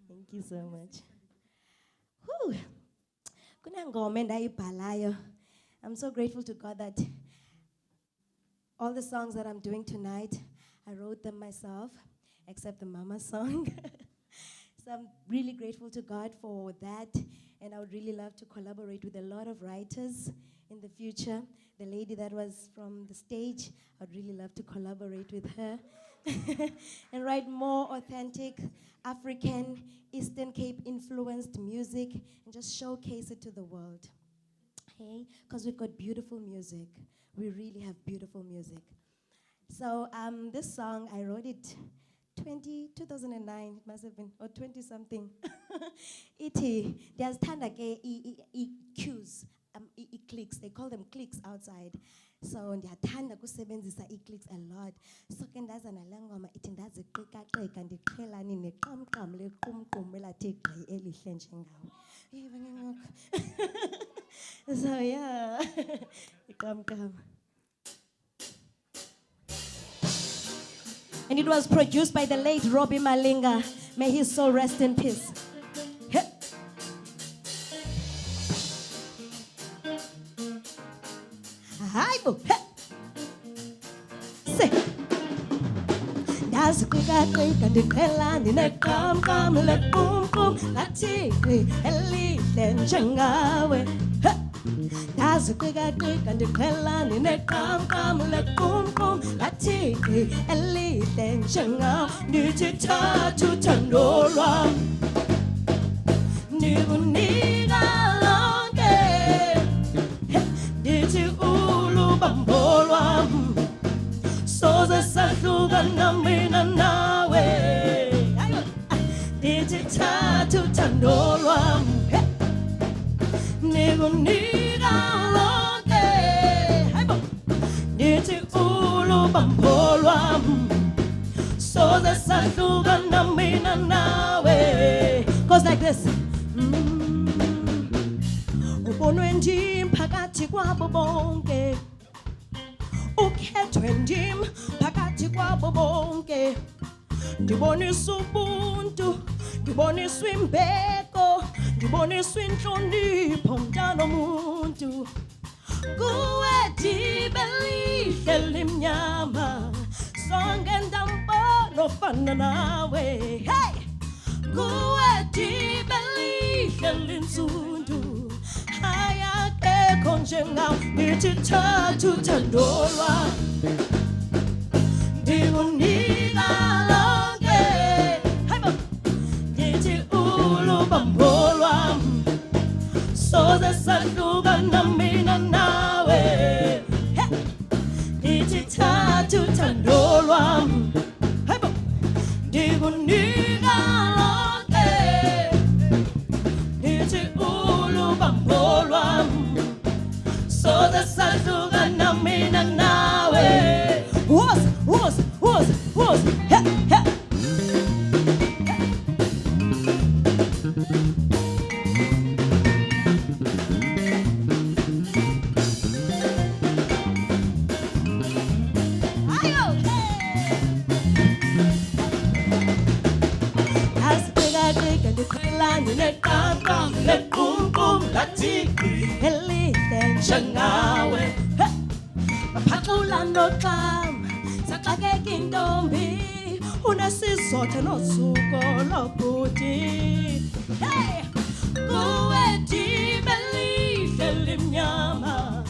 Thank you so much. Whew. ingoma endayibhalayo. I'm so grateful to God that all the songs that I'm doing tonight, I wrote them myself, except the mama song. So I'm really grateful to God for that, and I would really love to collaborate with a lot of writers in the future. The lady that was from the stage, I'd really love to collaborate with her and write more authentic African, Eastern Cape influenced music and just showcase it to the world. Hey, because we've got beautiful music. We really have beautiful music. So this song, I wrote it 2009, it must have been, or 20 something. There's tanda ke cues, clicks, they call them clicks outside. So ndiyathanda kusebenzisa clicks a lot. So ke ndazana le ngoma ithi ndaziqika-qika ndiqhelani neqamqam lequmqum elathi gqi elihle njengawe. So yeah, iqamqam. And it was produced by the late Robbie Malinga. May his soul rest in peace. Hi, boo. Say. Ndaziqika-qika ndiqhelani neqamqam lequmqum lathi gqi elihle njengawe. Ndaziqika-qika ndiqhelani neqamqam lequmqum lathi gqi elihle njengawe. Ndithi thatha uthando lwam ndikunika lonke, ndithi ulubambo lwam soze sahlukana mina nawe. Ndithi thatha uthando lwam ndikunika lonke, ndithi ulubambo lwam soze sahlukana mina nawe. Goes like this. Ubonwe ndim phakathi kwabo bonke, ukhethwe ndim phakathi kwabo bonke. Ndiboniswa ubuntu, ndiboniswa imbeko, ndiboniswa inhlonipho mntana omuntu. Kuwe ndibe lihle limnyama, sonke ndambona ofana nawe. Hey! Kuwe ndibe lihle linsundu, ayakekho njengawe. Ndithi thatha uthando lwam ndikunika lonke, ndithi ulubambo lwam soze sahlukana mina nawe. Ndithi thatha uthando lwam ndikunika lonke, ndithi ulubambo lwam soze sahlukana mina nawe. Was, he, he. Ndaziqika-qika ndiqhelani neqamqam lequmqum lathi gqi elihle njengawe. Baphaxula noxam saxakeka intombi, unesizotha nosuko lobhuti. Hey! Kuwe ndibe lihle limnyama,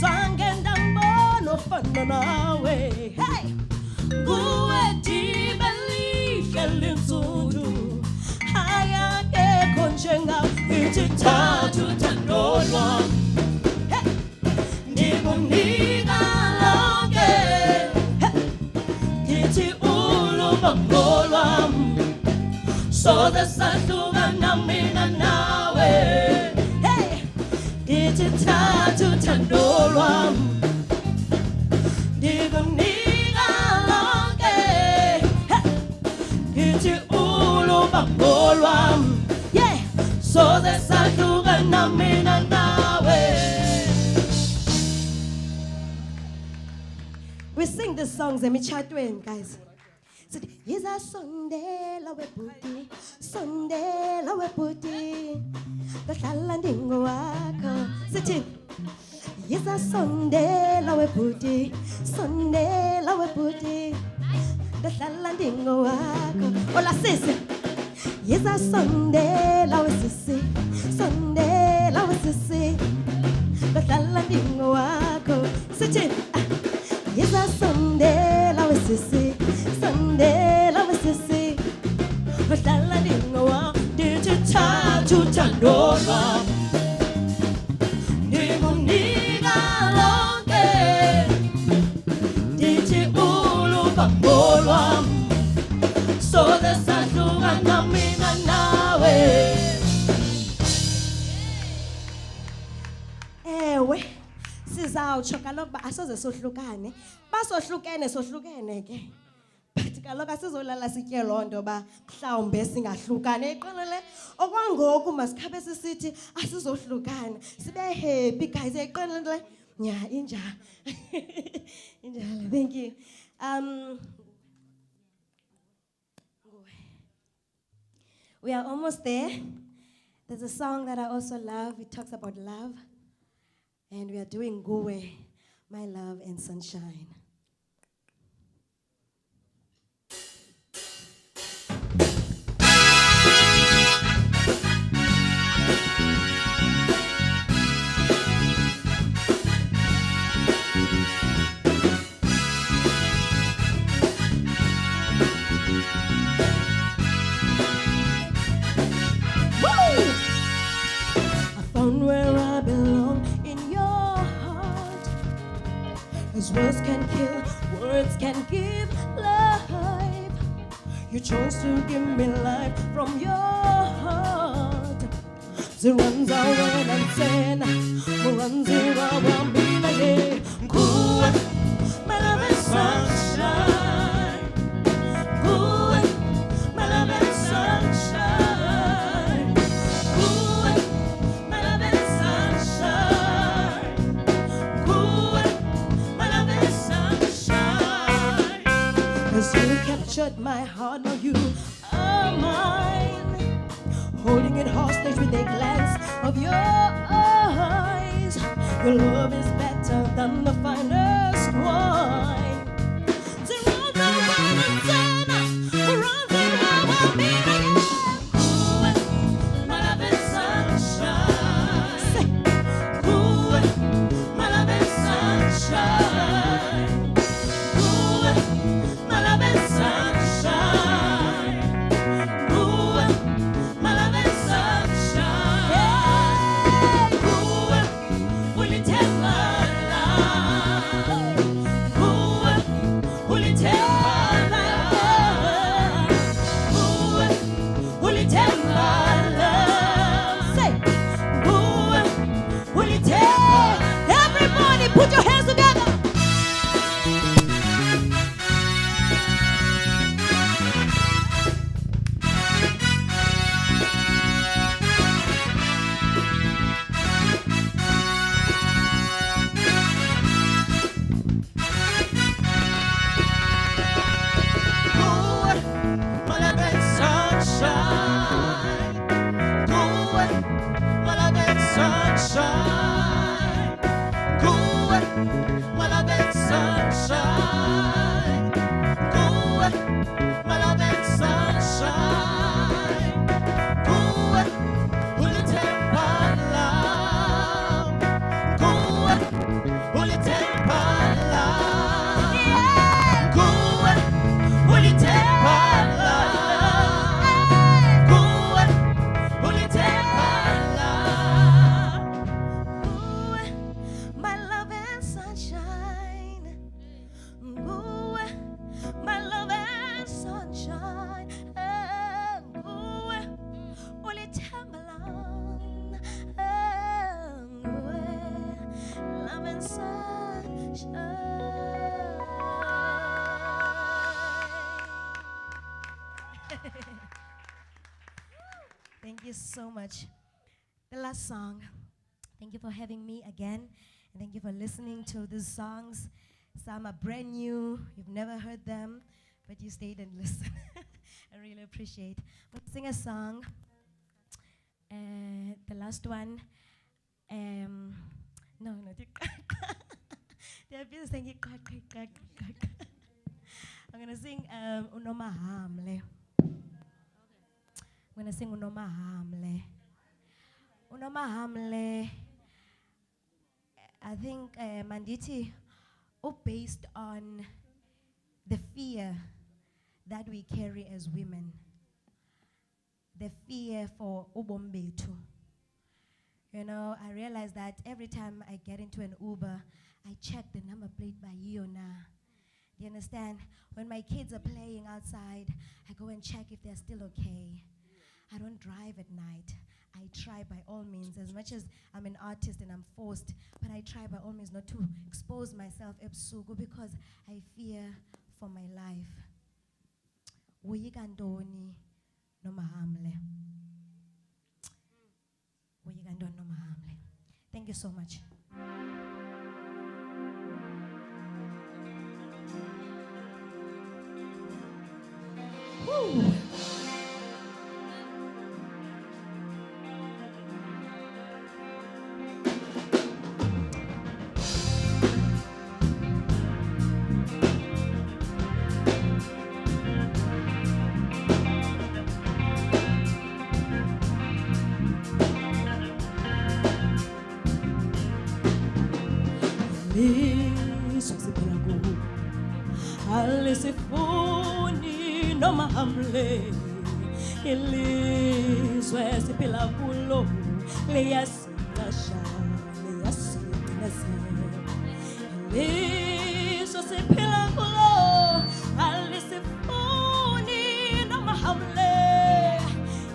zange ndambona ofana nawe. Hey! Kuwe ndibe lihle linsundu, ayakekho njengawe. Ndithi thatha uthando lwam ndikunika lonke, ndithi ulubambo lwam soze sahlukana mina nawe. Hey! Ndithi thatha uthando lwam ndikunika lonke, ndithi ulubambo lwam soze sahlukana mina nawe. We sing these songs emitshatweni, guys. Sithi yiza sondela webhuti, sondela webhuti, Ndohlala ndingowakho. Sithi yiza sondela webhuti, sondela webhuti. Ndohlala ndingowakho. Ola sisi. Yiza sondela wesisi, sondela wesisi. Ndohlala ndingowakho. Sithi yiza sondela wesisi, sondela wesisi. Ndohlala ndingowakho. Ndithi thatha uthando lwam, ndikunika lonke. Ndithi ulubambo lwam, soze sahlukana mina nawe. Ewe, sizawutsho kaloku uba asoze sohlukane. Basohlukene sohlukene ke. But kaloku asizolala sitye loo nto uba mhlawumbe singahlukane. Iqonele okwangoku masikhabe sisithi asizohlukana. Sibe happy guys. Iqonele nya injalo. Injalo. Thank you. We are almost there. There's a song that I also love. It talks about love. And we are doing Nguwe, My Love and Sunshine. Found where I belong in your heart. As words can kill, words can give life. You chose to give me life from your heart. Ziranza when I'm ten, Muranzira Wambina, Good, my love and sunshine. Good, my love and sunshine. Good, my love and sunshine. Good, my love and sunshine. As you captured my heart, now you are mine. Holding it hostage with a glance of your eyes. Your love is better than the finest wine. Zerona Valentine, Ranzira Wambina. Good, my love and sunshine. Good, my love and sunshine. Good, my love and sunshine. Good, my love and sunshine. Good, will you take my life? Good, will you take my life? Good, will you take my love? Say, good, will you take? Everybody, put your hands together. Good, my love and sunshine. Good, my love and sunshine. Good, my love and sunshine. Good, my love and sunshine. Good, will you take my love? Good, will you take my love? Good, will you take my love? Good, will you take my love? Good, my love and sunshine. Good, my love and sunshine. Good, will you take my love? Good, love and sunshine. Thank you so much. The last song. Thank you for having me again. And thank you for listening to these songs. Some are brand new. You've never heard them, but you stayed and listened. I really appreciate. I'm going to sing a song The last one, no, not they're busy saying it. I'm gonna sing Unoma Hamle. I'm gonna sing Unoma Hamle. Unoma Hamle. I think Manditi, based on the fear that we carry as women, the fear for ubombetu. You know, I realize that every time I get into an Uber, I check the number plate by Yona. Do you understand? When my kids are playing outside, I go and check if they're still okay. I don't drive at night. I try by all means, as much as I'm an artist and I'm forced, but I try by all means not to expose myself ebusuku because I fear for my life. Uyikandoni noma hamle. Uyikandoni noma hamle. Thank you so much. Woo. Alisifuni noma hamle ilizwe siphila kulo liyasinasha liyasinasa ilizwe siphila kulo alisifuni noma hamle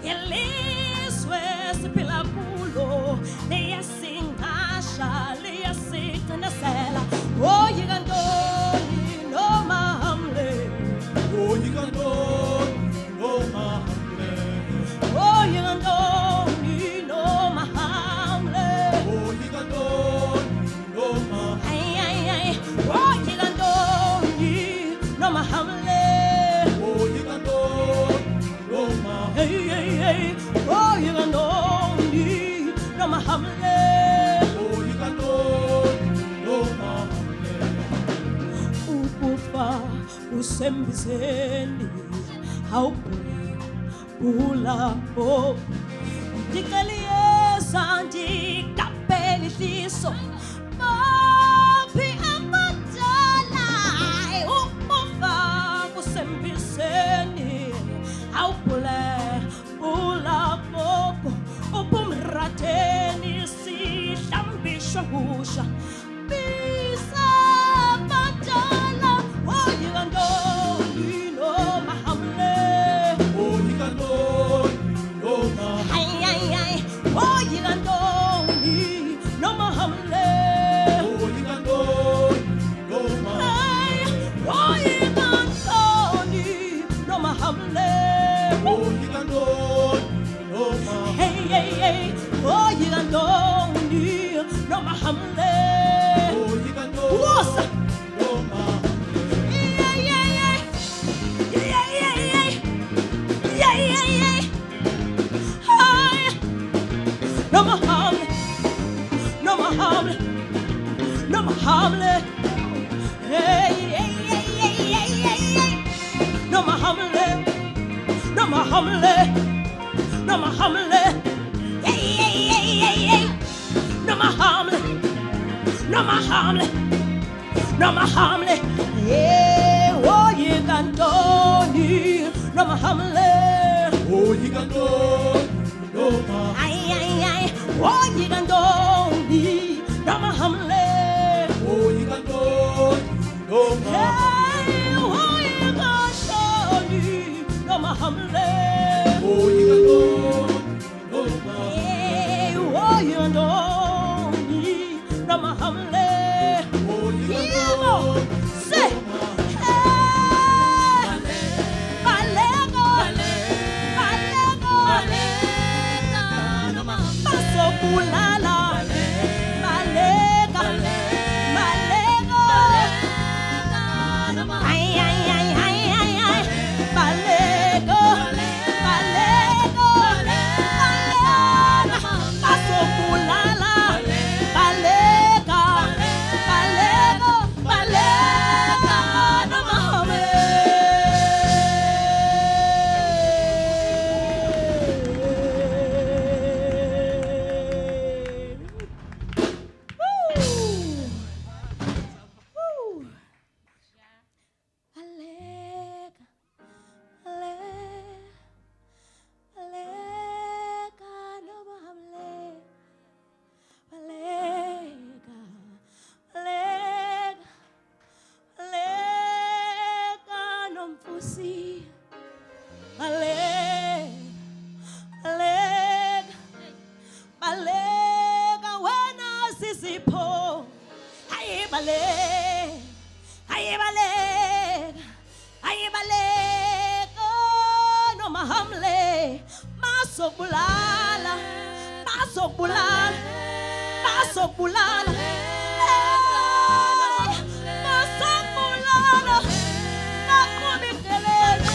ilizwe siphila kulo liyasinasha liyasinasela oh yikandoni noma hamle oh yikandoni noma hamle oh yikandoni noma hamle oh yikandoni noma ay ay ay oh yikandoni noma hamle oh yikandoni noma hey hey hey oh yikandoni noma hamle oh yikandoni noma ukufa usembizeni awubhula oh ndikaliyeza ndikapeli hliso maphi amadala ukufa usembizeni awubhula boko ubumrateni sihlambisha ngusha bisa badala oh yikandoni noma hamle oh yikandoni noma ay ay ay oh yikandoni noma hamle oh yikandoni noma ay oh yikandoni noma hamle oh yikandoni noma hey hey hey oh yikandoni noma hamle oh yikandoni wosa noma yeah yeah yeah yeah yeah yeah yeah yeah hi noma hamle noma hamle noma hamle hey hey hey hey hey hey noma hamle noma hamle noma hamle hey hey hey hey hey noma hamle noma hamle noma hamle yeah oh yikandoni noma hamle oh yikandoni noma ay ay ay oh yikandoni noma hamle oh yikandoni noma hey oh yikandoni noma hamle oh yikandoni noma hey oh yikandoni noma hamle oh yikandoni say Kulala, baleka, baleka, ayibaleka, ayibaleka, noma hamle, masokubulala, masokubulala, masokubulala, masokubulala, makubikelele,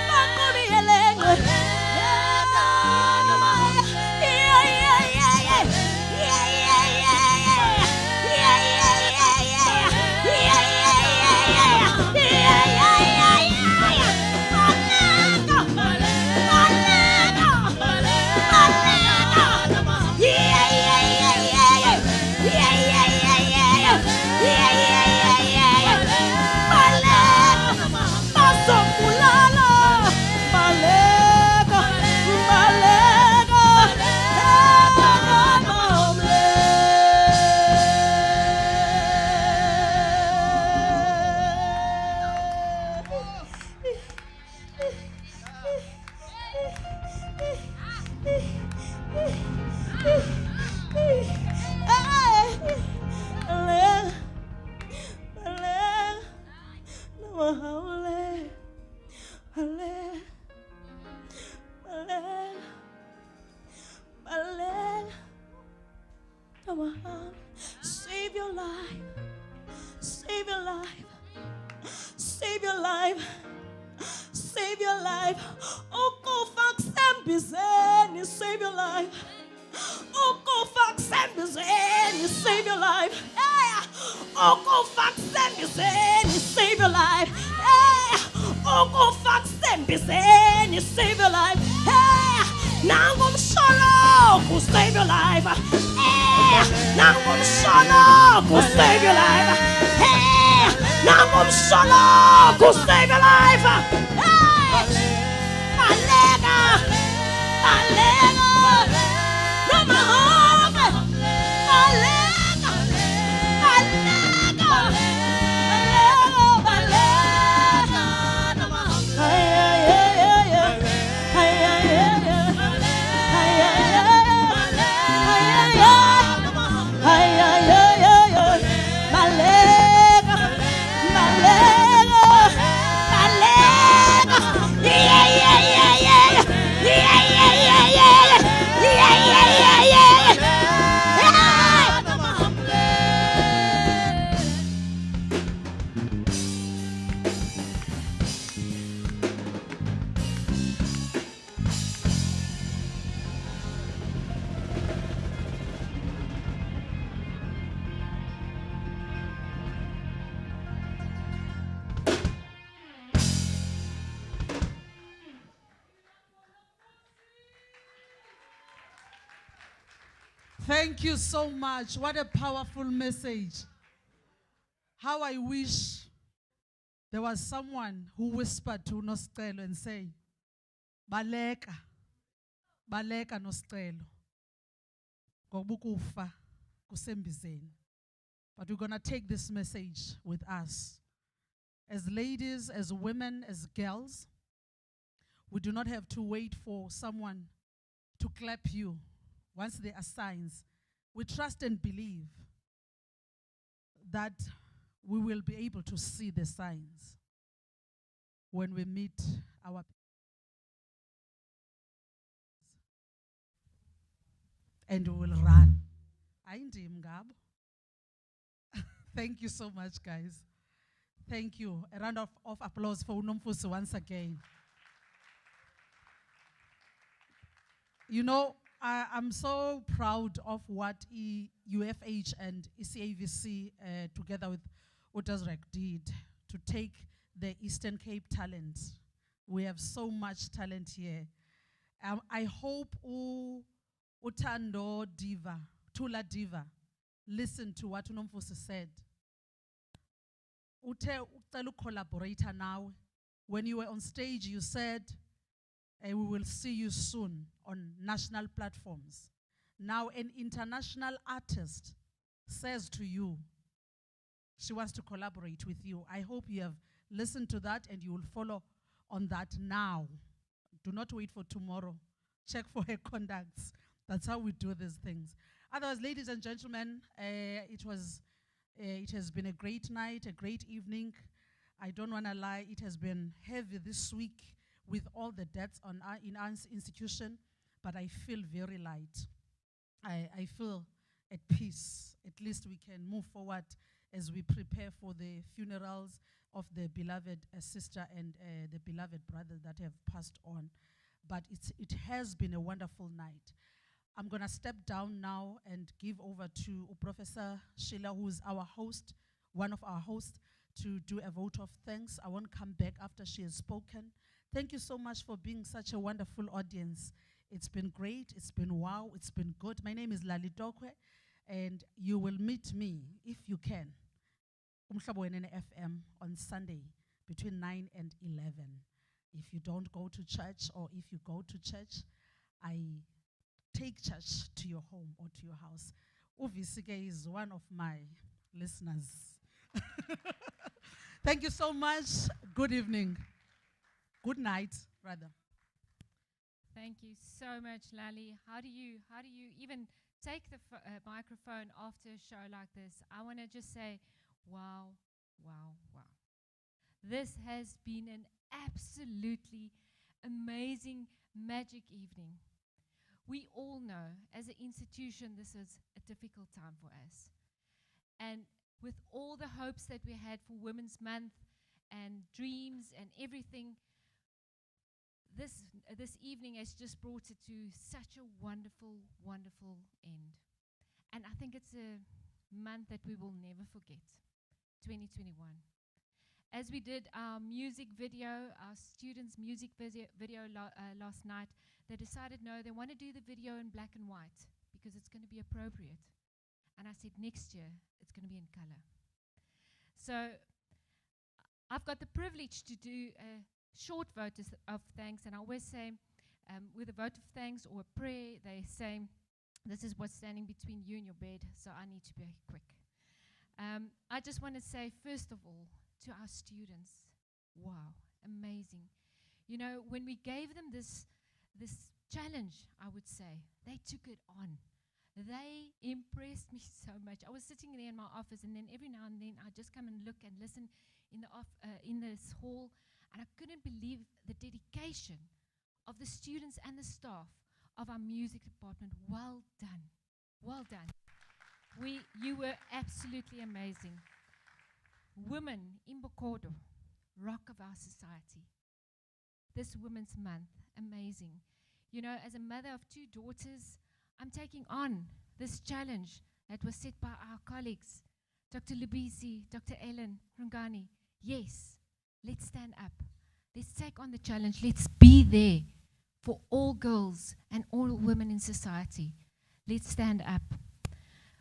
makubiyelele. Save your life. Save your life. Save your life. Save your life. Oh, go fuck Sambizeni. Save your life. Oh, go fuck Sambizeni. Save your life. Hey. Oh, go fuck Sambizeni. Save your life. Hey. Oh, go fuck Sambizeni. Save your life. Hey. Nangum solo. Go save your life. Hey. Nangum solo. Go save your life. Hey. Nangum solo. Go save your life. Hey. Malega. Malega. No mahome. Malega. Malega. Malega. No mahome. Ay ay ay ay ay ay ay ay ay ay. Malega. Malega. Malega. Yeah yeah yeah yeah. Yeah yeah yeah yeah. Yeah yeah yeah yeah. Thank you so much. What a powerful message. How I wish there was someone who whispered to Nostelo and say, Baleka, Baleka Nostelo. Ngobukufa kusembizeni. But we're going to take this message with us. As ladies, as women, as girls, we do not have to wait for someone to clap you. Once there are signs, we trust and believe that we will be able to see the signs when we meet our and we will run. Ayindim ngabo. Thank you so much, guys. Thank you. A round of applause for uNomfusi once again. You know, I'm so proud of what UFH and ECAVC, together with Utazrek, did to take the Eastern Cape talent. We have so much talent here. I hope Utando Diva, Tula Diva, listen to what uNomfusi said. Utelu collaborator now. When you were on stage, you said, we will see you soon on national platforms. Now an international artist says to you, she wants to collaborate with you. I hope you have listened to that and you will follow on that now. Do not wait for tomorrow. Check for her contacts. That's how we do these things. Otherwise, ladies and gentlemen, it was It has been a great night, a great evening. I don't want to lie, it has been heavy this week with all the deaths in our institution, but I feel very light. I feel at peace. At least we can move forward as we prepare for the funerals of the beloved sister and the beloved brother that have passed on. But it has been a wonderful night. I'm going to step down now and give over to Professor Sheila, who is our host, one of our hosts, to do a vote of thanks. I won't come back after she has spoken. Thank you so much for being such a wonderful audience. It's been great, it's been wow, it's been good. My name is Lali Dokwe, and you will meet me, if you can, Umhlabo Wenene FM on Sunday between 9 and 11. If you don't go to church, or if you go to church, I take church to your home or to your house. Uvisike is one of my listeners. Thank you so much. Good evening. Good night, rather. Thank you so much, Lali. How do you even take the microphone after a show like this? I want to just say, wow, wow, wow. This has been an absolutely amazing, magic evening. We all know, as an institution, this is a difficult time for us. And with all the hopes that we had for Women's Month and dreams and everything, this evening has just brought it to such a wonderful, wonderful end. And I think it's a month that we will never forget, 2021. As we did our music video, our students' music video last night, they decided, no, they want to do the video in black and white because it's going to be appropriate. And I said, next year, it's going to be in color. So I've got the privilege to do a short vote of thanks, and I always say, with a vote of thanks or a prayer, they say, this is what's standing between you and your bed, so I need to be quick. I just want to say, first of all, to our students, wow, amazing. You know, when we gave them this challenge, I would say, they took it on. They impressed me so much. I was sitting there in my office, and then every now and then I just come and look and listen in this hall, and I couldn't believe the dedication of the students and the staff of our music department. Well done. Well done. You were absolutely amazing. Women in Bokodo, rock of our society. This Women's Month, amazing. You know, as a mother of 2 daughters, I'm taking on this challenge that was set by our colleagues, Dr. Lubisi, Dr. Ellen Rungani. Yes, let's stand up. Let's take on the challenge. Let's be there for all girls and all women in society. Let's stand up.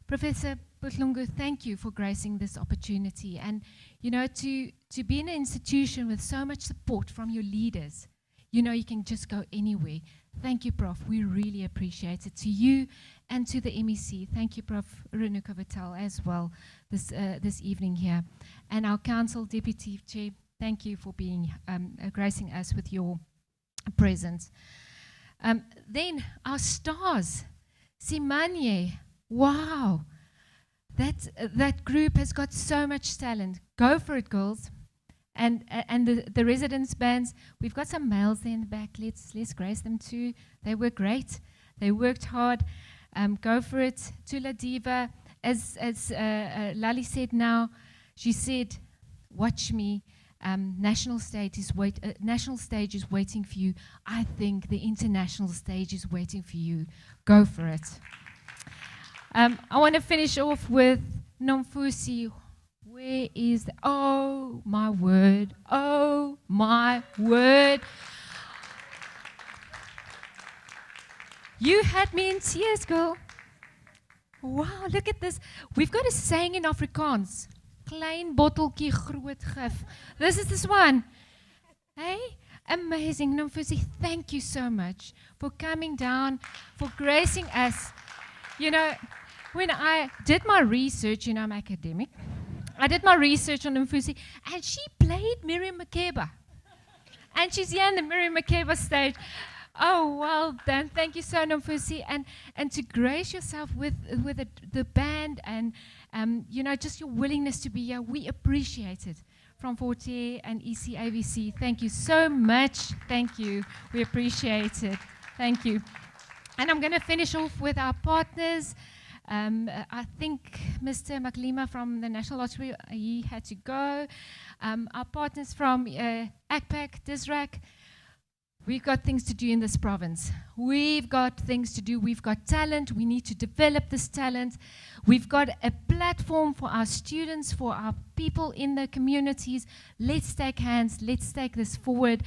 Professor Butlungu, thank you for gracing this opportunity. And, you know, to be in an institution with so much support from your leaders, you know, you can just go anywhere. Thank you, Prof. We really appreciate it. To you and to the MEC, thank you, Prof. Renuka Vital, as well, this evening here. And our Council Deputy Chair, thank you for being gracing us with your presence. Then our stars, Simanye, wow. That group has got so much talent. Go for it, girls. And the residence bands, we've got some males there in the back. Let's grace them too. They were great. They worked hard. Go for it. Tula Diva, as Lali said now, she said, watch me. National stage is waiting for you. I think the international stage is waiting for you. Go for it. I want to finish off with Nomfusi. Where is oh my word, oh my word. You had me in tears, girl. Wow, look at this. We've got a saying in Afrikaans. Klein botteltjie groot gif. This is this one. Hey, amazing. Nomfusi, thank you so much for coming down, for gracing us. You know, when I did my research, you know, I'm academic. I did my research on Mfusi, and she played Miriam Makeba. And she's here on the Miriam Makeba stage. Oh, well done. Thank you so much, Mfusi. And to grace yourself with the band and just your willingness to be here. We appreciate it. From Forte and ECAVC, thank you so much. Thank you. We appreciate it. Thank you. And I'm going to finish off with our partners. I think Mr. Maklima from the National Lottery, he had to go. Our partners from ACPAC, DISRAC, we've got things to do in this province. We've got things to do. We've got talent. We need to develop this talent. We've got a platform for our students, for our people in the communities. Let's take hands. Let's take this forward.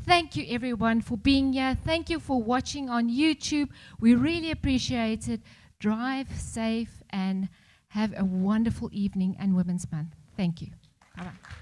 Thank you, everyone, for being here. Thank you for watching on YouTube. We really appreciate it. Drive safe and have a wonderful evening and Women's Month. Thank you. Bye-bye.